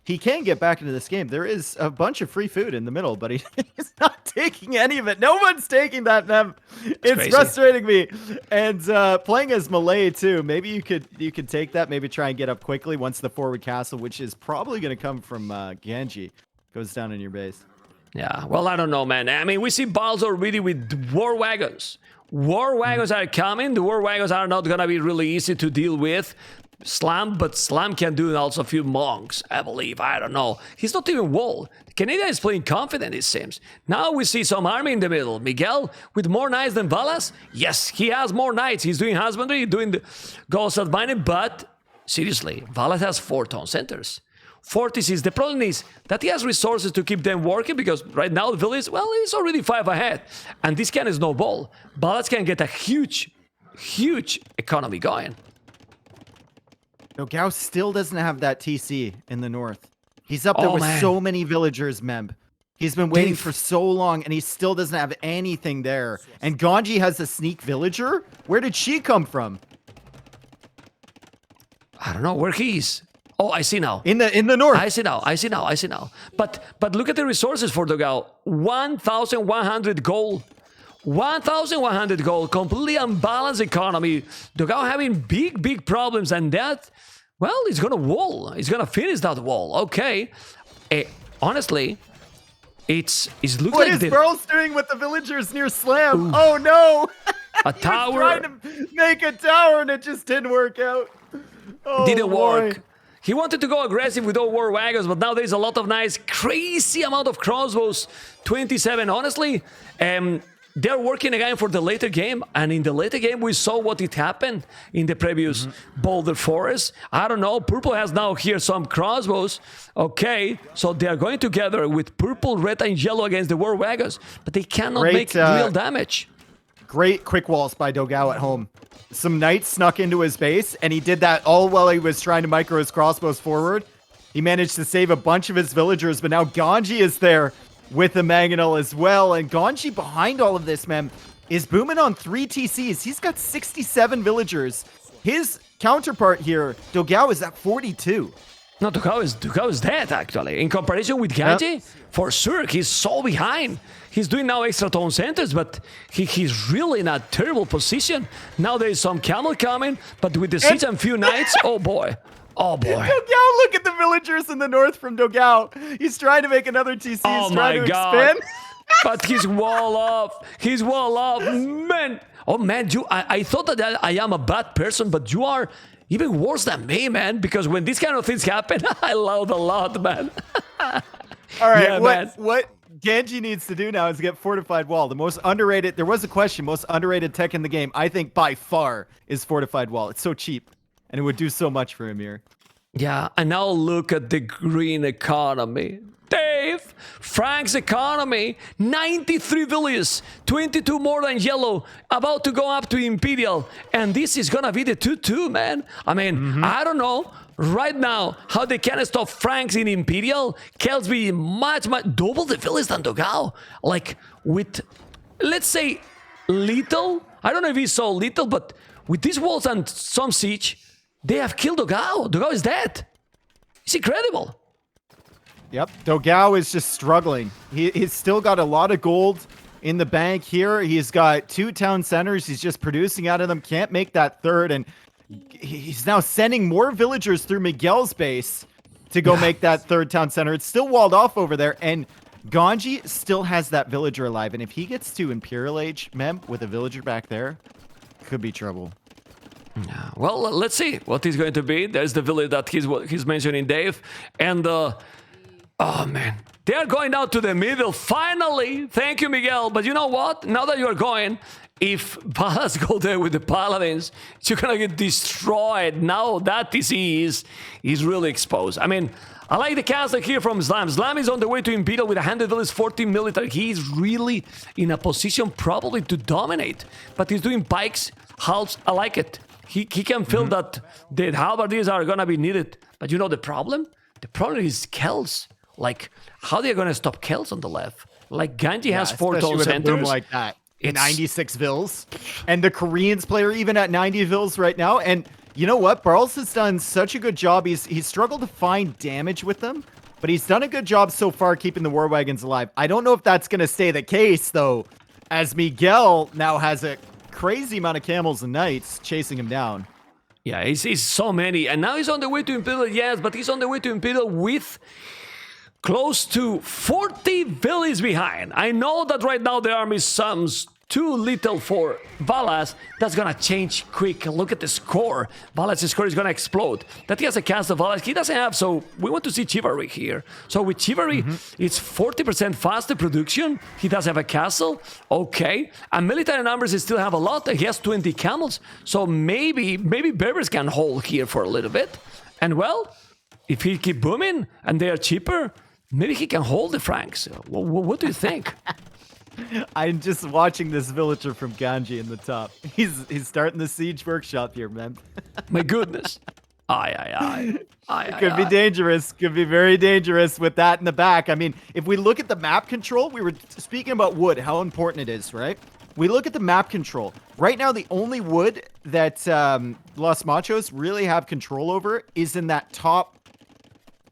he can get back into this game. There is a bunch of free food in the middle, but he's not taking any of it. No one's taking that, Mem. It's frustrating me. And playing as Malay too. Maybe you could take that. Maybe try and get up quickly once the forward castle, which is probably going to come from Ganji, goes down in your base. Yeah, well, I don't know, man. I mean, we see Barles already with war wagons. War wagons are coming. The war wagons are not going to be really easy to deal with. Slam, but Slam can do also a few monks, I believe. I don't know. He's not even wall. Canada is playing confident, it seems. Now we see some army in the middle. Miguel with more knights than Valas. Yes, he has more knights. He's doing husbandry, doing the goals at mining, but seriously, Valas has 4 town centers. 46. The problem is that he has resources to keep them working, because right now the village, well, it's already 5 ahead. And this can snowball. Valas can get a huge economy going. Dogao still doesn't have that TC in the north. He's up there with so many villagers, Mem. He's been waiting for so long, and he still doesn't have anything there. And Ganji has a sneak villager? Where did she come from? I don't know where he is. Oh, I see now. In the north. I see now. But look at the resources for Dogao. 1,100 gold. 1,100 gold, completely unbalanced economy. Dogao having big problems, and that, well, he's gonna wall. He's gonna finish that wall. Okay. Honestly, it's looking what like is Barles doing with the villagers near Slam? Ooh. Oh no! A tower. He was trying to make a tower, and it just didn't work out. Oh, didn't work. He wanted to go aggressive with all war wagons, but now there's a lot of nice, crazy amount of crossbows. 27, honestly. They're working again for the later game, and in the later game we saw what it happened in the previous Boulder Forest. I don't know, Purple has now here some crossbows. Okay, so they are going together with Purple, Red, and Yellow against the War Wagons, but they cannot make real damage. Great quick walls by Dogao at home. Some knights snuck into his base, and he did that all while he was trying to micro his crossbows forward. He managed to save a bunch of his villagers, but now Ganji is there with the Mangonel as well. And Ganji behind all of this, man, is booming on 3 TCs. He's got 67 villagers. His counterpart here, Dogao, is at 42. No, Dogao is dead, actually. In comparison with Ganji, for sure, he's so behind. He's doing now extra town centers, but he's really in a terrible position. Now there is some camel coming, but with the siege and few knights, oh boy. Oh boy. Dogao, look at the villagers in the north from Dogao. He's trying to make another TC. Oh he's trying my to God. expand. But he's wall off. He's wall off. Man. Oh man, I thought that I am a bad person, but you are even worse than me, man. Because when these kind of things happen, I laugh a lot, man. All right, yeah, what Ganji needs to do now is get fortified wall. The most underrated, there was a question, most underrated tech in the game, I think by far, is fortified wall. It's so cheap. And it would do so much for him here. Yeah, and now look at the green economy. Dave, Frank's economy, 93 villages, 22 more than Yellow, about to go up to Imperial. And this is gonna be the 2-2, man. I mean, I don't know right now how they can stop Franks in Imperial. Kelsby much double the villages than Dogao. Like with, let's say, little. I don't know if he's so little, but with these walls and some siege, they have killed Dogao. Dogao is dead. It's incredible. Yep, Dogao is just struggling. He's still got a lot of gold in the bank here. He's got 2 town centers. He's just producing out of them. Can't make that third. And he's now sending more villagers through Miguel's base to go make that third town center. It's still walled off over there. And Ganji still has that villager alive. And if he gets to Imperial Age, Mem, with a villager back there, could be trouble. Yeah. Well, let's see what he's going to be. There's the village that he's mentioning, Dave. And, oh, man. They are going down to the middle. Finally! Thank you, Miguel. But you know what? Now that you're going, if Valas go there with the Paladins, you're going to get destroyed. Now that TC is really exposed. I mean, I like the castle here from Slam. Slam is on the way to Imperial with 100 village, 14 military. He's really in a position probably to dominate. But he's doing pikes, halves. I like it. He can feel that the halberdiers are going to be needed. But you know the problem? The problem is Kells. Like, how they going to stop Kells on the left? Like, Ganji has 4 tall with centers. A boom like that. 96 vills. And the Koreans player even at 90 vills right now. And you know what? Barles has done such a good job. He's struggled to find damage with them. But he's done a good job so far keeping the war wagons alive. I don't know if that's going to stay the case, though, as Miguel now has a crazy amount of camels and knights chasing him down. Yeah, he's so many. And now he's on the way to Imperial, yes, but he's on the way to Imperial with close to 40 villages behind. I know that right now the army sums too little for Valas. That's gonna change quick. Look at the score. Valas' score is gonna explode. That he has a cast of Valas he doesn't have, so we want to see Chivalry here. So with Chivalry, it's 40% faster production. He does have a castle, okay. And military numbers, he still have a lot. He has 20 camels, so maybe Berbers can hold here for a little bit. And well, if he keep booming and they are cheaper, maybe he can hold the Franks. What do you think? I'm just watching this villager from Ganji in the top. He's starting the siege workshop here, man. My goodness. Could be dangerous. Could be very dangerous with that in the back. I mean, if we look at the map control, we were speaking about wood, how important it is, right? We look at the map control. Right now, the only wood that Los Machos really have control over is in that top,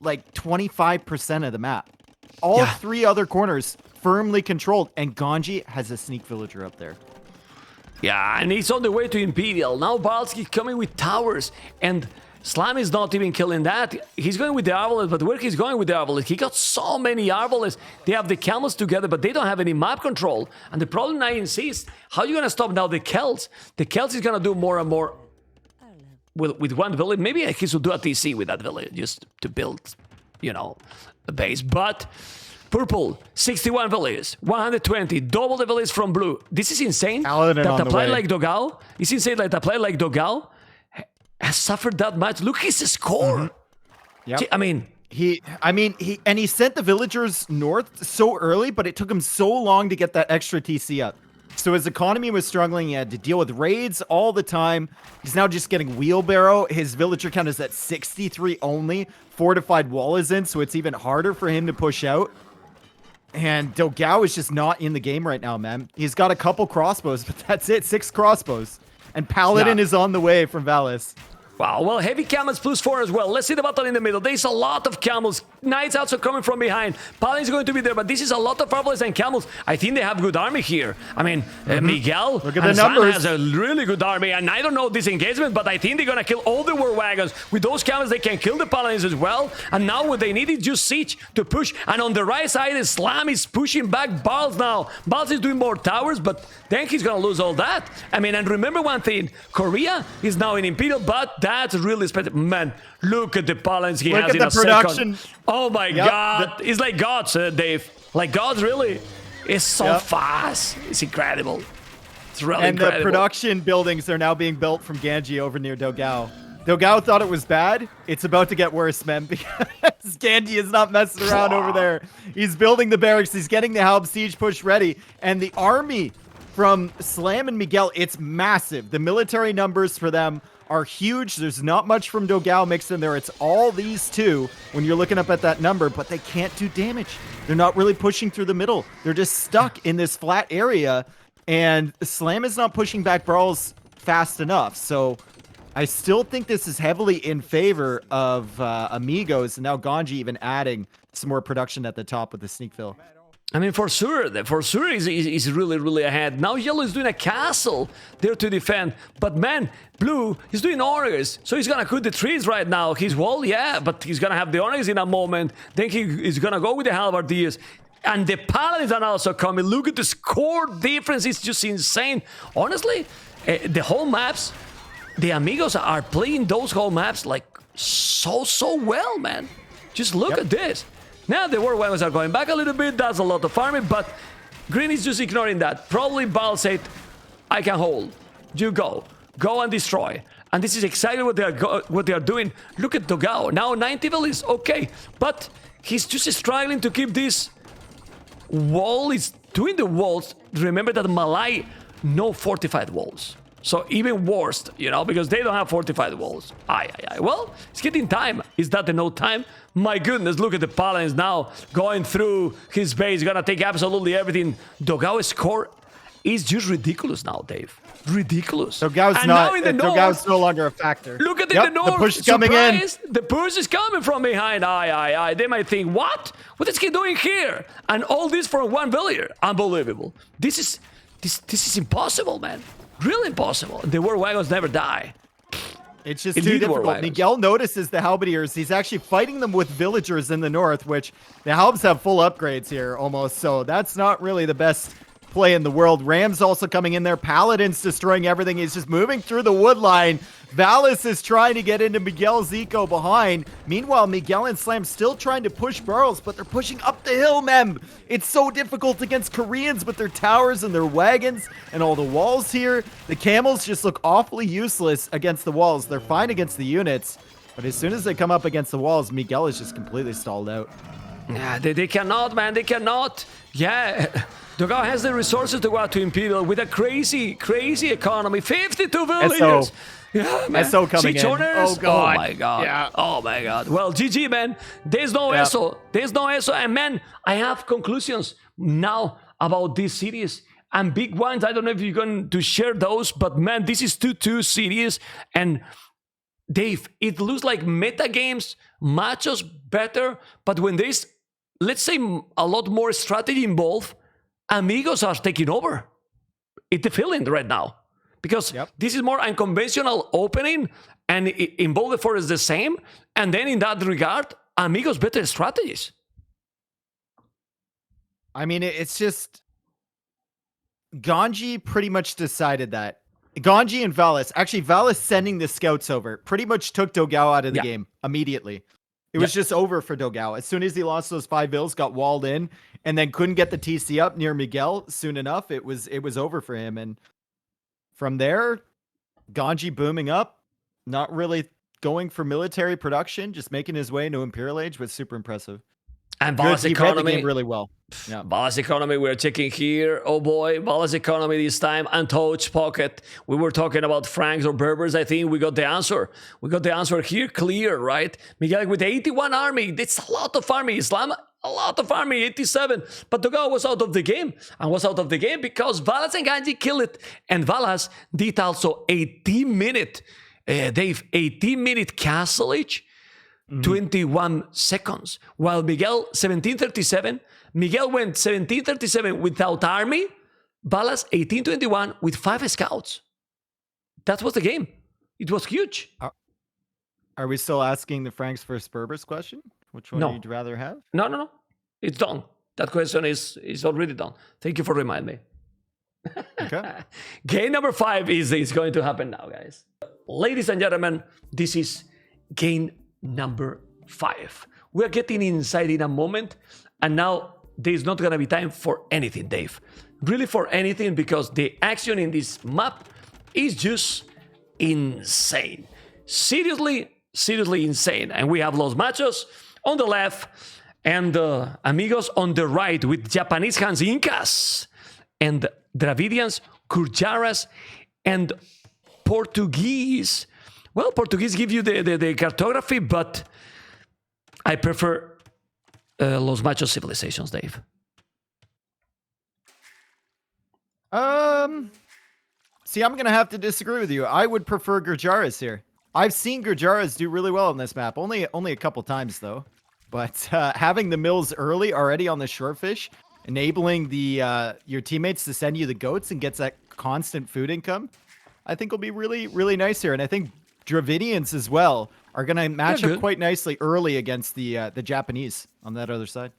like, 25% of the map. All 3 other corners firmly controlled, and Ganji has a sneak villager up there. Yeah, and he's on the way to Imperial. Now Balski coming with towers, and Slam is not even killing that. He's going with the Arbalest, but where he's going with the Arbalest? He got so many Arbalests. They have the camels together, but they don't have any map control. And the problem I insist, how are you going to stop now the Celts? The Celts is going to do more and more with one village. Maybe he should do a TC with that village just to build, you know, a base. But Purple, 61 villages, 120, double the villages from Blue. This is insane. Paladin that on a the player way. like Dogao, it's insane that a player like Dogao has suffered that much. Look his score. Yep. I mean, he sent the villagers north so early, but it took him so long to get that extra TC up. So his economy was struggling. He had to deal with raids all the time. He's now just getting wheelbarrow. His villager count is at 63 only. Fortified wall is in, so it's even harder for him to push out. And Dogao is just not in the game right now, man. He's got a couple crossbows, but that's it. 6 crossbows. And Paladin is on the way from Valas. wow, well, heavy camels +4 as well. Let's see the battle in the middle. There's a lot of camels. Knights also coming from behind. Paladin is going to be there, but this is a lot of Arbalests and camels. I think they have good army here. I mean, Miguel Look at the numbers. has a really good army, and I don't know this engagement, but I think they're going to kill all the war wagons. With those camels, they can kill the Paladins as well. And now what they need is just siege to push. And on the right side, Islam is pushing back Barles now. Barles is doing more towers, but then he's going to lose all that. I mean, and remember one thing, Korea is now in Imperial, but that's really special. Man, look at the Paladins he Look has at in the a production. second. Oh my God. It's like gods, Dave. Like gods, really. It's so fast. It's incredible. It's really incredible. The production buildings are now being built from Ganji over near Dogao. Dogao thought it was bad. It's about to get worse, man, because Ganji is not messing around over there. He's building the barracks. He's getting the Halb siege push ready. And the army from Slam and Miguel, it's massive. The military numbers for them are huge. There's not much from Dogao mixed in there. It's all these two when you're looking up at that number, but they can't do damage. They're not really pushing through the middle. They're just stuck in this flat area, and Slam is not pushing back Barles fast enough. So I still think this is heavily in favor of Amigos, and now Ganji even adding some more production at the top with the sneak fill. I mean, for sure, he's really, really ahead. Now Yellow is doing a castle there to defend. But man, Blue is doing honors. So he's gonna cut the trees right now. His wall, yeah, but he's gonna have the honors in a moment. Then he's gonna go with the halberdiers. And the Paladins are also coming. Look at the score difference. It's just insane. Honestly, the whole maps, the Amigos are playing those whole maps like so well, man. Just look at this. Now the war wagons are going back a little bit. That's a lot of farming, but Green is just ignoring that. Probably Bal said, I can hold. You go. Go and destroy. And this is exactly what they are doing. Look at Dogao. Now 90 level is okay, but he's just struggling to keep this wall. Is doing the walls. Remember that Malay no fortified walls. So even worse, you know, because they don't have fortified walls. Well, it's getting time. Is that the no time? My goodness, look at the Paladins now going through his base. Gonna take absolutely everything. Dogao's score is just ridiculous now, Dave. Ridiculous. Dogao's no longer a factor. Look at the north. The push is coming in. The push is coming from behind. They might think, what? What is he doing here? And all this from one villager. Unbelievable. This is impossible, man. Really impossible. The war wagons never die. It's just too difficult. Miguel notices the halberdiers. He's actually fighting them with villagers in the north, which the halbs have full upgrades here almost. So that's not really the best play in the world. Ram's also coming in there. Paladin's destroying everything. He's just moving through the wood line. Valas is trying to get into Miguel's eco behind. Meanwhile, Miguel and Slam still trying to push Barles, but they're pushing up the hill, Mem. It's so difficult against Koreans with their towers and their wagons and all the walls here. The camels just look awfully useless against the walls. They're fine against the units, but as soon as they come up against the walls, Miguel is just completely stalled out. Yeah, they cannot, man. They cannot. Yeah. Dogao has the resources to go out to Imperial with a crazy economy. 52 villages. Yeah, man. SO coming in. Oh, God. Oh, my God. Yeah. Oh, my God. Well, GG, man. There's no ESO. There's no ESO. And, man, I have conclusions now about this series. And big ones. I don't know if you're going to share those. But, man, this is 2-2 series. And, Dave, it looks like meta games, Machos better. But when there's, let's say, a lot more strategy involved, Amigos are taking over. It's the feeling right now. Because this is more unconventional opening, and in both the forests the same. And then in that regard, Amigos better strategies. I mean, it's just Ganji pretty much decided that. Ganji and Valas, actually Valas sending the scouts over, pretty much took Dogao out of the game immediately. It was just over for Dogao. As soon as he lost those 5 bills, got walled in, and then couldn't get the TC up near Miguel soon enough, it was over for him. And from there, Ganji booming up, not really going for military production, just making his way into Imperial Age was super impressive. And Valas economy the game really well. Yeah. Valas economy, we're checking here. Oh boy, Valas economy this time. Untouched pocket. We were talking about Franks or Berbers. I think we got the answer. We got the answer here clear, right? Miguel with 81 army. That's a lot of army. Islam, a lot of army, 87. But Dogao was out of the game. And was out of the game because Valas and Ganji killed it. And Valas did also 18-minute, Dave, 18-minute castle each. 21 seconds. While Miguel, 1737, Miguel went 1737 without army, Valas 1821 with 5 scouts. That was the game. It was huge. Are we still asking the Franks versus Berbers question? Which one would you rather have? No. It's done. That question is already done. Thank you for reminding me. Okay. Game number 5 is going to happen now, guys. Ladies and gentlemen, this is game number 5. We're getting inside in a moment, and now there's not gonna be time for anything, Dave. Really for anything, because the action in this map is just insane. Seriously insane. And we have Los Machos on the left and Amigos on the right with Japanese Hans Incas and Dravidians, Kurjaras, and Portuguese. Well, Portuguese give you the cartography, but I prefer Los Machos civilizations, Dave. See, I'm going to have to disagree with you. I would prefer Gurjaras here. I've seen Gurjaras do really well on this map. Only a couple times, though. But having the mills early already on the shorefish enabling the your teammates to send you the goats and gets that constant food income, I think will be really, really nice here. And I think Dravidians as well are going to match up quite nicely early against the Japanese on that other side.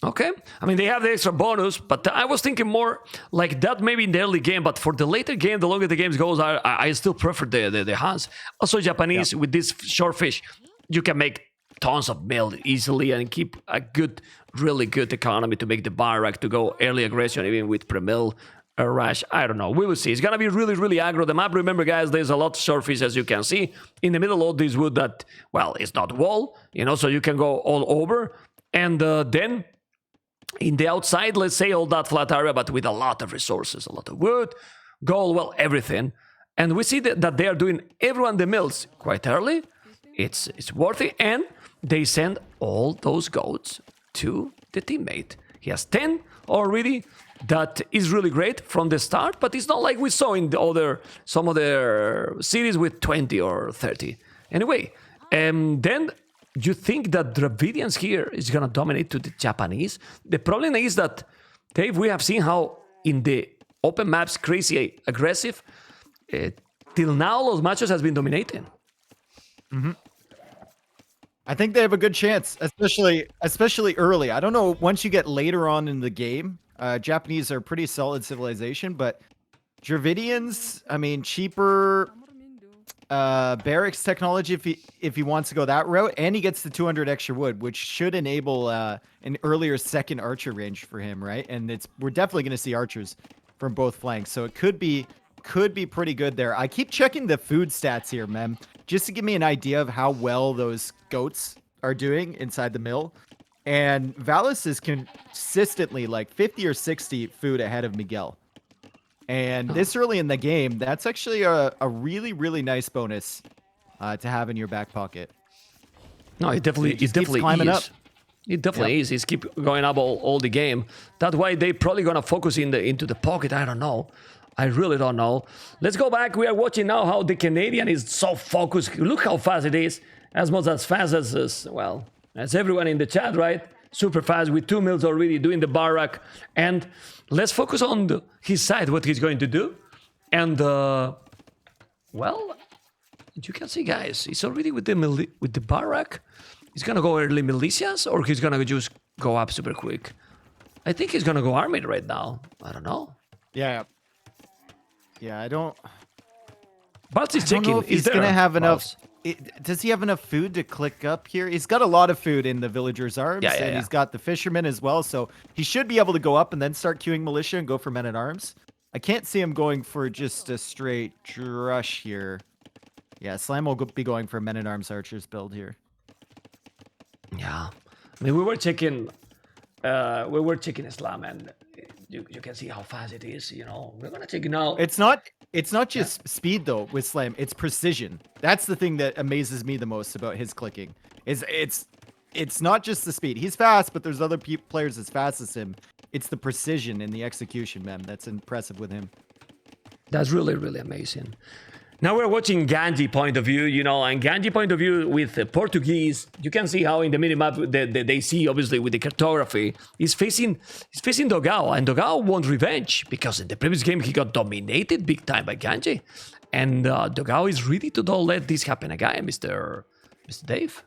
Okay. I mean, they have the extra bonus, but I was thinking more like that maybe in the early game, but for the later game, the longer the game goes, I still prefer the Hans. Also, Japanese, with this short fish, you can make tons of meal easily and keep a good, really good economy to make the Barak to go early aggression, even with pre-mill rush. I don't know. We will see. It's going to be really, really aggro. The map, remember, guys, there's a lot of short fish, as you can see. In the middle of this wood that, well, it's not wall, you know, so you can go all over. And then in the outside, let's say all that flat area, but with a lot of resources, a lot of wood, gold, well, everything. And we see that they are doing everyone the mills quite early. It's worthy, and they send all those goats to the teammate. He has 10 already. That is really great from the start, but it's not like we saw in the some other series with 20 or 30. Anyway, then you think that Dravidians here is going to dominate to the Japanese? The problem is that, Dave, we have seen how in the open maps, crazy aggressive, till now Los Machos has been dominating. Mm-hmm. I think they have a good chance, especially early. I don't know, once you get later on in the game, Japanese are a pretty solid civilization, but Dravidians, I mean, cheaper barracks technology if he wants to go that route, and he gets the 200 extra wood, which should enable an earlier second archer range for him, right? And we're definitely going to see archers from both flanks, so it could be pretty good there. I keep checking the food stats here, Mem, just to give me an idea of how well those goats are doing inside the mill. And Valas is consistently like 50 or 60 food ahead of Miguel. And this early in the game, that's actually a really, really nice bonus to have in your back pocket. No, it definitely is. Up. It definitely is. It's keep going up all the game. That's why they probably gonna focus into the pocket. I don't know. I really don't know. Let's go back. We are watching now how the Canadian is so focused. Look how fast it is. As much as fast as well, as everyone in the chat, right? Super fast with 2 mills already doing the Barak. And let's focus on his side, what he's going to do. And, well, you can see, guys, he's already with the Barak. He's going to go early militias, or he's going to just go up super quick. I think he's going to go army right now. I don't know. Yeah. Yeah, I don't... But he's checking. He's going to have enough... does he have enough food to click up here? He's got a lot of food in the Villagers' Arms, and he's got the Fishermen as well, so he should be able to go up and then start queuing Militia and go for Men-at-Arms. I can't see him going for just a straight Drush here. Yeah, Slam will be going for Men-at-Arms Archers build here. Yeah. I mean, we were checking Islam, and you can see how fast it is, you know. We're gonna check it now. It's not just speed though with Slam, it's precision. That's the thing that amazes me the most about his clicking. It's not just the speed. He's fast, but there's other players as fast as him. It's the precision and the execution, man. That's impressive with him. That's really, really amazing. Now we're watching Ganji point of view, you know, and Ganji point of view with Portuguese. You can see how in the minimap they see, obviously, with the cartography, he's facing Dogao, and Dogao wants revenge because in the previous game he got dominated big time by Ganji, and Dogao is ready to don't let this happen again, Mr. Dave.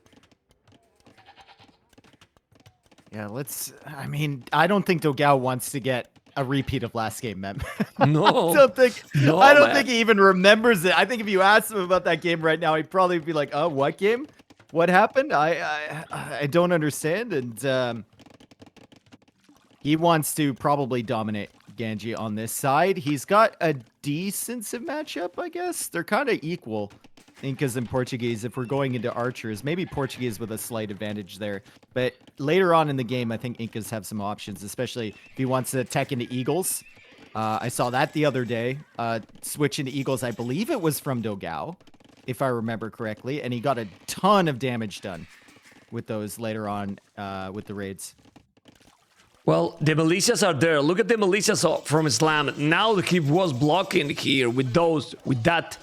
Yeah, I mean, I don't think Dogao wants to get a repeat of last game, Mem. No. I don't think he even remembers it. I think if you asked him about that game right now, he'd probably be like, "Oh, what game? What happened? I don't understand." And he wants to probably dominate Ganji on this side. He's got a decent matchup, I guess. They're kind of equal, Incas and Portuguese, if we're going into archers. Maybe Portuguese with a slight advantage there. But later on in the game, I think Incas have some options, especially if he wants to tech into Eagles. I saw that the other day. Switch into Eagles, I believe it was from Dogao, if I remember correctly. And he got a ton of damage done with those later on with the raids. Well, the militias are there. Look at the militias from Islam. Now he was blocking here with that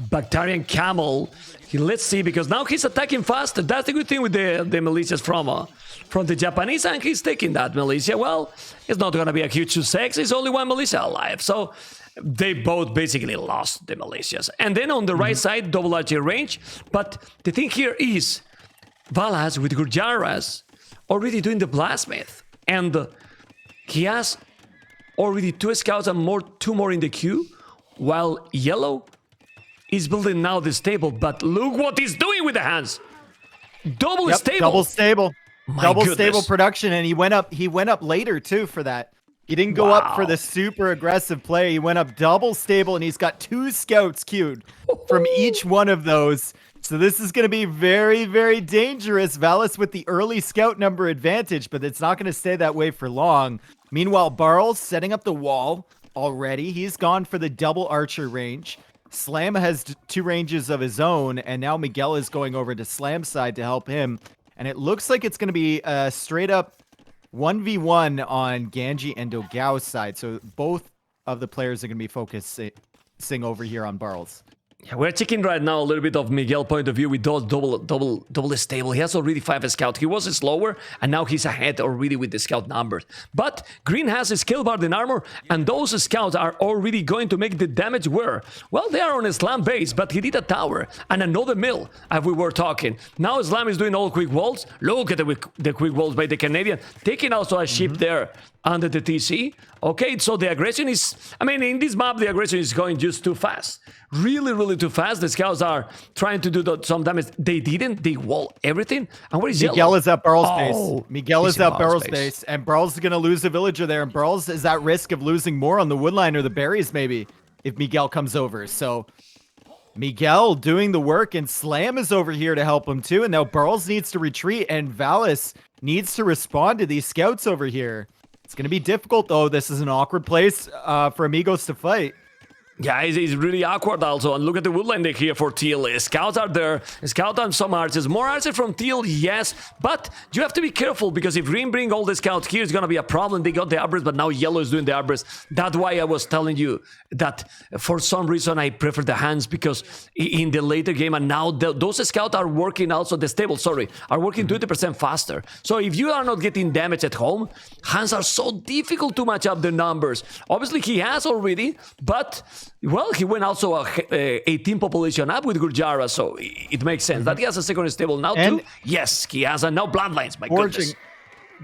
Bactarian Camel. Let's see, because now he's attacking faster. That's the good thing with the militias from the Japanese, and he's taking that militia. Well, it's not going to be a huge success. It's only one militia alive. So they both basically lost the militias. And then on the right side, double archer range. But the thing here is Valas with Gurjaras already doing the blacksmith. And he has already 2 scouts and two more in the queue, while yellow is building now the stable. But look what he's doing with the hands. Double stable. Double stable. My double goodness. Stable production, and he went up later too for that. He didn't go up for the super aggressive play. He went up double stable, and he's got 2 scouts queued from each one of those. So this is going to be very, very dangerous. Valas with the early scout number advantage, but it's not going to stay that way for long. Meanwhile, Barles setting up the wall already. He's gone for the double archer range. Slam has 2 ranges of his own, and now Miguel is going over to Slam's side to help him. And it looks like it's going to be a straight up 1v1 on Ganji and Dogao's side. So both of the players are going to be focusing over here on Barles. Yeah, we're checking right now a little bit of Miguel's point of view with those double stable. He has already 5 scouts. He was slower, and now he's ahead already with the scout numbers. But Green has a skill bar in armor, and those scouts are already going to make the damage where? Well, they are on a Slam base, but he did a tower and another mill, as we were talking. Now Slam is doing all quick walls. Look at the quick walls by the Canadian, taking also a ship there under the TC. Okay, so the aggression is, I mean, in this map, the aggression is going just too fast. Really, really too fast. The scouts are trying to do some damage. They didn't. They wall everything. And where is Miguel yellow? is at Barles' base. Miguel is at Barles' base. base. And Barles is going to lose a villager there. And Barles is at risk of losing more on the woodline or the berries, maybe, if Miguel comes over. So Miguel doing the work, and Slam is over here to help him too. And now Barles needs to retreat, and Valas needs to respond to these scouts over here. It's going to be difficult, though. This is an awkward place for Amigos to fight. Yeah, it's really awkward also. And look at the woodland deck here for Teal. Scouts are there. Scout on some archers. More archers from Teal, yes. But you have to be careful, because if Green bring all the scouts here, it's going to be a problem. They got the arborist, but now yellow is doing the arborist. That's why I was telling you that for some reason I prefer the hands, because in the later game, and now those scouts are working also, the stable, sorry, are working 20% faster. So if you are not getting damage at home, hands are so difficult to match up the numbers. Obviously, he has already, but well, he went also 18 population up with Gurjara, so it makes sense. That he has a second stable now too. Yes, he has a now Bloodlines, my goodness.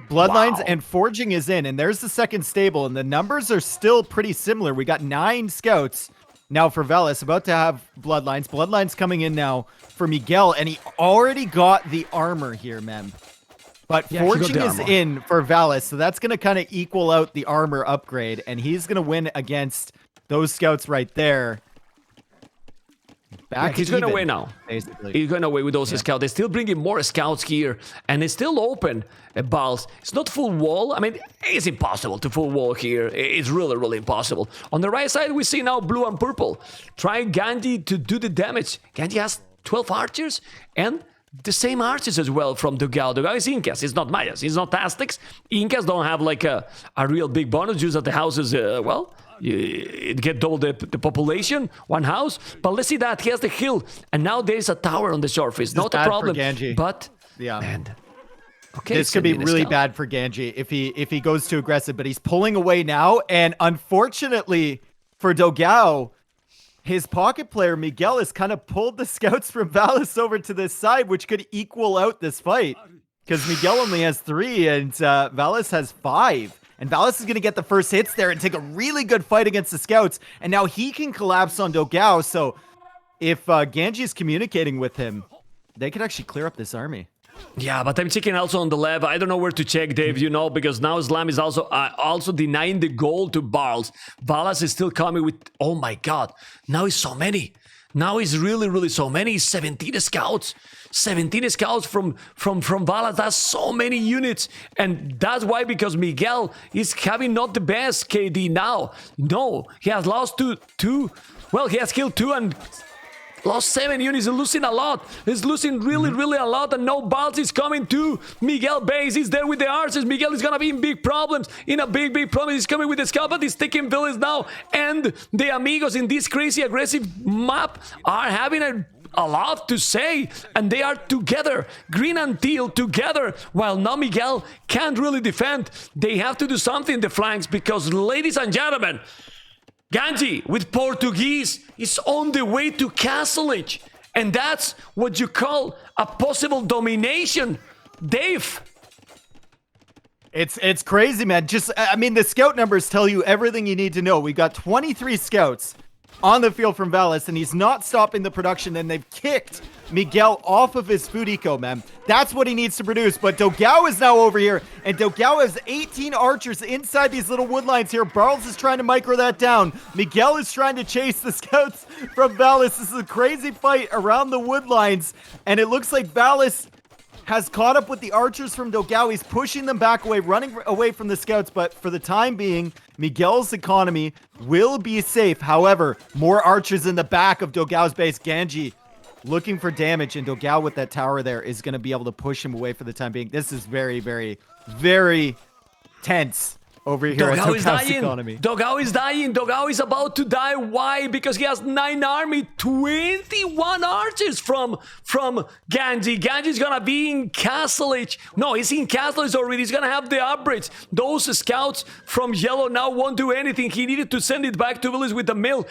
Bloodlines and Forging is in, and there's the second stable, and the numbers are still pretty similar. We got 9 scouts now for Valas, about to have Bloodlines. Bloodlines coming in now for Miguel, and he already got the armor here, Mem. But Forging is in for Valas, so that's going to kind of equal out the armor upgrade, and he's going to win against those scouts right there. He's going away now. Basically. He's going away with those scouts. They're still bringing more scouts here, and it's still open. Balls. It's not full wall. I mean, it's impossible to full wall here. It's really, really impossible. On the right side, we see now blue and purple. Trying Ganji to do the damage. Ganji has 12 archers, and the same archers as well from Dogao. Dogao is Incas. It's not Mayas. It's not Aztecs. Incas don't have like a real big bonus. Just that the houses, well, it get double the population, one house. But let's see that he has the hill, and now there's a tower on the surface. Not a problem. But yeah, man, okay, this could be really bad for Ganji if he goes too aggressive. But he's pulling away now, and unfortunately for Dogao, his pocket player Miguel has kind of pulled the scouts from Valas over to this side, which could equal out this fight, because Miguel only has 3 and Valas has 5. And Valas is going to get the first hits there and take a really good fight against the scouts. And now he can collapse on Dogao. So if Ganji is communicating with him, they could actually clear up this army. Yeah, but I'm checking also on the left. I don't know where to check, Dave, you know, because now Slam is also denying the goal to Barles. Valas is still coming with, oh my god, now it's so many. Now it's really, really so many. 17 scouts. 17 scouts from Valas. That's so many units. And that's why, because Miguel is having not the best KD now. No, he has lost two. Well, he has killed 2 and Lost 7 units, losing a lot. He's losing really a lot. And now Barles is coming to Miguel base. He's there with the archers. Miguel is gonna be in big problems. In a big problem. He's coming with the scout, but he's taking villas now. And the Amigos in this crazy aggressive map are having a lot to say, and they are together, green and teal together, while now Miguel can't really defend. They have to do something in the flanks because, ladies and gentlemen, Ganji with Portuguese is on the way to Castle Edge, and that's what you call a possible domination. Dave. It's crazy, man. I mean, the scout numbers tell you everything you need to know. We got 23 scouts on the field from Valas, and he's not stopping the production, and they've kicked Miguel off of his food eco, man. That's what he needs to produce, but Dogao is now over here, and Dogao has 18 archers inside these little wood lines here. Barles is trying to micro that down. Miguel is trying to chase the scouts from Valas. This is a crazy fight around the wood lines, and it looks like Valas has caught up with the archers from Dogao. He's pushing them back away, running away from the scouts, but for the time being, Miguel's economy will be safe. However, more archers in the back of Dogao's base. Ganji looking for damage, and Dogao with that tower there is going to be able to push him away for the time being. This is very, very, very tense over here at Dogao's economy. Dogao is dying. Dogao is about to die. Why? Because he has 9 army, 21 archers from Ganji. Ganji's gonna be in Castle Edge. No, he's in Castle Edge already. He's gonna have the upgrades. Those scouts from Yellow now won't do anything. He needed to send it back to Village with the mill.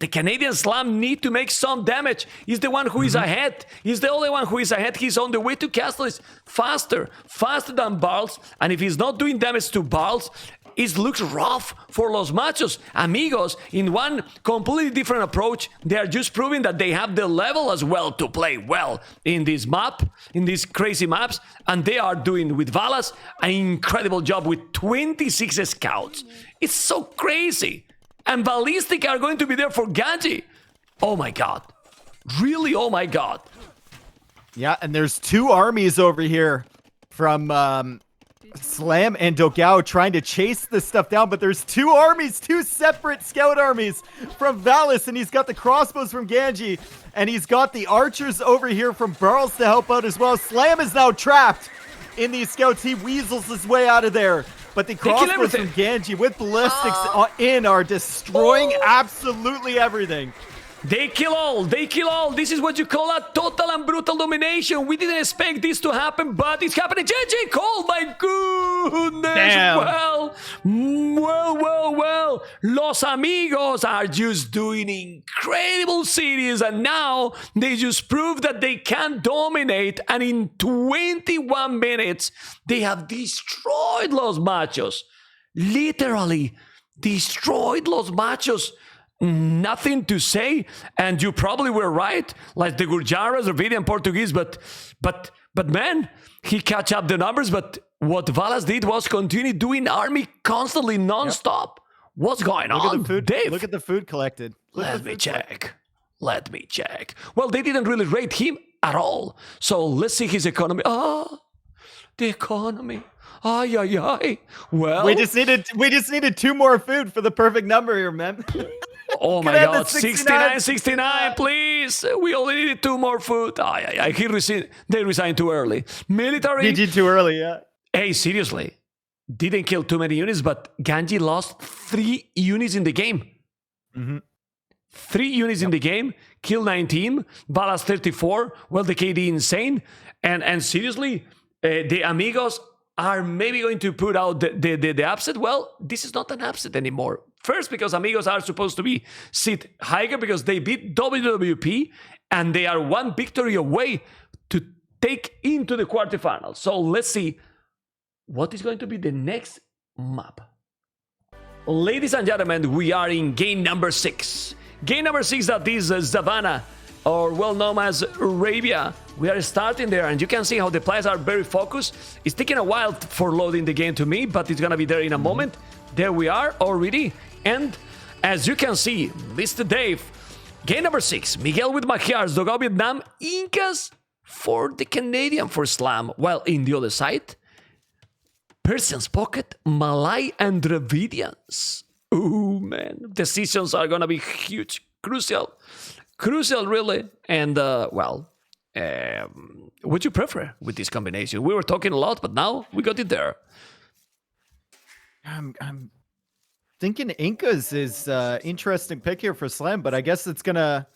The Canadian Slam need to make some damage. He's the one who is ahead. He's the only one who is ahead. He's on the way to Castle Edge faster than Barles. And if he's not doing damage to Barles, it looks rough for Los Machos. Amigos, in one completely different approach, they are just proving that they have the level as well to play well in this map, in these crazy maps, and they are doing with Valas an incredible job with 26 scouts. It's so crazy. And Ballistic are going to be there for Ganji. Oh my god. Really, oh my god. Yeah, and there's 2 armies over here from Slam and Dogao trying to chase this stuff down, but there's 2 armies, 2 separate scout armies from Valas, and he's got the crossbows from Ganji, and he's got the archers over here from Barles to help out as well. Slam is now trapped in these scouts. He weasels his way out of there, but the crossbows from Ganji with ballistics are destroying absolutely everything. They kill all. This is what you call a total and brutal domination. We didn't expect this to happen, but it's happening. JJ Cole, my goodness. Damn. Well. Los Amigos are just doing incredible series, and now they just prove that they can dominate, and in 21 minutes, they have destroyed Los Machos. Literally destroyed Los Machos. Nothing to say, and you probably were right, like the Gurjaras or Vidian Portuguese, but man, he catch up the numbers, but what Valas did was continue doing army constantly, non-stop. Yep. What's going on, Look at the food, Dave? Look at the food collected. Let me check. Well, they didn't really rate him at all, so let's see his economy. The economy. Ay. Well, we just needed 2 more food for the perfect number here, man. Oh my god, 69, please. We only needed 2 more food. They resigned too early. Military. GG too early, yeah. Hey, seriously. Didn't kill too many units, but Ganji lost 3 units in the game. 3 units in the game, kill 19, Valas 34. Well, the KD insane. And seriously, the Amigos are maybe going to put out the upset. Well, this is not an upset anymore. First, because Amigos are supposed to be sit higher because they beat WWP and they are 1 victory away to take into the quarterfinals. So let's see what is going to be the next map. Ladies and gentlemen, we are in game number 6. Game number 6, that is Savannah, or well known as Arabia. We are starting there, and you can see how the players are very focused. It's taking a while for loading the game to me, but it's gonna be there in a moment. There we are already, and as you can see, Mr. Dave, game number 6, Miguel with Magyars, Dogao Vietnam, Incas for the Canadian for Slam, while in the other side, Persian's Pocket, Malay and Dravidians. Oh man, decisions are gonna be huge, crucial. crucial, really. And, what you prefer with this combination? We were talking a lot, but now we got it there. I'm thinking Incas is interesting pick here for Slam, but I guess he's gonna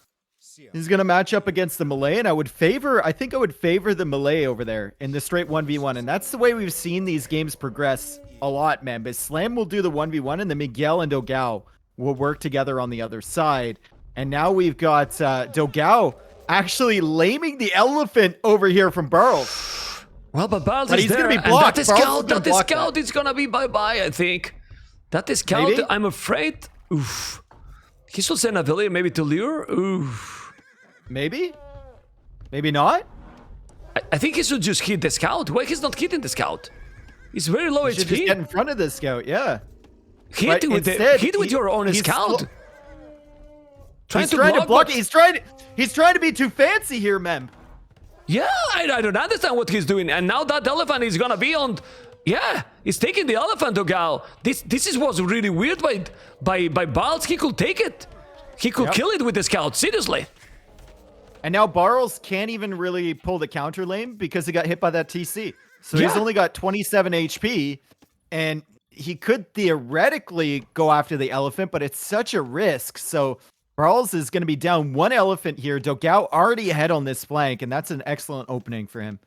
match up against the Malay, and I think I would favor the Malay over there in the straight 1v1, and that's the way we've seen these games progress a lot, man. But Slam will do the 1v1, and the Miguel and Dogao will work together on the other side. And now we've got Dogao actually laming the elephant over here from Barles. Well, but Barles But is he's there, gonna be blocked. and Barles that is gonna block scout is gonna be bye-bye, I think. That is scout, Maybe? I'm afraid. Oof. He should send a villain maybe to lure. Oof. Maybe not. I think he should just hit the scout. Why he's not hitting the scout? He's very low You should just HP. get in front of the scout. Yeah. Hit But with instead, your own he's scout. He's trying to block it. He's trying to be too fancy here, Mem. Yeah, I don't understand what he's doing. And now that elephant is gonna be on. Yeah, he's taking the elephant, Dogao. This was really weird by Barles. He could take it. He could kill it with the scout. Seriously. And now Barles can't even really pull the counter lane because he got hit by that TC. So he's Yeah. only got 27 HP, and he could theoretically go after the elephant, but it's such a risk. So Barles is going to be down one elephant here. Dogao already ahead on this flank, and that's an excellent opening for him.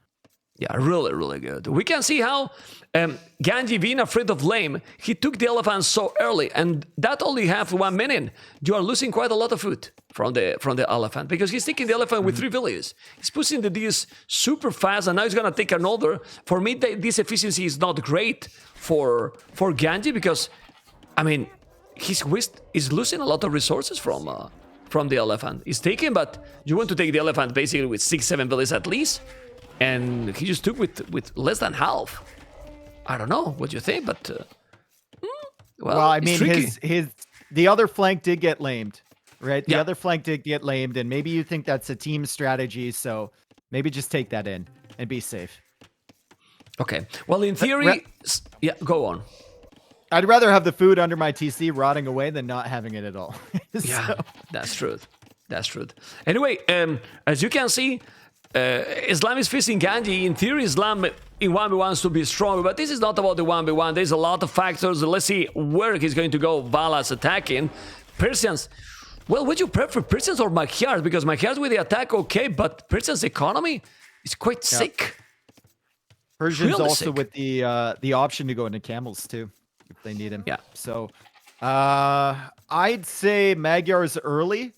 Yeah, really, really good. We can see how Ganji, being afraid of lame, he took the elephant so early, and that only have 1 minute. You are losing quite a lot of food from the elephant because he's taking the elephant with 3 villages. He's pushing the DS super fast, and now he's gonna take another. For me, this efficiency is not great for Ganji because, I mean, he's losing a lot of resources from the elephant. He's taking, but you want to take the elephant basically with 6-7 villages at least. And he just took with less than half. I don't know what you think, but Well, I mean, tricky. the other flank did get lamed, right? The Yeah. other flank did get lamed, and maybe you think that's a team strategy, so maybe just take that in and be safe. Okay. Well, in theory, yeah. Go on. I'd rather have the food under my TC rotting away than not having it at all. Yeah, So- that's truth. That's truth. Anyway, as you can see, Islam is facing Ganji. In theory, Islam in 1v1 to be stronger, but this is not about the 1v1. There's a lot of factors. Let's see where he's going to go. Valas attacking. Persians. Well, would you prefer Persians or Magyars? Because Magyars with the attack, okay, but Persians' economy is quite sick. Persians Really also sick. with the option to go into camels too, if they need him. Yeah. So, I'd say Magyars early,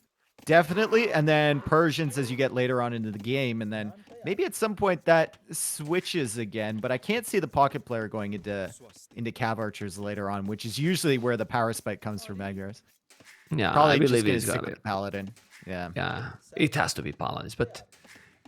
definitely, and then Persians as you get later on into the game, and then maybe at some point that switches again. But I can't see the pocket player going into Cav archers later on, which is usually where the power spike comes from Magyars. Yeah, Probably I just believe gonna it's stick gonna with be. the paladin. Yeah. Yeah, it has to be Paladins, but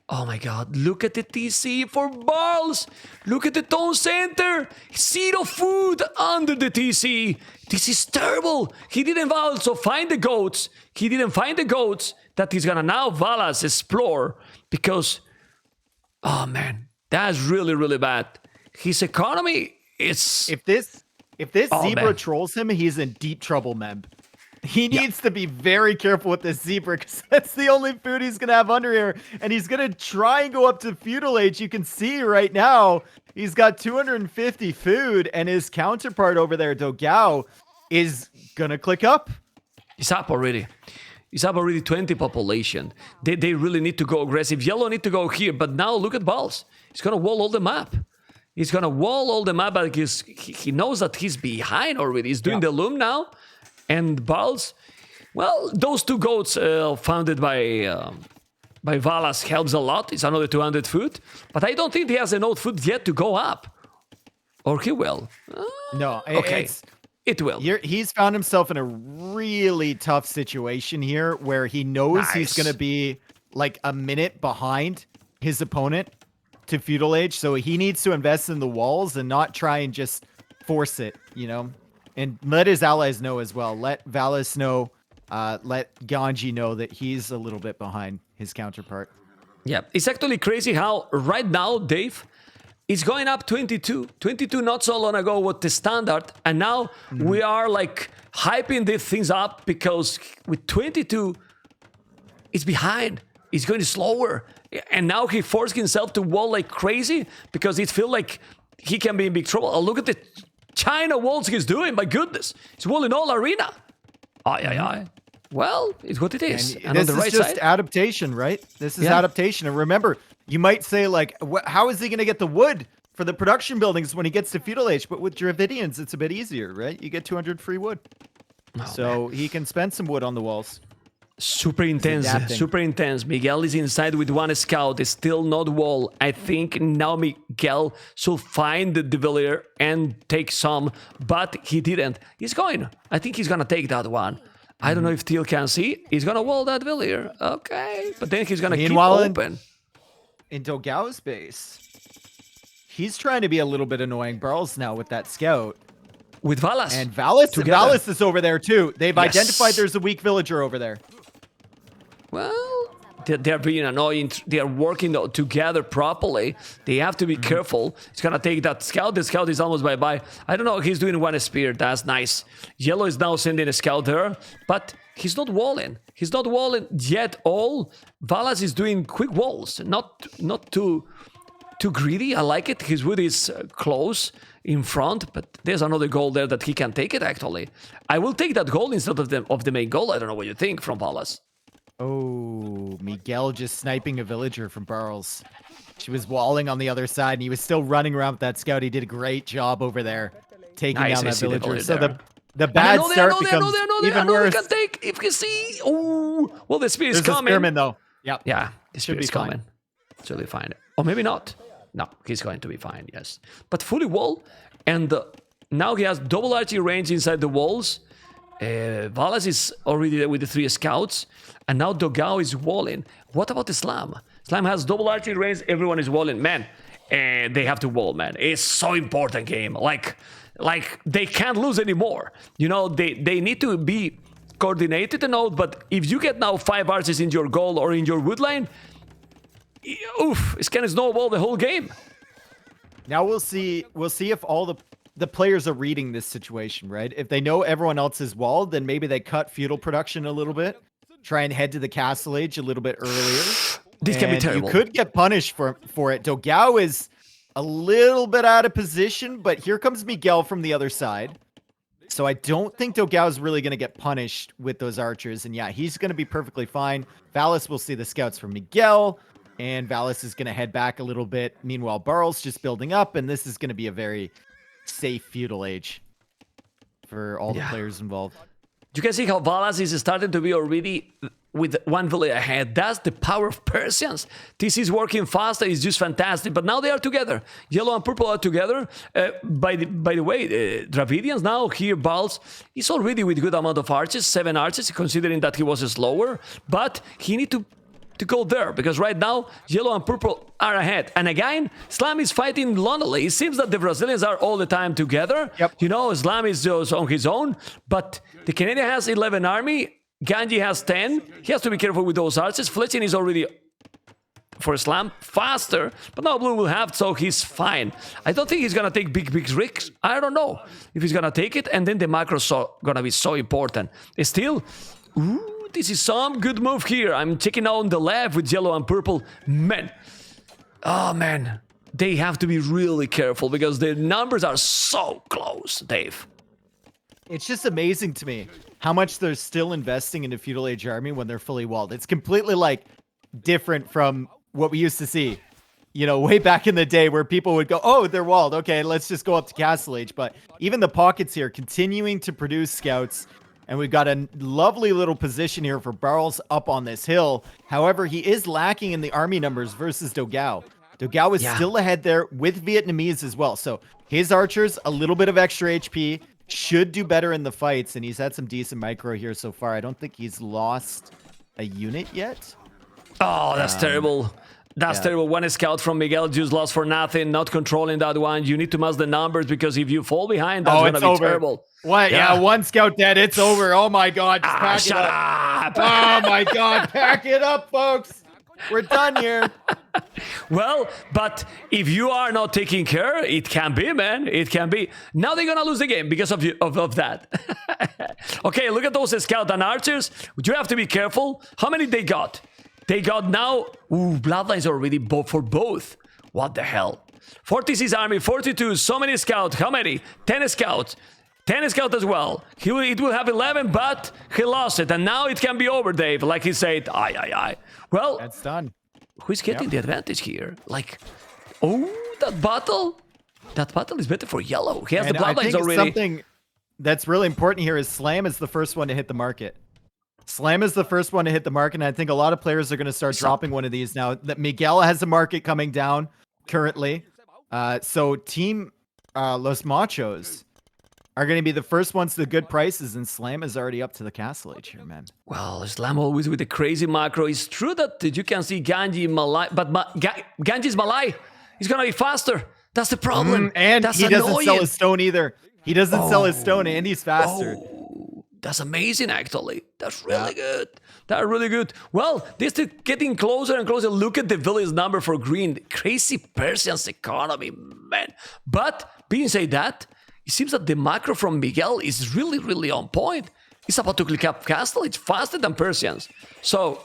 oh my god, look at the TC for Barles! Look at the tone center! Zero food under the TC! This is terrible! He didn't also find the goats. He didn't find the goats that he's gonna now Valas explore because, oh man, that's really, really bad. His economy is... If this Oh, zebra man. trolls him, he's in deep trouble, Mem. He needs to be very careful with this zebra because that's the only food he's gonna have under here, and he's gonna try and go up to feudal age. You can see right now he's got 250 food, and his counterpart over there, Dogao, is gonna click up. It's up already. It's up already 20 population. They really need to go aggressive. Yellow need to go here, but now look at Barles. He's gonna wall all the map. He's gonna wall all the map because he knows that he's behind already. He's doing the loom now. And Barles, well, those 2 goats founded by Valas helps a lot. It's another 200 food. But I don't think he has enough food yet to go up. Or he will. No, Okay. It will. He's found himself in a really tough situation here where he knows he's Nice. going to be like a minute behind his opponent to feudal age. So he needs to invest in the walls and not try and just force it, you know, and let his allies know as well. Let Valas know, let Ganji know that he's a little bit behind his counterpart. Yeah, it's actually crazy how right now, Dave, it's going up 22. 22 not so long ago was the standard, and now we are like hyping these things up because with 22, is behind. He's going slower. And now he forced himself to wall like crazy because it feels like he can be in big trouble. Oh, look at the China walls he's doing. My goodness. He's walling all arena. Aye. Well, it's what it is. And this on the right is just side, adaptation, right? This is adaptation. And remember, you might say, like, how is he going to get the wood for the production buildings when he gets to Feudal Age? But with Dravidians, it's a bit easier, right? You get 200 free wood. So he can spend some wood on the walls. super intense, super intense. Miguel is inside with one scout, is still not wall. I think now Miguel should find the Devilier and take some, but he didn't. He's going. I think he's gonna take that one. I don't know if Teal can see. He's gonna wall that Devilier. Okay, but then he's gonna keep open. In Dogao's base, he's trying to be a little bit annoying Barles now with that scout. With Valas. And Valas is over there too. They've identified there's a weak villager over there. Well, they're being annoying. They're working together properly. They have to be careful. It's going to take that scout. The scout is almost bye-bye. I don't know. He's doing one spear. That's nice. Yellow is now sending a scout there, but he's not walling. He's not walling yet all. Valas is doing quick walls. Not too greedy. I like it. His wood is close in front, but there's another goal there that he can take it, actually. I will take that goal instead of the main goal. I don't know what you think from Valas. Oh, Miguel just sniping a villager from Barles. She was walling on the other side, and he was still running around with that scout. He did a great job over there, taking down that villager. So the bad start becomes even worse. Can take, if you see, oh, well, the spear is coming. There's a spearman, though. Yep. Yeah, the spear is coming. Should be fine. Or maybe not. No, he's going to be fine, yes. But fully wall, and now he has double archery range inside the walls. Valas is already there with the 3 scouts, and now Dogao is walling. What about Islam? Islam has double archery range, everyone is walling. Man, they have to wall, man. It's so important game. Like they can't lose anymore. You know, they need to be coordinated and all, but if you get now 5 archers in your goal or in your wood line, oof, it's gonna snowball the whole game. Now we'll see if all the players are reading this situation, right? If they know everyone else is walled, then maybe they cut feudal production a little bit, try and head to the castle age a little bit earlier. This can be terrible. You could get punished for it. Dogao is a little bit out of position, but here comes Miguel from the other side. So I don't think Dogao is really going to get punished with those archers. And yeah, he's going to be perfectly fine. Valas will see the scouts from Miguel, and Valas is going to head back a little bit. Meanwhile, Barles just building up, and this is going to be a very safe feudal age for all the players involved. You can see how Valas is starting to be already with 1 village ahead. That's the power of Persians. This is working fast. It's just fantastic. But now they are together. Yellow and purple are together. By the way, Dravidians now here, Barles is already with good amount of archers, 7 archers, considering that he was slower. But he need to go there, because right now yellow and purple are ahead, and again Islam is fighting lonely. It seems that the Brazilians are all the time together. You know, Islam is just on his own, but the Canadian has 11 army, Ganji has 10. He has to be careful with those archers. Fletching is already for Islam faster, but now blue will have, so he's fine. I don't think he's gonna take big risks. I don't know if he's gonna take it, and then the macros are gonna be so important. Still, this is some good move here. I'm checking out on the left with yellow and purple. Man. Oh, man. They have to be really careful because their numbers are so close, Dave. It's just amazing to me how much they're still investing in the feudal age army when they're fully walled. It's completely, like, different from what we used to see, you know, way back in the day where people would go, oh, they're walled. Okay, let's just go up to castle age. But even the pockets here continuing to produce scouts. And we've got a lovely little position here for Barles up on this hill. However, he is lacking in the army numbers versus Dogao. Dogao is still ahead there with Vietnamese as well. So his archers, a little bit of extra HP, should do better in the fights. And he's had some decent micro here so far. I don't think he's lost a unit yet. Oh, that's terrible. That's terrible. One scout from Miguel just lost for nothing, not controlling that one. You need to mask the numbers, because if you fall behind, that's going to be terrible. What? Yeah, 1 scout dead. It's over. Oh, my God. Just pack it up. Oh, my God. Pack it up, folks. We're done here. Well, but if you are not taking care, it can be, man. It can be. Now they're gonna lose the game because of that. Okay, look at those scout and archers. You have to be careful. How many they got? They got now. Ooh, bloodlines already for both. What the hell? 46 army, 42. So many scouts. How many? 10 scouts. 10 scout as well. It will have 11, but he lost it, and now it can be over, Dave. Like he said, aye. Well, That's done. who's getting the advantage here? Like, oh, that battle is better for yellow. He has the I bloodlines think already. something that's really important here is Slam is the first one to hit the market. Slam is the first one to hit the market, and I think a lot of players are going to start dropping one of these now. That Miguel has a market coming down currently. So Team Los Machos are going to be the first ones to good prices, and Slam is already up to the castle age here, man. Well, Slam always with the crazy macro. It's true that you can see Ganji Malai, but Ganji's Malai is going to be faster. That's the problem. And that's he doesn't annoying. sell his stone either. He doesn't sell his stone, and he's faster. Oh, that's amazing, actually. That's really good. That's really good. Well, this is getting closer and closer. Look at the village number for green. Crazy Persian's economy, man. But being said that, it seems that the macro from Miguel is really, really on point. He's about to click up castle. It's faster than Persians. So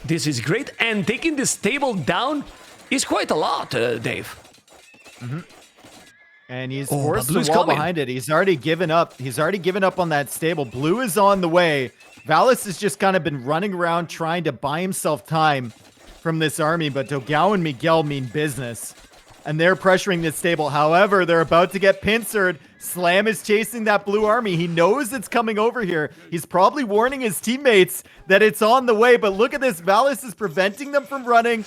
this is great. And taking this table down is quite a lot, Dave. And he's Oh, forced but the Blue's wall coming. behind it. He's already given up. He's already given up on that stable. Blue is on the way. Valas has just kind of been running around trying to buy himself time from this army, but Dogao and Miguel mean business. And they're pressuring this stable. However, they're about to get pincered. Slam is chasing that blue army. He knows it's coming over here. He's probably warning his teammates that it's on the way, but look at this. Valas is preventing them from running.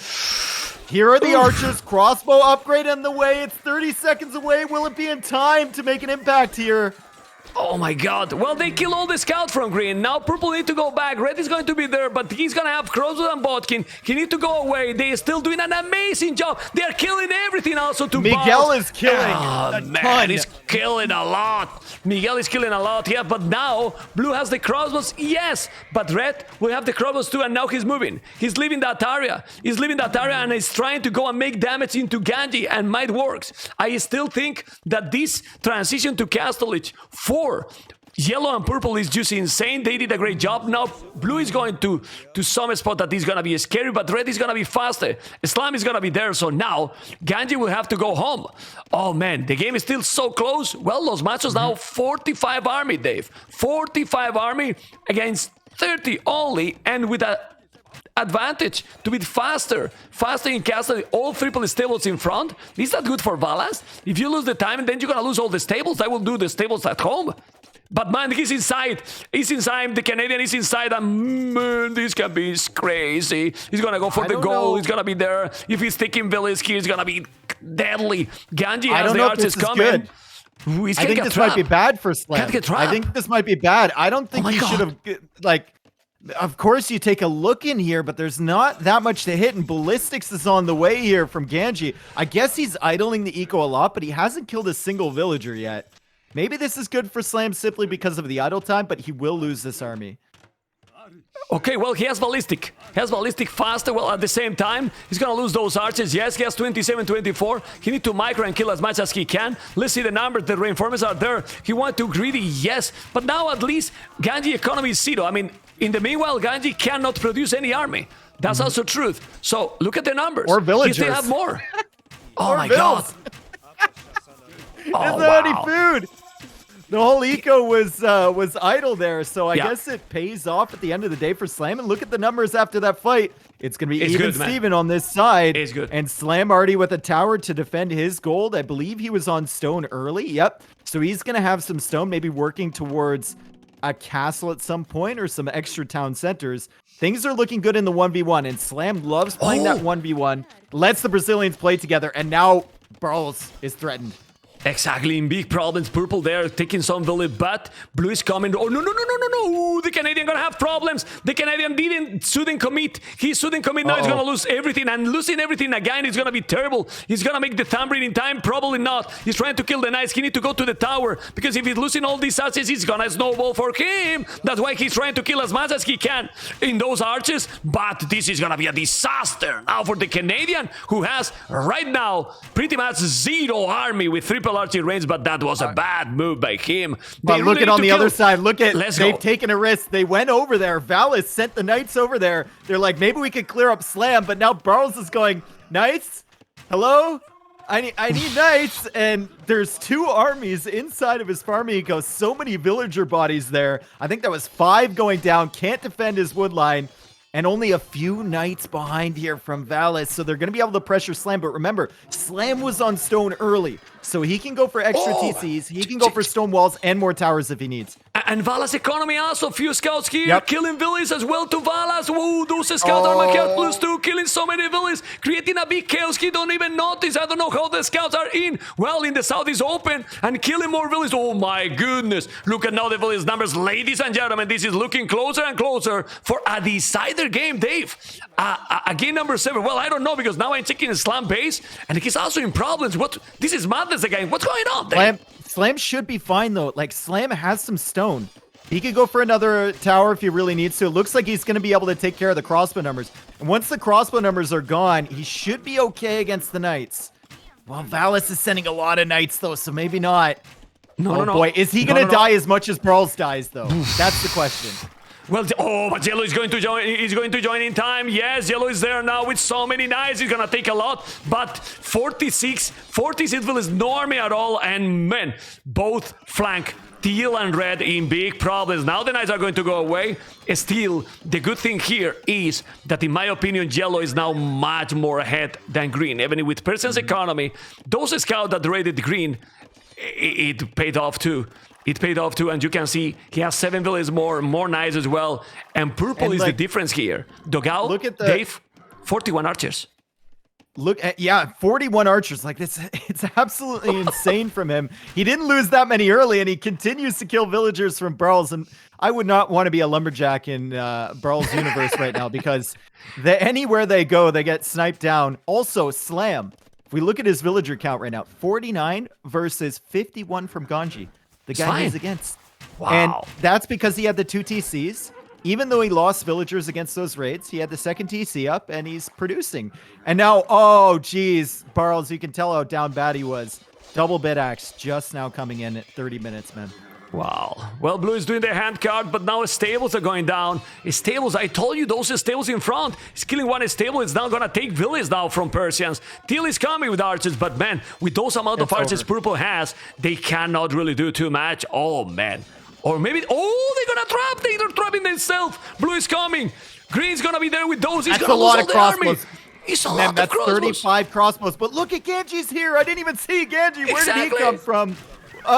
Here are the archers. Crossbow upgrade on the way. It's 30 seconds away. Will it be in time to make an impact here? Oh my god. Well, they kill all the scout from green. Now purple need to go back. Red is going to be there, but he's going to have crossbow and botkin. He need to go away. They are still doing an amazing job. They are killing everything also to Miguel boss. is killing Oh, a man, ton. he's killing a lot. Miguel is killing a lot, yeah, but now blue has the crossbows, yes, but red will have the crossbows too, and now he's moving. He's leaving that area. He's leaving that area, and he's trying to go and make damage into Ganji, and might works. I still think that this transition to Castle Age for yellow and purple is just insane. They did a great job. Now blue is going to some spot that is gonna be scary, but red is gonna be faster. Slime is gonna be there, so now Ganji will have to go home. Oh man, the game is still so close. Well, Los Machos now 45 army, Dave. 45 army against 30 only, and with a advantage to be faster in castle. All triple stables in front. Is that good for Valas? If you lose the time and then you're gonna lose all the stables, I will do the stables at home. But man, he's inside. He's inside. The Canadian is inside. And man, this can be crazy. He's gonna go for the goal. He's gonna be there. If he's taking village, he's gonna be deadly. Ganji has the archers coming. Ooh, I think this might be bad for Slam. Can't get trapped. I think this might be bad. I don't think he should have, like, of course you take a look in here, but there's not that much to hit, and Ballistics is on the way here from Ganji. I guess he's idling the eco a lot, but he hasn't killed a single villager yet. Maybe this is good for Slam simply because of the idle time, but he will lose this army. Okay, well, he has ballistic. He has ballistic faster. Well, at the same time, he's gonna lose those archers. Yes, he has 27, 24. He needs to micro and kill as much as he can. Let's see the numbers. The reinforcements are there. He went too greedy, yes. But now at least Ganji economy is zero. I mean, in the meanwhile, Ganji cannot produce any army. That's also truth. So look at the numbers. Or villagers. He still have more. Oh Or my vills. god. There's not any food. The whole eco was idle there, so I Yeah. guess it pays off at the end of the day for Slam. And look at the numbers after that fight. It's going to be It's even good, man. Steven on this side. It's good. And Slam already with a tower to defend his gold. I believe he was on stone early. Yep. So he's going to have some stone, maybe working towards a castle at some point or some extra town centers. Things are looking good in the 1v1, and Slam loves playing that 1v1. Lets the Brazilians play together, and now Barles is threatened. Exactly, in big problems. Purple there taking some village, but blue is coming. Oh, no. The Canadian gonna have problems. The Canadian shouldn't commit. He shouldn't commit. Now he's gonna lose everything, and losing everything again is gonna be terrible. He's gonna make the thumbprint in time. Probably not. He's trying to kill the knights. He need to go to the tower, because if he's losing all these arches, it's gonna snowball for him. That's why he's trying to kill as much as he can in those arches. But this is gonna be a disaster now for the Canadian, who has right now pretty much zero army with triple archery range, but that was a bad move by him. But look at on the other side. Look at, they've taken a risk. They went over there. Valas sent the knights over there. They're like, maybe we could clear up Slam, but now Barles is going, knights? Hello? I need knights. And there's 2 armies inside of his farm. He goes, so many villager bodies there. I think that was 5 going down. Can't defend his wood line. And only a few knights behind here from Valas, so they're going to be able to pressure Slam. But remember, Slam was on stone early, so he can go for extra TCs. He can go for stone walls and more towers if he needs. And Valas economy also, few scouts here, killing villas as well to Valas. Whoa, those scouts are my +2, killing so many villas, creating a big chaos. He don't even notice. I don't know how the scouts are in. Well, in the south is open and killing more villas. Oh my goodness. Look at now the village numbers. Ladies and gentlemen, this is looking closer and closer for a decider game, Dave. Game number 7. Well, I don't know, because now I'm checking Slam base and he's also in problems. This is madness again. What's going on, Dave? Slam should be fine, though. Like, Slam has some stone. He could go for another tower if he really needs to. It looks like he's going to be able to take care of the crossbow numbers. And once the crossbow numbers are gone, he should be okay against the knights. Well, Valas is sending a lot of knights, though, so maybe not. No. Boy, is he going to die as much as Barles dies, though? That's the question. Well, but Yellow is going to join. He's going to join in time. Yes, Yellow is there now with so many knights. He's gonna take a lot. But 46 will is no army at all. And man, both flank teal and red in big problems. Now the knights are going to go away. Still, the good thing here is that, in my opinion, Yellow is now much more ahead than green. Even with Persian's economy, those scouts that raided green, it paid off too. It paid off too, and you can see he has 7 villages more knights as well. And purple is the difference here. Dogao, look at Dave, 41 archers. Look at, 41 archers. Like, this, it's absolutely insane from him. He didn't lose that many early, and he continues to kill villagers from Barles. And I would not want to be a lumberjack in Barles' universe right now, because anywhere they go, they get sniped down. Also, Slam. If we look at his villager count right now, 49 versus 51 from Ganji. The guy he's against. Wow. And that's because he had the 2 TCs. Even though he lost villagers against those raids, he had the 2nd TC up, and he's producing. And now, oh, geez, Barles, you can tell how down bad he was. Double bid axe just now coming in at 30 minutes, man. Wow. Well, blue is doing their hand card, but now his stables are going down. His stables, I told you, those stables in front. He's killing one stable. It's now going to take villas now from Persians. Teal is coming with archers, but man, with those amount of archers purple has, they cannot really do too much. Oh, man. Or maybe, they're going to trap. They're trapping themselves. Blue is coming. Green's going to be there with those. He's going to lose all the army. He's a lot of crossbows. 35 crossbows. But look at Ganji's here. I didn't even see Ganji. Where did he come from?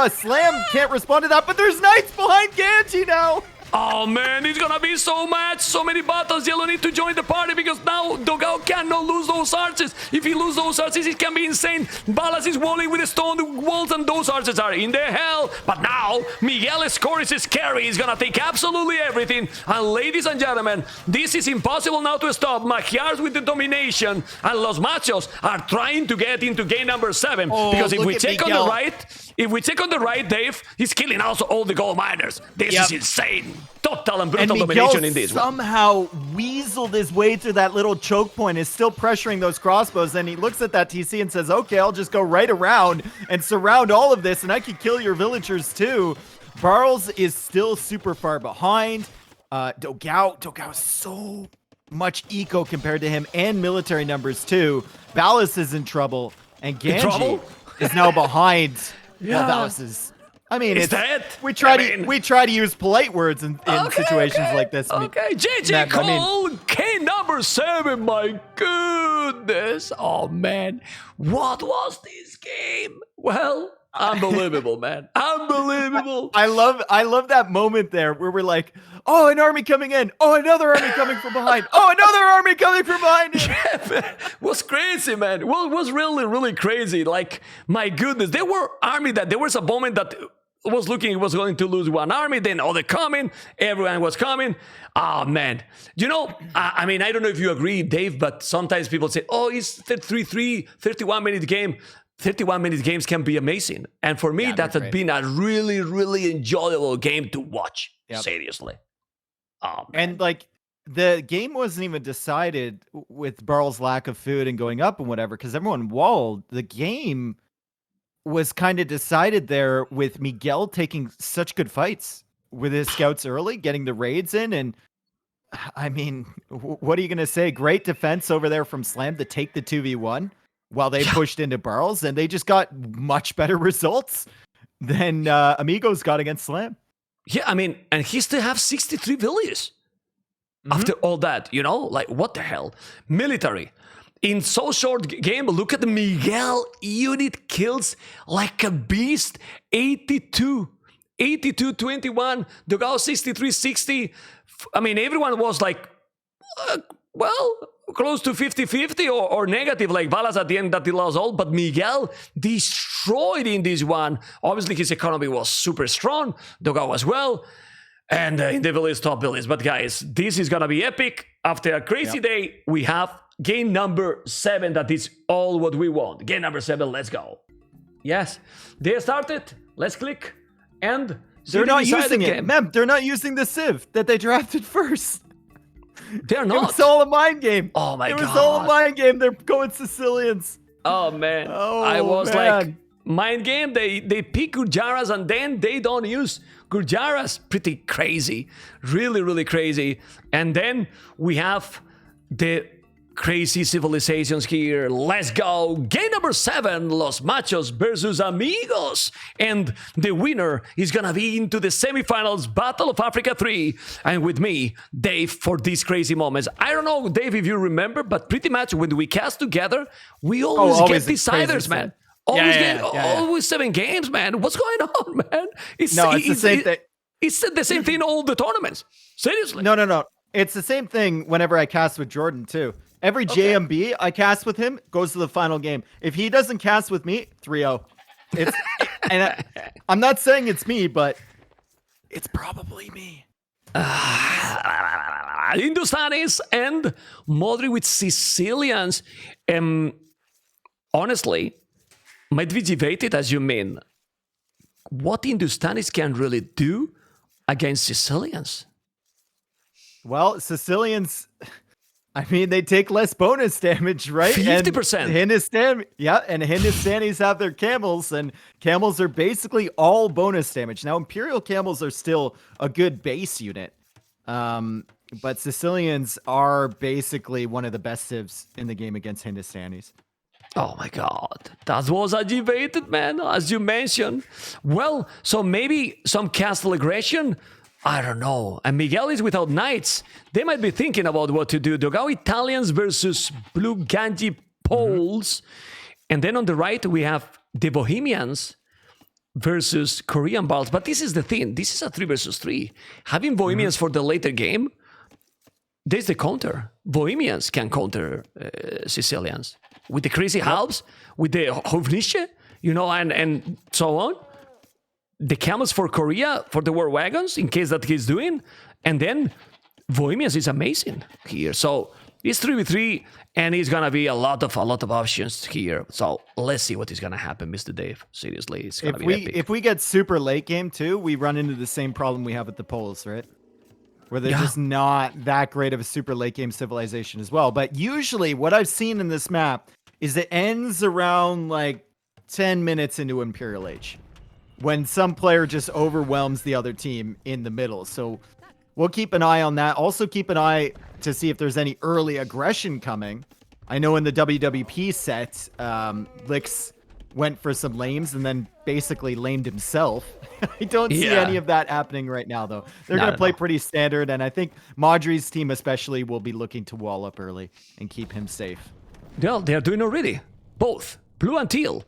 Slam can't respond to that, but there's knights behind Ganji now. Oh man, it's gonna be so much, so many battles. Yellow need to join the party, because now Dogao cannot lose those archers. If he loses those archers, it can be insane. Balas is walling with the stone walls, and those archers are in the hell. But now Miguel scores his carry. He's gonna take absolutely everything. And ladies and gentlemen, this is impossible now to stop. Magyars with the domination, and Los Machos are trying to get into game number 7. Because if we check on the right, Dave, he's killing also all the gold miners. This is insane. Total and brutal domination in this one. Somehow weaseled his way through that little choke point, is still pressuring those crossbows, and he looks at that TC and says, okay, I'll just go right around and surround all of this, and I can kill your villagers too. Barles is still super far behind. Dogao is so much eco compared to him, and military numbers too. Valas is in trouble, and Ganji is now behind. Well, Valas is... I mean, we try to use polite words in situations like this. Okay, GG Cole, K number 7, my goodness. Oh, man. What was this game? Well, Unbelievable, man. Unbelievable. I love that moment there where we're like, oh, an army coming in. Oh, another army coming from behind. Oh, another army coming from behind him. Yeah, man. It was crazy, man. It was really, really crazy. Like, my goodness, there were army that there was a moment that was looking it was going to lose one army, then they're coming, everyone was coming. Oh, man. You know, I mean, I don't know if you agree, Dave, but sometimes people say, oh, it's 33, 31-minute game. 31-minute games can be amazing. And for me, that has been a really, really enjoyable game to watch. Yep. Seriously. Oh, man. And like, the game wasn't even decided with Barles' lack of food and going up and whatever, because everyone walled. The game was kind of decided there with Miguel taking such good fights with his scouts early, getting the raids in. And I mean, what are you going to say? Great defense over there from Slam to take the 2v1 while they pushed into Barles, and they just got much better results than Amigos got against Slam. Yeah, I mean, and he still have 63 villages after all that, you know? Like, what the hell? Military. In so short game, look at the Miguel unit kills like a beast. 82, 21, Dogao 63, 60. I mean, everyone was like, well, close to 50-50 or negative, like Valas at the end that he lost all, but Miguel destroyed in this one. Obviously, his economy was super strong, Dogao as well, and in the village, top village. But guys, this is gonna be epic. After a crazy day, we have game number 7. That is all what we want. Game number 7, let's go. Yes, they started. Let's click, and they're not using it. Mem, they're not using the Civ that they drafted first. They're not. It was all a mind game. Oh my god. It was all a mind game. They're going Sicilians. Oh man. Oh, I was man. like, mind game. They pick Gurjaras and then they don't use Gurjaras. Pretty crazy. Really, really crazy. And then we have the crazy civilizations here. Let's go. Game number 7, Los Machos versus Amigos. And the winner is gonna be into the semifinals, Battle of Africa 3. And with me, Dave, for these crazy moments. I don't know, Dave, if you remember, but pretty much when we cast together, we always get deciders, man. Always 7 games, man. What's going on, man? It's the same thing. It's the same thing in all the tournaments. Seriously. No. It's the same thing whenever I cast with Jordan, too. Every JMB I cast with him goes to the final game. If he doesn't cast with me, 3-0. I'm not saying it's me, but it's probably me. Hindustanis and Modri with Sicilians. Honestly, might be debated as you mean. What Hindustanis can really do against Sicilians? Well, Sicilians, I mean, they take less bonus damage, right? 50%. And Hindustanis have their camels, and camels are basically all bonus damage. Now, Imperial camels are still a good base unit, but Sicilians are basically one of the best civs in the game against Hindustanis. Oh my god, that was a debated, man, as you mentioned. Well, so maybe some castle aggression? I don't know. And Miguel is without knights. They might be thinking about what to do. Dogao Italians versus Blue Ganji Poles. And then on the right, we have the Bohemians versus Korean Barles. But this is the thing. This is a 3 versus 3. Having Bohemians for the later game, there's the counter. Bohemians can counter Sicilians. With the crazy halves, with the Hovnische, you know, and so on. The camels for Korea, for the war wagons, in case that he's doing. And then Bohemians is amazing here. So it's 3v3, and it's going to be a lot of options here. So let's see what is going to happen, Mr. Dave. Seriously, it's going to be epic. If we get super late game too, we run into the same problem we have with the Poles, right? Where they're just not that great of a super late game civilization as well. But usually what I've seen in this map is it ends around like 10 minutes into Imperial Age, when some player just overwhelms the other team in the middle. So we'll keep an eye on that. Also keep an eye to see if there's any early aggression coming. I know in the WWP set, Lix went for some lames and then basically lamed himself. I don't see any of that happening right now, though. They're going to play pretty standard, and I think Modri's team especially will be looking to wall up early and keep him safe. Well, they're doing already. Both. Blue and teal.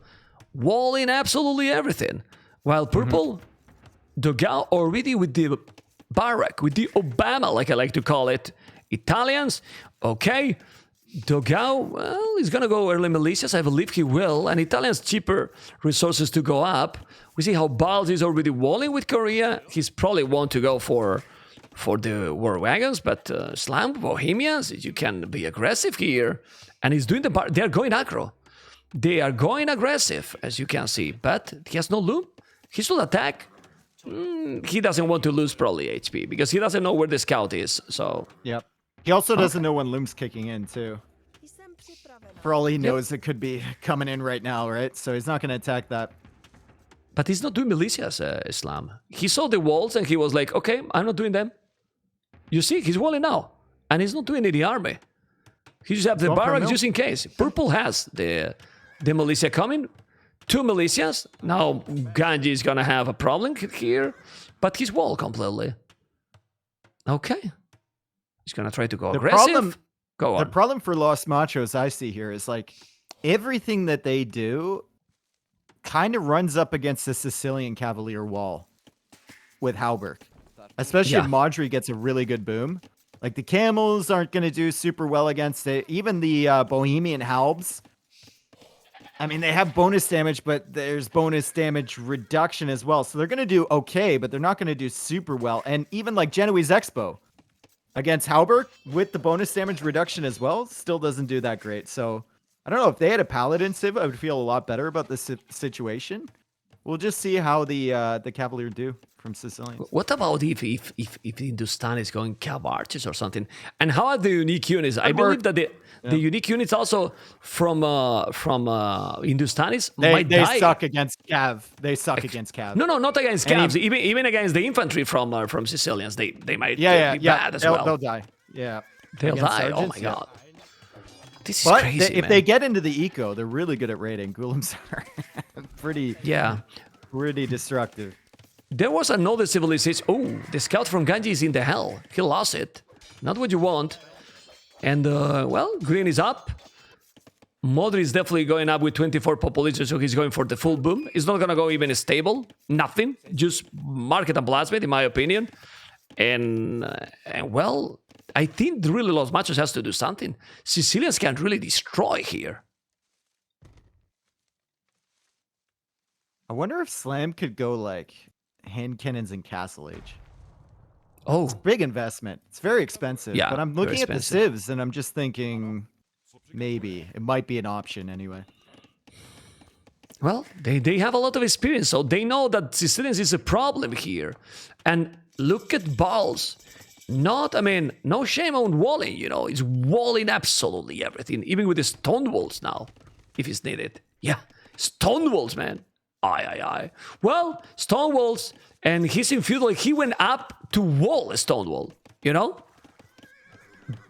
walling absolutely everything. While purple, Dogao already with the Barack, with the Obama, like I like to call it. Italians, okay. Dogao, well, he's going to go early militias. I believe he will. And Italians, cheaper resources to go up. We see how Barles is already walling with Korea. He's probably want to go for the war wagons, but Slam, Bohemians, you can be aggressive here. And he's doing they're going aggro. They are going aggressive, as you can see. But he has no loom. He should attack. He doesn't want to lose probably HP because he doesn't know where the scout is. So Yep. He also doesn't know when Loom's kicking in, too. For all he knows, it could be coming in right now, right? So he's not going to attack that. But he's not doing militias, Islam. He saw the walls and he was like, okay, I'm not doing them. You see, he's walling now. And he's not doing any army. He just have the barracks just in case. Purple has the militia coming. 2 militias. Now Ganji is going to have a problem here. But he's walled completely. Okay. He's going to try to go aggressive. Go on. The problem for Los Machos I see here is like everything that they do kind of runs up against the Sicilian Cavalier wall with Halberg. Especially if Modri gets a really good boom. Like the Camels aren't going to do super well against it. Even the Bohemian Halbs. I mean, they have bonus damage, but there's bonus damage reduction as well. So they're going to do okay, but they're not going to do super well. And even like Genoese Expo against Halberg with the bonus damage reduction as well, still doesn't do that great. So I don't know, if they had a Paladin Civ, I would feel a lot better about this situation. We'll just see how the Cavalier do from Sicilians. What about if Hindustan is going Cav Archers or something? And how are the unique units? I believe that the unique units also from Hindustanis might die. They suck against Cav. They suck against Cav. No, not against Cavs. Even against the infantry from Sicilians, they might be bad as well. They'll die. Yeah, they'll die. Oh my god. This is but crazy, if they get into the eco, they're really good at raiding. Ghoulims are pretty destructive. There was another civilization. Oh, the scout from Ganji is in the hell. He lost it. Not what you want. And, well, green is up. Modri is definitely going up with 24 population, so he's going for the full boom. He's not going to go even stable. Nothing. Just market and plasmid, in my opinion. And well, I think really Los Machos has to do something. Sicilians can really destroy here. I wonder if Slam could go like hand cannons and Castle Age. Oh, it's a big investment. It's very expensive. Yeah, but I'm looking at the civs and I'm just thinking maybe it might be an option anyway. Well, they have a lot of experience, so they know that Sicilians is a problem here. And look at Barles. No shame on walling, It's walling absolutely everything, even with the stone walls now, if it's needed. Yeah, stone walls, man. Aye. Well, stone walls, and he's in feudal. He went up to wall a stone wall,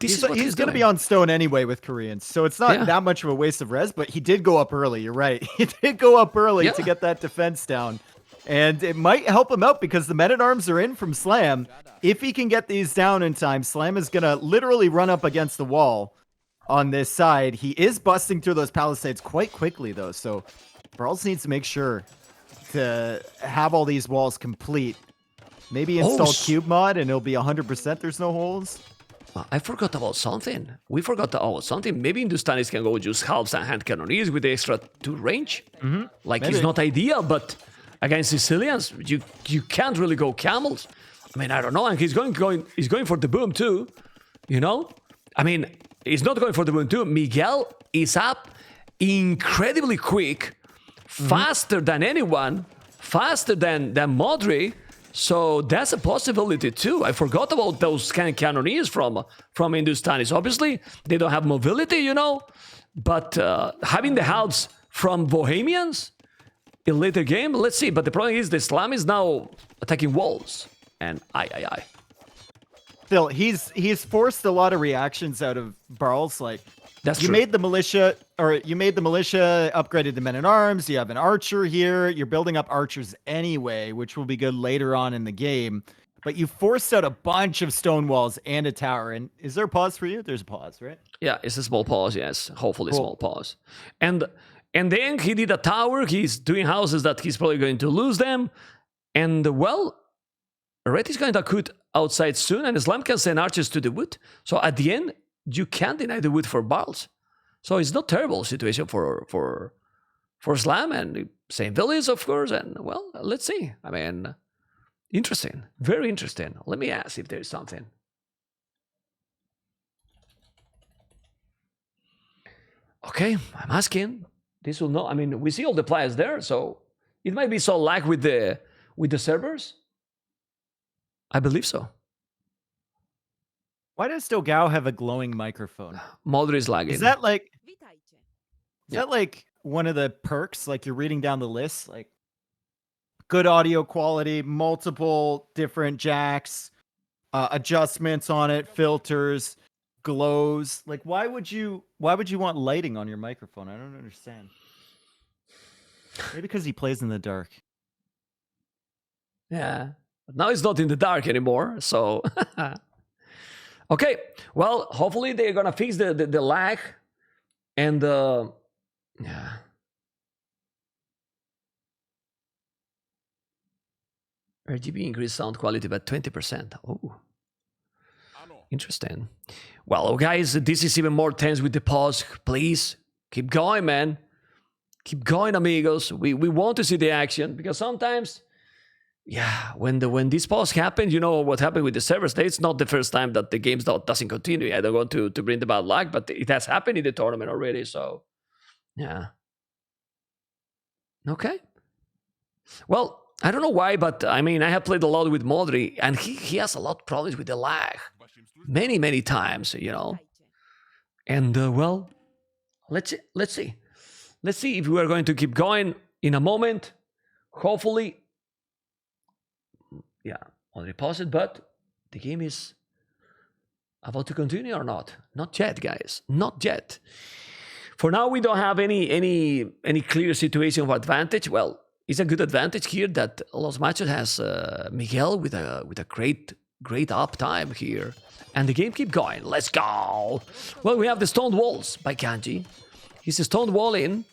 He's going to be on stone anyway with Koreans, so it's not that much of a waste of res, but he did go up early. You're right. He did go up early to get that defense down. And it might help him out because the men-at-arms are in from Slam. If he can get these down in time, Slam is going to literally run up against the wall on this side. He is busting through those palisades quite quickly, though. So Barles needs to make sure to have all these walls complete. Maybe install cube mod and it'll be 100% there's no holes. I forgot about something. We forgot about something. Maybe Hindustanis can go just halves and hand cannoneers with the extra 2 range. It's not ideal, but against Sicilians, you can't really go camels. I don't know. And he's going for the boom too. He's not going for the boom too. Miguel is up incredibly quick, faster than anyone, faster than Modri. So that's a possibility too. I forgot about those kind of cannoneers from Hindustanis. Obviously, they don't have mobility, but having the halves from Bohemians in later game, let's see. But the problem is the Slam is now attacking walls, and aye. Still, he's forced a lot of reactions out of Barles. Like, that's you true. made the militia, upgraded the men-at-arms. You have an archer here. You're building up archers anyway, which will be good later on in the game. But you forced out a bunch of stone walls and a tower. And is there a pause for you? There's a pause, right? Yeah, it's a small pause, yes. Hopefully, cool. Small pause. And And then he did a tower. He's doing houses that he's probably going to lose them. And, well, Red is going to cut outside soon, and Islam can send archers to the wood. So at the end, you can't deny the wood for Barles. So it's not terrible situation for Slam, and same village, of course. And, well, let's see. I mean, interesting. Very interesting. Let me ask if there's something. Okay, I'm asking. This will not. I mean, we see all the players there, so it might be so lag with the servers. I believe so. Why does Dogao have a glowing microphone? Modri is lagging. Is that like one of the perks? Like you're reading down the list, like good audio quality, multiple different jacks, adjustments on it, filters, glows. Like why would you want lighting on your microphone? I don't understand. Maybe because he plays in the dark. Yeah. But now it's not in the dark anymore, so okay. Well, hopefully they're gonna fix the lag and yeah. RGB increased sound quality by 20%. Oh. Interesting. Well, guys, this is even more tense with the pause. Please keep going, man. Keep going, amigos. We want to see the action because sometimes, yeah, when this pause happens, you know what happened with the servers. It's not the first time that the game doesn't continue. I don't want to bring the bad luck, but it has happened in the tournament already. So, yeah. Okay. Well, I don't know why, but I mean, I have played a lot with Modri, and he has a lot of problems with the lag. Many times, you know. And, well, let's see. Let's see if we are going to keep going in a moment. Hopefully. Yeah, Modri paused it, but the game is about to continue or not? Not yet, guys. Not yet. For now, we don't have any clear situation of advantage. Well, it's a good advantage here that Los Machos has Miguel with a great uptime here. And the game keep going. Let's go. Well, we have the stone walls by Ganji. He's a stone wall in,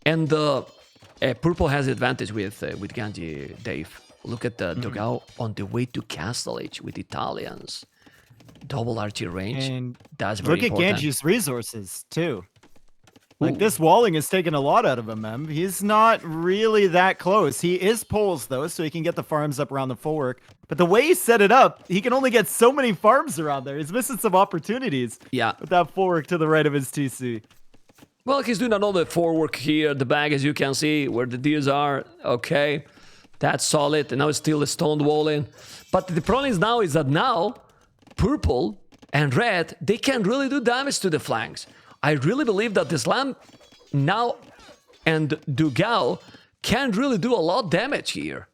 and Purple has the advantage with Ganji, Dave. Look at the Dogao on the way to Castle Age with Italians. Double archer range. And that's very important. Look at Ganji's resources, too. Like, this walling is taking a lot out of him, man. He's not really that close. He is poles, though, so he can get the farms up around the fullwork. But the way he set it up, he can only get so many farms around there. He's missing some opportunities. Yeah. With that fullwork to the right of his TC. Well, he's doing another forework here at the back, as you can see, where the deers are. Okay. That's solid. And now it's still a stone walling. But the problem is that now, Purple and Red, they can really do damage to the flanks. I really believe that the Slam now and Dogao can really do a lot of damage here.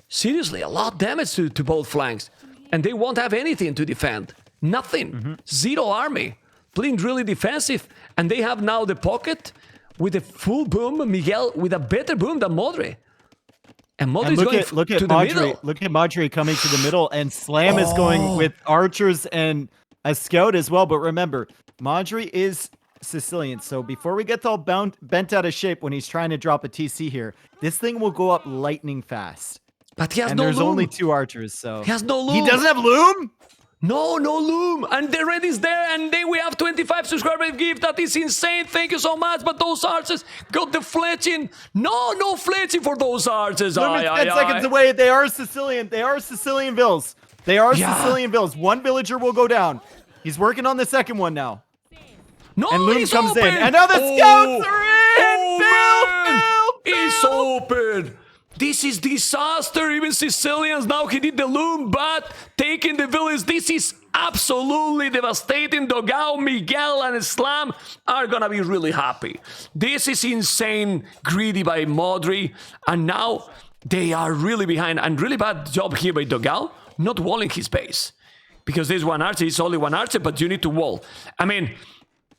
Seriously, a lot of damage to both flanks. And they won't have anything to defend. Nothing. Zero army. Playing really defensive. And they have now the pocket with a full boom. Miguel with a better boom than Modri. And Modri's going to the middle. Look at Modri coming to the middle. And Slam is going with archers and a scout as well. But remember, Modri is Sicilian, so before we get all bent out of shape when he's trying to drop a TC here, this thing will go up lightning fast. But he has and no there's loom. Only 2 archers, so he has no loom. He doesn't have loom? No loom. And the red is there, and then we have 25 subscriber gift. That is insane. Thank you so much. But those archers got the fletching. No fletching for those archers. 10 seconds away. They are Sicilian. They are Sicilian vills. Sicilian vills. One villager will go down. He's working on the second one now. No, and Loom comes open. in. And now the scouts are in! Bill! It's open! This is disaster. Even Sicilians now he did the Loom, but taking the village. This is absolutely devastating. Dogao, Miguel, and Slam are gonna be really happy. This is insane. Greedy by Modri. And now they are really behind. And really bad job here by Dogao, not walling his base. Because there's one archer, it's only one archer, but you need to wall. I mean,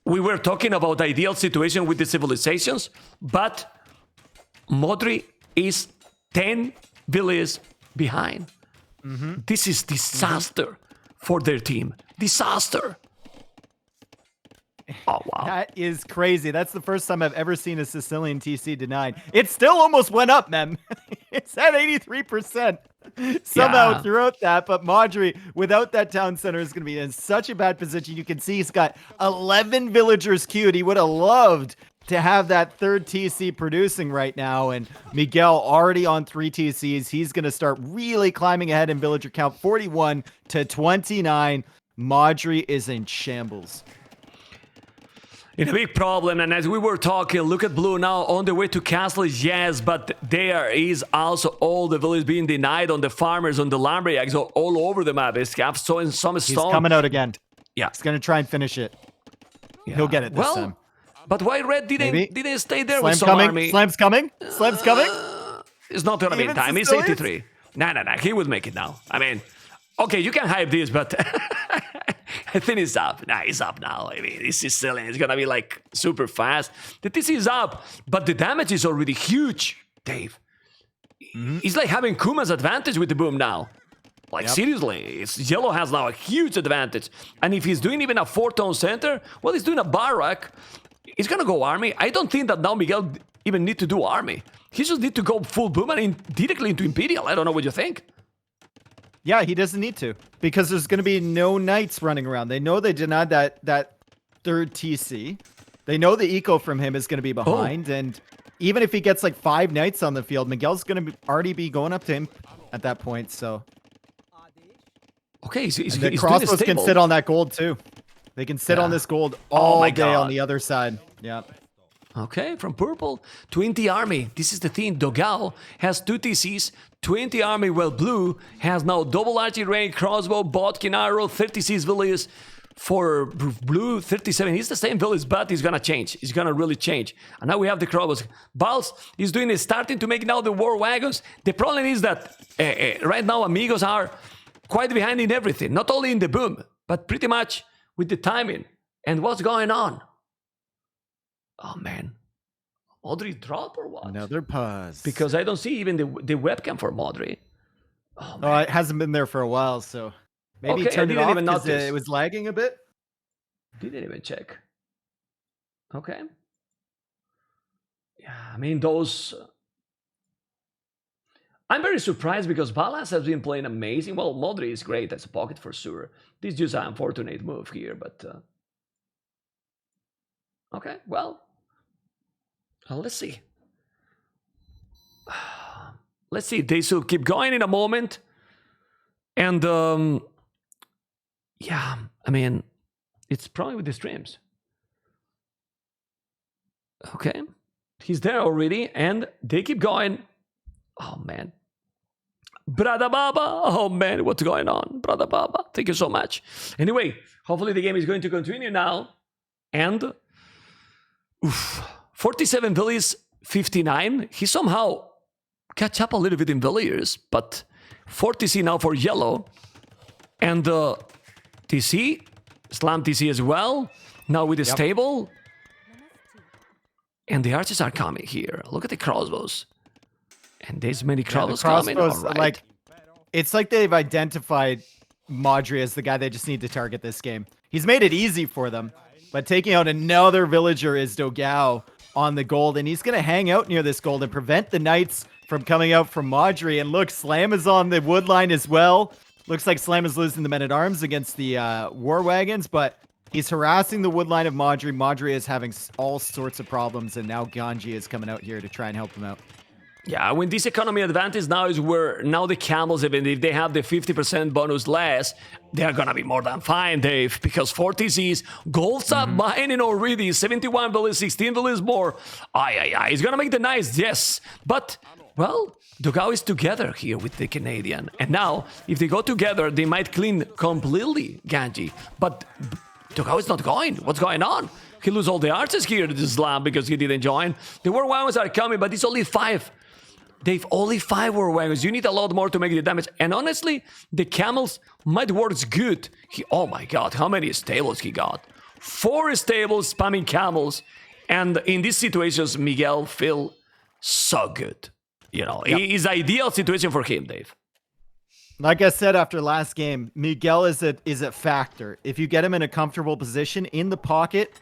we were talking about ideal situation with the civilizations, but Modri is 10 villages behind. This is disaster for their team. Disaster. Oh, wow. That is crazy. That's the first time I've ever seen a Sicilian TC denied. It still almost went up, Mem. It's at 83% somehow Yeah. throughout that. But Modri, without that town center, is going to be in such a bad position. You can see he's got 11 villagers queued. He would have loved to have that third TC producing right now. And Miguel already on 3 TCs. He's going to start really climbing ahead in villager count, 41 to 29. Modri is in shambles. In a big problem, and as we were talking, look at Blue now on the way to Castle, yes, but there is also all the villages being denied on the farmers, on the lumberjacks, all over the map. It's got some stone. He's coming out again. Yeah. He's going to try and finish it. Yeah. He'll get it this time. But why Red didn't stay there with some coming. army? Slam's coming. Slam's coming. It's not gonna be in time. It's 83. Nah. He would make it now. I mean, okay, you can hype this, but I think it's up. Nah, it's up now. I mean, this is silly. It's gonna be like super fast. The TC is up, but the damage is already huge, Dave. It's like having Kuma's advantage with the boom now. Like, seriously, Yellow has now a huge advantage. And if he's doing even a 4-tone center, well, he's doing a barrack. He's gonna go army. I don't think that now Miguel even need to do army. He just need to go full boom and directly into Imperial. I don't know what you think. Yeah, he doesn't need to, because there's going to be no knights running around. They know they denied that third TC. They know the eco from him is going to be behind, and even if he gets like 5 knights on the field, Miguel's going to already be going up to him at that point. So, okay, he's the crossbows can sit on that gold too. They can sit on this gold all day on the other side. Yeah. Okay, from purple, 20 army. This is the thing. Dogao has 2 TCs, 20 army, while blue has now double archery range, crossbow, bodkin arrow, 36 villages. For blue, 37. He's the same village, but he's gonna change. He's gonna really change. And now we have the crossbows. Barles is doing is starting to make now the war wagons. The problem is that right now Amigos are quite behind in everything. Not only in the boom, but pretty much with the timing and what's going on. Oh, man. Modri drop or what? Another pause. Because I don't see even the webcam for Modri. Oh, man. Oh, it hasn't been there for a while, so maybe turn it off because it was lagging a bit. Didn't even check. Okay. Yeah, I mean, those... I'm very surprised because Valas has been playing amazing. Well, Modri is great as a pocket for sure. This is just an unfortunate move here, but... Okay, well... let's see. Let's see. They still keep going in a moment. And, yeah, I mean, it's probably with the streams. Okay. He's there already, and they keep going. Oh, man. Brother Baba. Oh, man, what's going on? Brother Baba, thank you so much. Anyway, hopefully the game is going to continue now. And, 47 villas, 59. He somehow catch up a little bit in villagers, but 40C now for yellow. And TC, Slam TC as well. Now with the stable. And the archers are coming here. Look at the crossbows. And there's many crossbows coming. All right. Like, it's like they've identified Modri as the guy they just need to target this game. He's made it easy for them. But taking out another villager is Dogao on the gold. And he's going to hang out near this gold and prevent the knights from coming out from Modri. And look, Slam is on the wood line as well. Looks like Slam is losing the men-at-arms against the war wagons. But he's harassing the wood line of Modri. Modri is having all sorts of problems. And now Ganji is coming out here to try and help him out. Yeah, when this economy advantage now is where now the camels, even if they have the 50% bonus less, they're gonna be more than fine, Dave, because 40 Z's, golds up mining already, 71 villas, 16 villas more. He's gonna make the nice, yes. But, well, Dogao is together here with the Canadian. And now, if they go together, they might clean completely Ganji. But Dogao is not going. What's going on? He lose all the archers here to the slam because he didn't join. The war wagons are coming, but it's only 5. They've only 5 war wagons. You need a lot more to make the damage. And honestly, the camels might work good. Oh my god, how many stables he got? 4 stables spamming camels. And in these situations, Miguel feel so good. You know, it's ideal situation for him, Dave. Like I said after last game, Miguel is a factor. If you get him in a comfortable position in the pocket,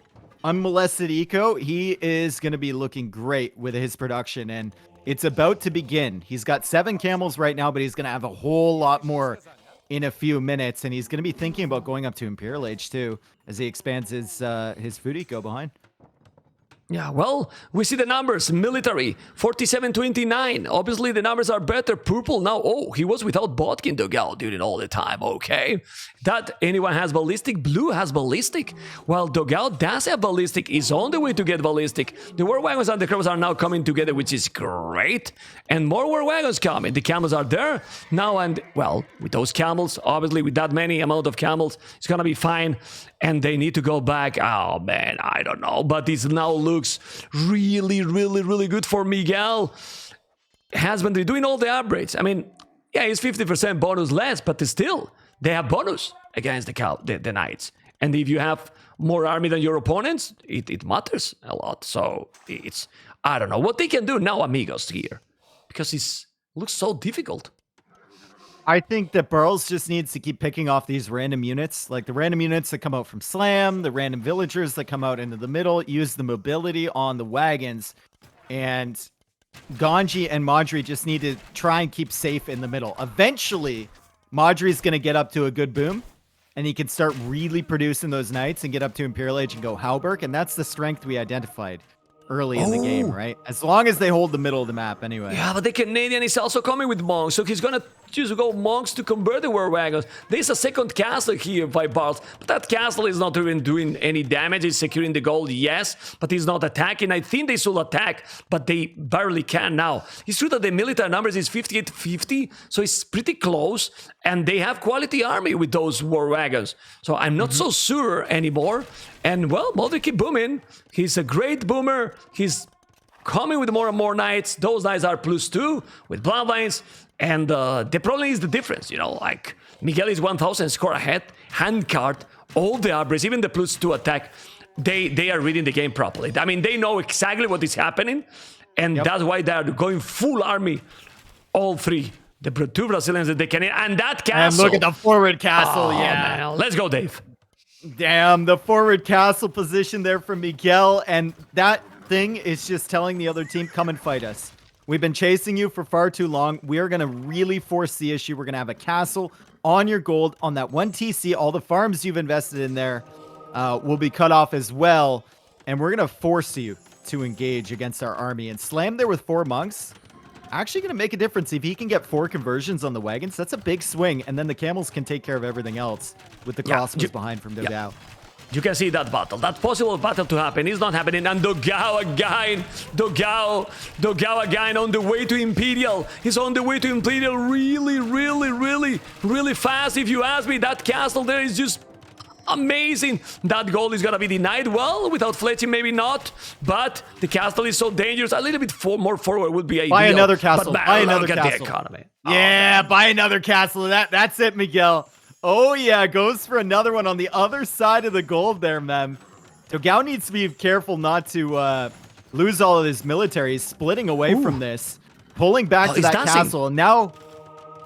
unmolested eco, he is going to be looking great with his production, and it's about to begin. He's got 7 camels right now, but he's going to have a whole lot more in a few minutes, and he's going to be thinking about going up to Imperial Age too, as he expands his food eco behind. Yeah, well, we see the numbers. Military, 47-29. Obviously, the numbers are better. Purple now. Oh, he was without Bodkin Dogao during all the time. Okay. That anyone has ballistic. Blue has ballistic. Well, Dogao does have ballistic. Is on the way to get ballistic. The war wagons and the camels are now coming together, which is great. And more war wagons coming. The camels are there now. And, well, with those camels, obviously, with that many amount of camels, it's going to be fine. And they need to go back. Oh, man, I don't know. But this now looks really, really, really good for Miguel. Husbandry doing all the upgrades. I mean, yeah, it's 50% bonus less, but still, they have bonus against the Knights. And if you have more army than your opponents, it matters a lot. So it's, I don't know what they can do now, Amigos, here. Because it looks so difficult. I think that Barles just needs to keep picking off these random units, like the random units that come out from Slam, the random villagers that come out into the middle, use the mobility on the wagons, and Ganji and Modri just need to try and keep safe in the middle. Eventually, Modri's going to get up to a good boom, and he can start really producing those knights and get up to Imperial Age and go Halberg, and that's the strength we identified early in the game, right? As long as they hold the middle of the map anyway. Yeah, but the Canadian is also coming with monks, so he's gonna choose to go monks to convert the war wagons. There's a second castle here by Barles, but that castle is not even doing any damage. It's securing the gold, yes, but he's not attacking. I think they should attack, but they barely can now. It's true that the military numbers is 58-50, so it's pretty close, and they have quality army with those war wagons. So I'm not so sure anymore. And, well, Modri keep booming. He's a great boomer. He's coming with more and more knights. Those knights are +2 with bloodlines. And the problem is the difference, you know, like Miguel is 1,000 score ahead, handcard, all the upgrades, even the +2 attack. They are reading the game properly. I mean, they know exactly what is happening. And that's why they are going full army, all 3. The 2 Brazilians, the Canadian, and that castle. And look at the forward castle, Oh, yeah. man. Let's go, Dave. Damn, the forward castle position there from Miguel, and that thing is just telling the other team, come and fight us. We've been chasing you for far too long. We are going to really force the issue. We're going to have a castle on your gold, on that 1 TC. All the farms you've invested in there will be cut off as well, and we're going to force you to engage against our army. And Slam there with 4 monks, actually going to make a difference. If he can get 4 conversions on the wagons, that's a big swing, and then the camels can take care of everything else with the cosmos behind from Dogao. You can see that battle, that possible battle to happen is not happening, and Dogao again on the way to Imperial. He's on the way to Imperial really fast. If you ask me, that castle there is just amazing. That goal is gonna be denied. Well, without fletching, maybe not, but the castle is so dangerous. A little bit more forward would be ideal. Buy another castle. Buy another castle. The economy. Yeah, buy another castle. That's it, Miguel. Oh, yeah, goes for another one on the other side of the gold there, man. Dogao needs to be careful not to lose all of his military. He's splitting away from this, pulling back to that castle. And now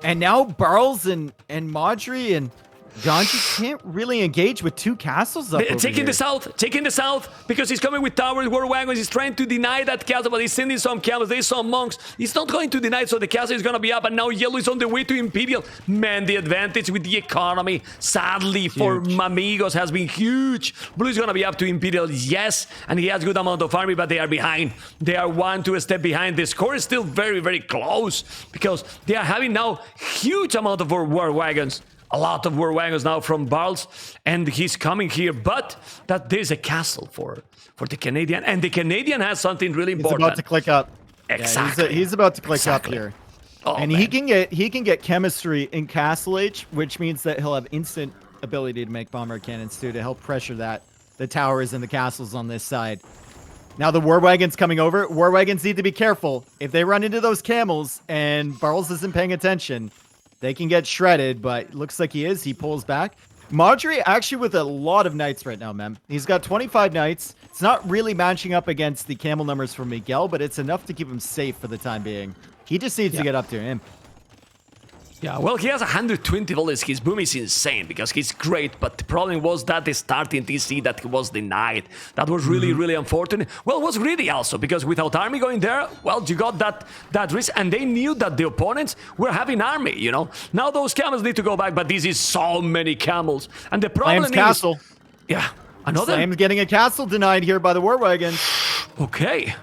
Barles and Modri and Ganji can't really engage with 2 castles up over taking the south, because he's coming with towers, war wagons. He's trying to deny that castle, but he's sending some camels. There's some monks. He's not going to deny, so the castle is going to be up, and now yellow is on the way to Imperial. Man, the advantage with the economy, sadly, for Amigos has been huge. Blue is going to be up to Imperial, yes, and he has good amount of army, but they are behind. They are 1-2 step behind. The score is still very, very close, because they are having now huge amount of war wagons. A lot of war wagons now from Barles, and he's coming here, but that there's a castle for the Canadian, and the Canadian has something really important. He's about to click up. Exactly. Yeah, he's about to click up here. Oh, and he can get chemistry in Castle Age, which means that he'll have instant ability to make bomber cannons too, to help pressure the towers and the castles on this side. Now the war wagons coming over. War wagons need to be careful. If they run into those camels and Barles isn't paying attention, they can get shredded, but it looks like he is. He pulls back. Modri actually with a lot of knights right now, man. He's got 25 knights. It's not really matching up against the camel numbers from Miguel, but it's enough to keep him safe for the time being. He just needs to get up to him. Yeah, well, he has 120 volleys. His boom is insane because he's great, but the problem was that the starting TC that he was denied. That was really, really unfortunate. Well, it was greedy also because without Army going there, well, you got that risk, and they knew that the opponents were having Army, you know. Now those camels need to go back, but this is so many camels. And the problem is... castle. Yeah, another... Slam's getting a castle denied here by the War Wagon. Okay.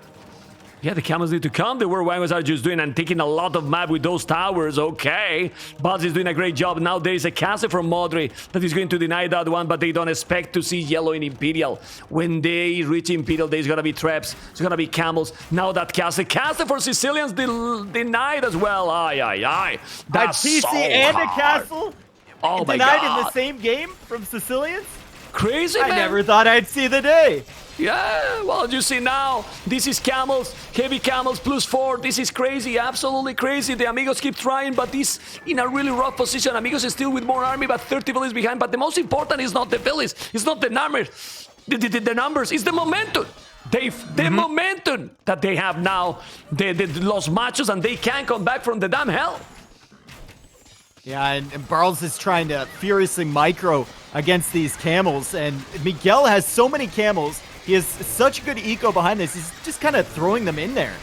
Yeah, the camels need to come. The War Wagons are just doing and taking a lot of map with those towers. Okay. Barles is doing a great job. Now there is a castle from Modri that is going to deny that one, but they don't expect to see yellow in Imperial. When they reach Imperial, there's going to be traps. There's going to be camels. Now that castle for Sicilians denied as well. Aye, aye, aye. That's a TC so and hard. a castle Oh my denied God. in the same game from Sicilians? Crazy, man. I never thought I'd see the day. Yeah, well, you see now, this is camels, heavy camels, +4. This is crazy, absolutely crazy. The Amigos keep trying, but this in a really rough position. Amigos is still with more army, but 30 villas behind. But the most important is not the villas, it's not the numbers, the numbers, it's the momentum. The momentum that they have now, the Los Machos, and they can't come back from the damn hell. Yeah, and Barles is trying to furiously micro against these camels, and Miguel has so many camels. He has such a good eco behind this. He's just kind of throwing them in there.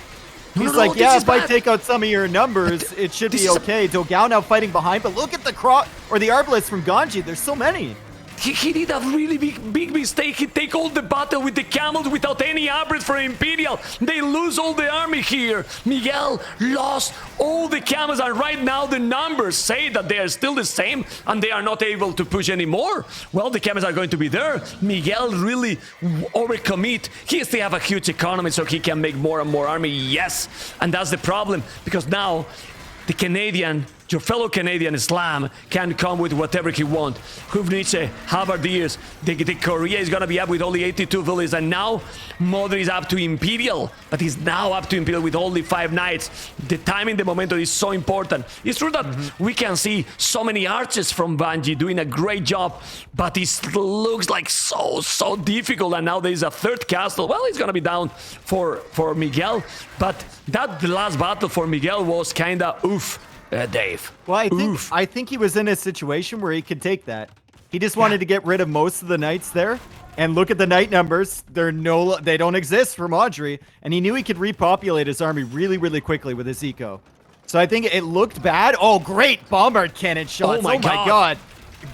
He's like, yeah, if I take out some of your numbers, it should be okay. Dogao now fighting behind, but look at the Arbalest from Ganji. There's so many. He did a really big mistake. He take all the battle with the camels without any arbors for Imperial. They lose all the army here. Miguel lost all the camels, and right now the numbers say that they are still the same and they are not able to push anymore. Well, the camels are going to be there. Miguel really overcommit. He still have a huge economy, so he can make more and more army. Yes, and that's the problem because now the Canadian, your fellow Canadian Islam, can come with whatever he wants. Huvnice, Halberdiers, the Korea is gonna be up with only 82 villages, and now Modri is up to Imperial, but he's now up to Imperial with only 5 knights. The timing, the momentum is so important. It's true that we can see so many archers from Ganji doing a great job, but it looks like so difficult, and now there is a third castle. Well, it's gonna be down for Miguel, but the last battle for Miguel was kinda oof. Dave. Well, I think he was in a situation where he could take that. He just wanted to get rid of most of the knights there, and look at the knight numbers. They don't exist for Modri, and he knew he could repopulate his army really quickly with his eco. So I think it looked bad. Oh, great bombard cannon shots! Oh my God.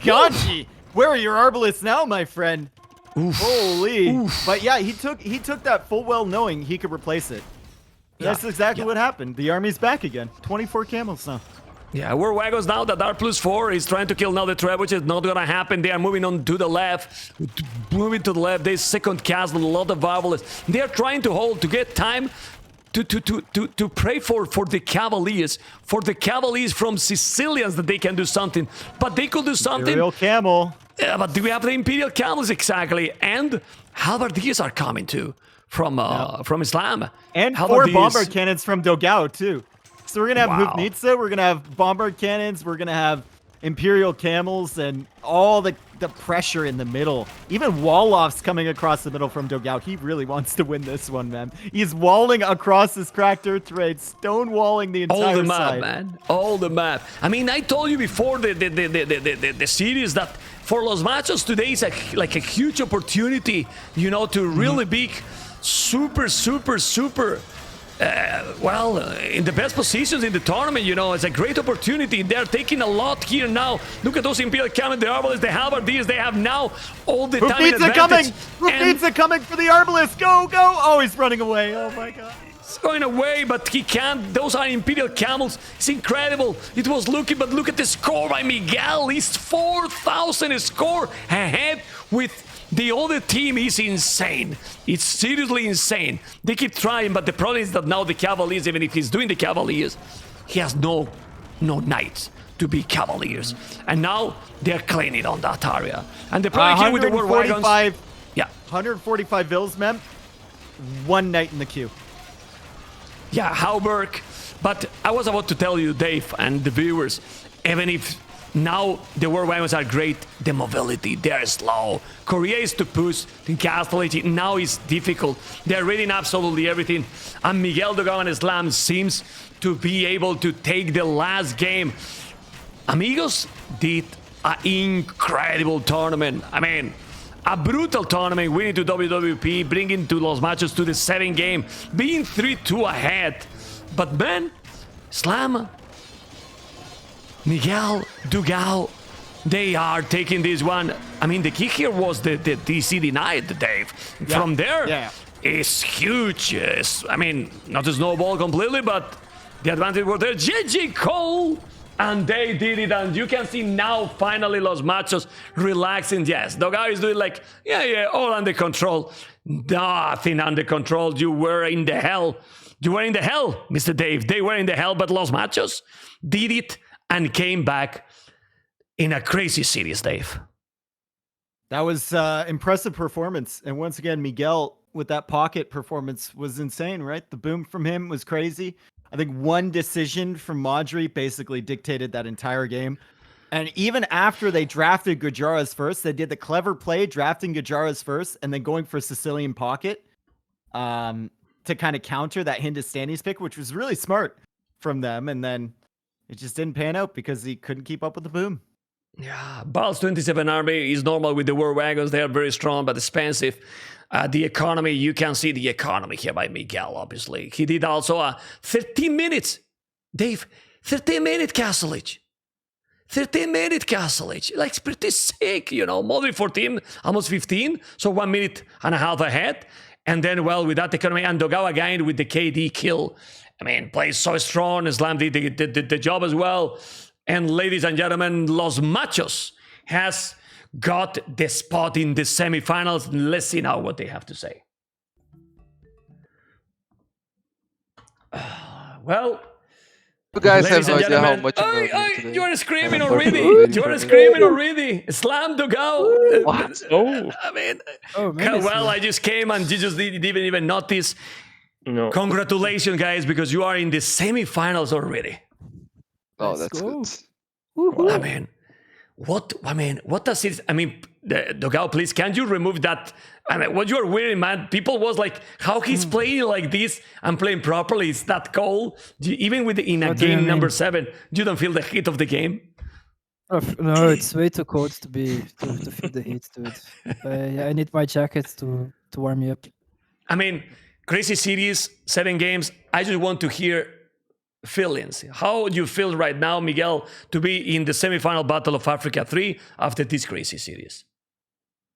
Ganji, where are your Arbalists now, my friend? Oof. Holy! Oof. But yeah, he took that full well knowing he could replace it. That's exactly what happened. The army's back again. 24 camels now. Yeah, War Wagons now that are +4 is trying to kill now the trap, which is not gonna happen. They are moving on to the left. Moving to the left, there's second castle, a lot of Barles. They are trying to hold, to get time to pray for the Cavaliers. For the Cavaliers from Sicilians that they can do something. But they could do something. Imperial camel. Yeah, but do we have the Imperial camels exactly? And Halberdiers are coming too. From Islam. And 4 bombard cannons from Dogao, too. So we're going to have Hufnitsa, we're going to have bombard cannons, we're going to have Imperial camels, and all the pressure in the middle. Even Wallof's coming across the middle from Dogao. He really wants to win this one, man. He's walling across this cracked earth terrain, stonewalling the entire all the map, side. Man. All the map. I mean, I told you before the series that for Los Machos today is like a huge opportunity, you know, to really be super well, in the best positions in the tournament, you know. It's a great opportunity. They're taking a lot here now. Look at those Imperial camels, the Arbalists, the Halberdiers. They have now all the time in advantage. Hufnitsa coming for the Arbalest. Go! Oh, he's running away. Oh my God. He's going away, but he can't. Those are Imperial camels. It's incredible. It was looking, but look at the score by Miguel. He's 4,000 score ahead with the other team. Is insane. It's seriously insane. They keep trying, but the problem is that now the Cavaliers, even if he's doing the Cavaliers, he has no knights to be Cavaliers. And now they're cleaning on that area. And the problem here with the War Wagons... 145 vills, man. 1 knight in the queue. Yeah, Halberg. But I was about to tell you, Dave, and the viewers, even if now the War Wagons are great, the mobility, they're slow. Korea is to push, the castle now is difficult. They're reading absolutely everything. And Miguel Dogao and Islam seems to be able to take the last game. Amigos did an incredible tournament. I mean, a brutal tournament, winning to WWP, bringing to Los Machos to the 7th game, being 3-2 ahead. But man, Slam, Miguel, Dogao, they are taking this one. I mean, the key here was the DC denied, Dave. Yeah. From there, it's huge. I mean, not a snowball completely, but the advantage was there. GG Cole, and they did it. And you can see now, finally, Los Machos relaxing. Yes, Dogao is doing like, yeah, all under control. Nothing under control. You were in the hell. You were in the hell, Mr. Dave. They were in the hell, but Los Machos did it and came back in a crazy series, Dave. That was impressive performance. And once again, Miguel with that pocket performance was insane, right? The boom from him was crazy. I think one decision from Modri basically dictated that entire game. And even after they drafted Gujaras first, they did the clever play, drafting Gujaras first, and then going for Sicilian pocket to kind of counter that Hindustani's pick, which was really smart from them. And then it just didn't pan out because he couldn't keep up with the boom. Yeah, Barles 27 army is normal with the war wagons. They are very strong but expensive. The economy, you can see the economy here by Miguel, obviously. He did also a 13 minutes. Dave, 13-minute castlage. 13-minute castlage. Like, it's pretty sick, you know. Modri 14, almost 15, so 1 minute and a half ahead. And then, well, with that economy, and Dogao again with the KD kill. I mean, plays so strong. Slam did the job as well. And ladies and gentlemen, Los Machos has got the spot in the semifinals. Let's see now what they have to say. Well, you guys have no idea how much you are screaming already. You are screaming already. Slam Dogao. What? Oh, I mean, well, I just came and you just didn't even notice. No. Congratulations, guys, because you are in the semifinals already. Oh, that's good. I mean, what does it? I mean, Dogao, please, can you remove that? I mean, what you are wearing, man? People was like, how he's playing like this and playing properly? Is that cold? Even in a game number 7, you don't feel the heat of the game? No, it's way too cold to feel the heat, dude. I need my jacket to warm me up. I mean, crazy series, 7 games. I just want to hear feelings. How do you feel right now, Miguel, to be in the semifinal Battle of Africa 3 after this crazy series?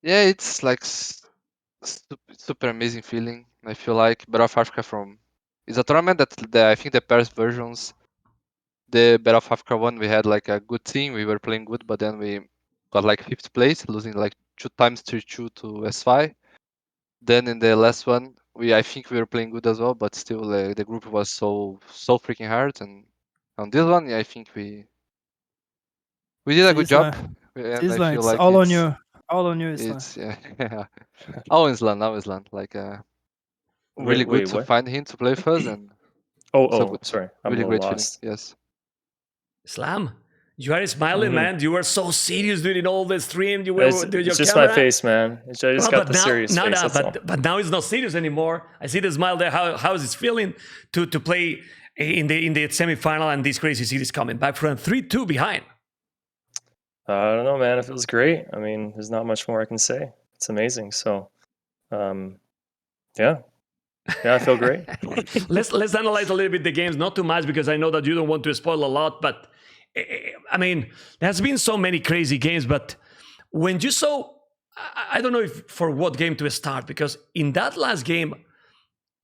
Yeah, it's like super amazing feeling. I feel like Battle of Africa it's a tournament that I think the pairs versions, the Battle of Africa 1, we had like a good team. We were playing good, but then we got like 5th place, losing like 2 times 3-2 to S5. Then in the last one, I think we were playing good as well, but still the group was so freaking hard. And on this one, I think we did a good job. And I feel like all on you. All on you, Islam. It's all Islam. Like really good to find him to play with us, and sorry, I'm really a great little lost. feeling. Yes. Slam, you are smiling, man. You were so serious during all the stream. You were it's just my face, man. I just got the serious face. But now it's not serious anymore. I see the smile there. How is it feeling to play in the semifinal and this crazy series coming back from 3-2 behind? I don't know, man. It feels great. I mean, there's not much more I can say. It's amazing. So, yeah, I feel great. let's analyze a little bit the games, not too much because I know that you don't want to spoil a lot. But I mean, there's been so many crazy games. But when you saw, I don't know if for what game to start, because in that last game,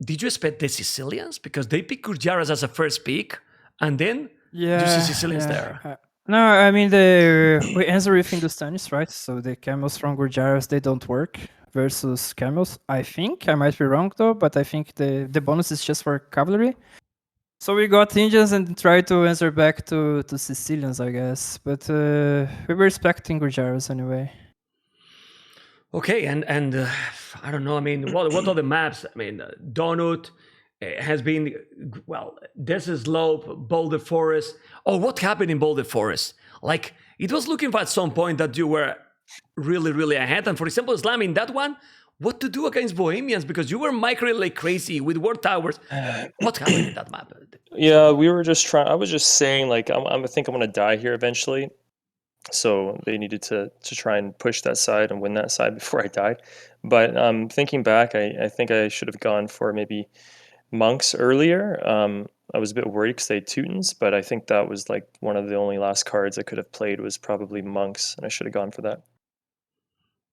did you expect the Sicilians? Because they picked Gujaras as a first pick, and then you see Sicilians there. No, I mean, we answer with Hindustanis, right? So the camels from Gujaras, they don't work versus camels. I think, I might be wrong though, but I think the bonus is just for cavalry. So we got Indians and tried to answer back to Sicilians, I guess. But we were expecting Gujaras anyway. Okay, and I don't know, I mean, what are the maps? I mean, Donut has been, well, Desert Slope, Boulder Forest. Oh, what happened in Boulder Forest? Like, it was looking for at some point that you were really, really ahead. And for example, Slam, in that one, what to do against Bohemians because you were microing like crazy with ward towers. What's happening in that map? Yeah, we were just trying. I was just saying, like, I think I'm gonna die here eventually. So they needed to try and push that side and win that side before I die. But thinking back, I think I should have gone for maybe monks earlier. I was a bit worried because they had Teutons, but I think that was like one of the only last cards I could have played was probably monks, and I should have gone for that.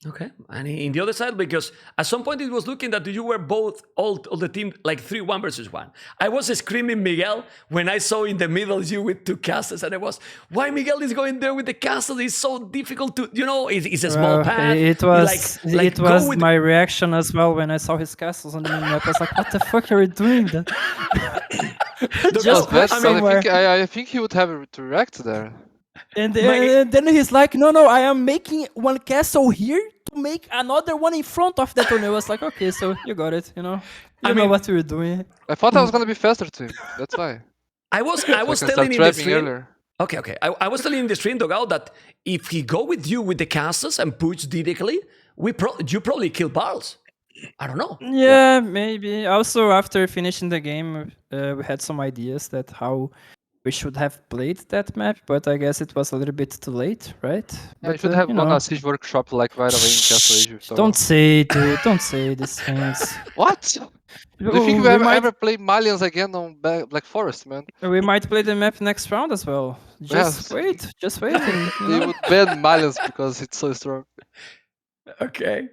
Okay, and in the other side, because at some point it was looking that you were both all the team like 3-1 versus 1. I was screaming Miguel when I saw in the middle you with 2 castles, and I was, why Miguel is going there with the castle? It's so difficult to, it's a small path. It was Like, go with my reaction as well when I saw his castles on the map. I was like, what the fuck are you doing? Then? Just bad, somewhere. I think he would have to react there. And then he's like, no, I am making one castle here to make another one in front of that one. I was like, okay, so you got it, you know what you were doing. I thought I was gonna be faster to him. That's why. I was I can start telling in the trapping stream. earlier. Okay. I was telling in the stream, Dogao, that if he go with you with the castles and push directly, you probably kill Barles. I don't know. Yeah, maybe. Also, after finishing the game, we had some ideas that how we should have played that map, but I guess it was a little bit too late, right? Yeah, you But, should have gone know. a siege workshop like right away in Castle Age. So. Don't say, dude. Don't say these things. What? Do you think we ever play Malians again on Black Forest, man? We might play the map next round as well. Just wait. And, They would ban Malians because it's so strong. Okay.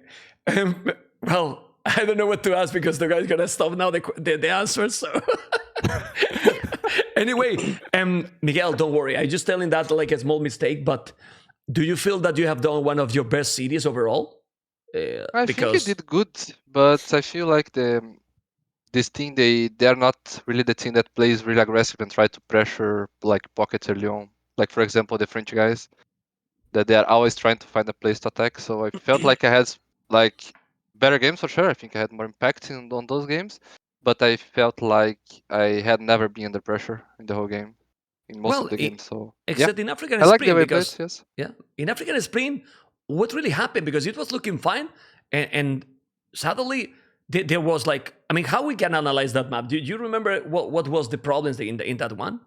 Well, I don't know what to ask because the guy's gonna stop now the answers. So anyway, Miguel, don't worry. I just telling that like a small mistake, but do you feel that you have done one of your best cities overall? I think he did good, but I feel like this team they're not really the team that plays really aggressive and try to pressure like pockets early on. Like for example, the French guys that they are always trying to find a place to attack. So I felt like I had like better games for sure. I think I had more impact on those games, but I felt like I had never been under pressure in the whole game, in most of the games. So except in African I like Spring, the way because played, yes. Yeah, in African Spring, what really happened because it was looking fine, and suddenly there was like, I mean, how we can analyze that map? Do you remember what was the problems in that one?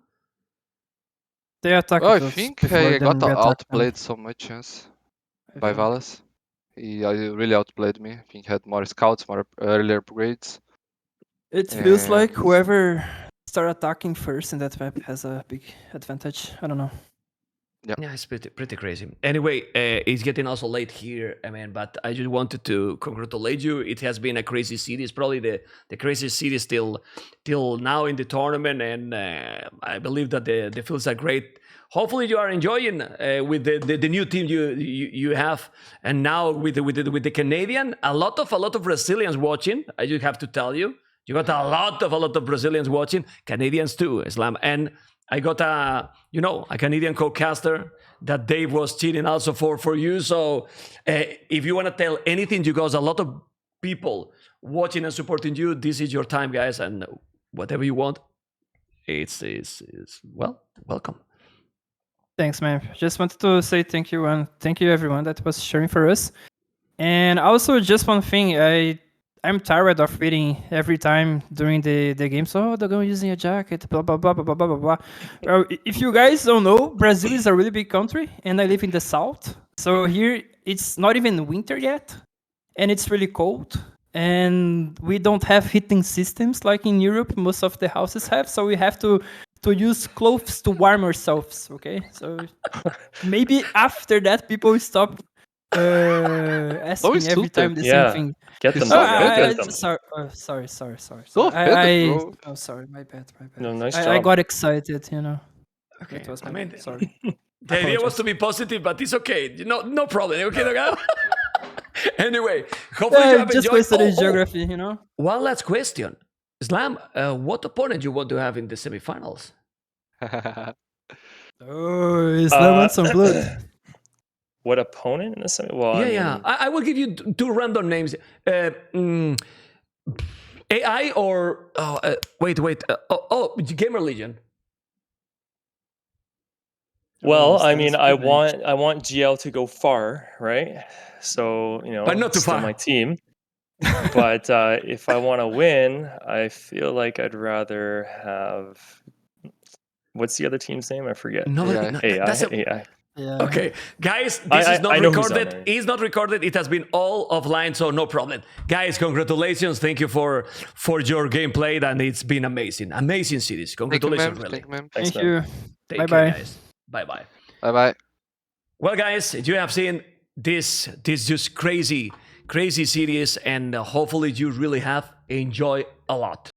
They attacked Well, I us think before, I then got we attacked outplayed them. so much, yes, I by think. Valas. He really outplayed me. I think he had more scouts, more earlier upgrades. It feels like And- whoever start attacking first in that map has a big advantage. I don't know. Yeah, it's pretty crazy. Anyway, it's getting also late here, I mean, but I just wanted to congratulate you. It has been a crazy series, probably the craziest series till now in the tournament, and I believe that the fields are great. Hopefully, you are enjoying with the new team you have, and now with the Canadian, a lot of Brazilians watching. I just have to tell you, you got a lot of Brazilians watching, Canadians too, Islam, and I got a Canadian co-caster that Dave was cheating also for you. So if you want to tell anything, you guys, a lot of people watching and supporting you. This is your time, guys, and whatever you want, it's welcome. Thanks, man. Just wanted to say thank you, and thank you everyone that was sharing for us. And also, just one thing, I'm tired of reading every time during the game. So they're going using a jacket, blah blah blah blah blah blah blah. If you guys don't know, Brazil is a really big country, and I live in the south. So here it's not even winter yet, and it's really cold. And we don't have heating systems like in Europe. Most of the houses have, so we have to use clothes to warm ourselves. Okay, so maybe after that people stop asking every time the same thing. Get them. So Get them. Sorry. So offended, bro. Oh, sorry, my bad. No, nice I job. got excited, Okay, It was I my mean, bad. Sorry. the idea was to be positive, but it's okay. No problem. Okay, Dogao? Anyway, hopefully you have Just enjoyed. wasted in geography, One last question, Islam. What opponent you want to have in the semifinals? Oh, Islam wants some blood. What opponent in the semi? Well, I will give you 2 random names. AI or wait. Gamer Legion. Well, Oh, I mean, sounds I good, want GL to go far, right? So But not too still far. my team. But if I want to win, I feel like I'd rather have. What's the other team's name? I forget. Nobody, AI. no, AI. that's a, AI. Yeah. okay, guys, this is not I know who's on recorded. there. It's not recorded. It has been all offline, so no problem. Guys, congratulations. Thank you for your gameplay, and it's been amazing. Amazing series. Thank you, Congratulations, ma'am. really. Thank you, ma'am. Thanks, Thank man. you. Take Bye care, bye. guys. Bye-bye. Bye bye. Well, guys, you have seen this just crazy series, and hopefully you really have enjoyed a lot.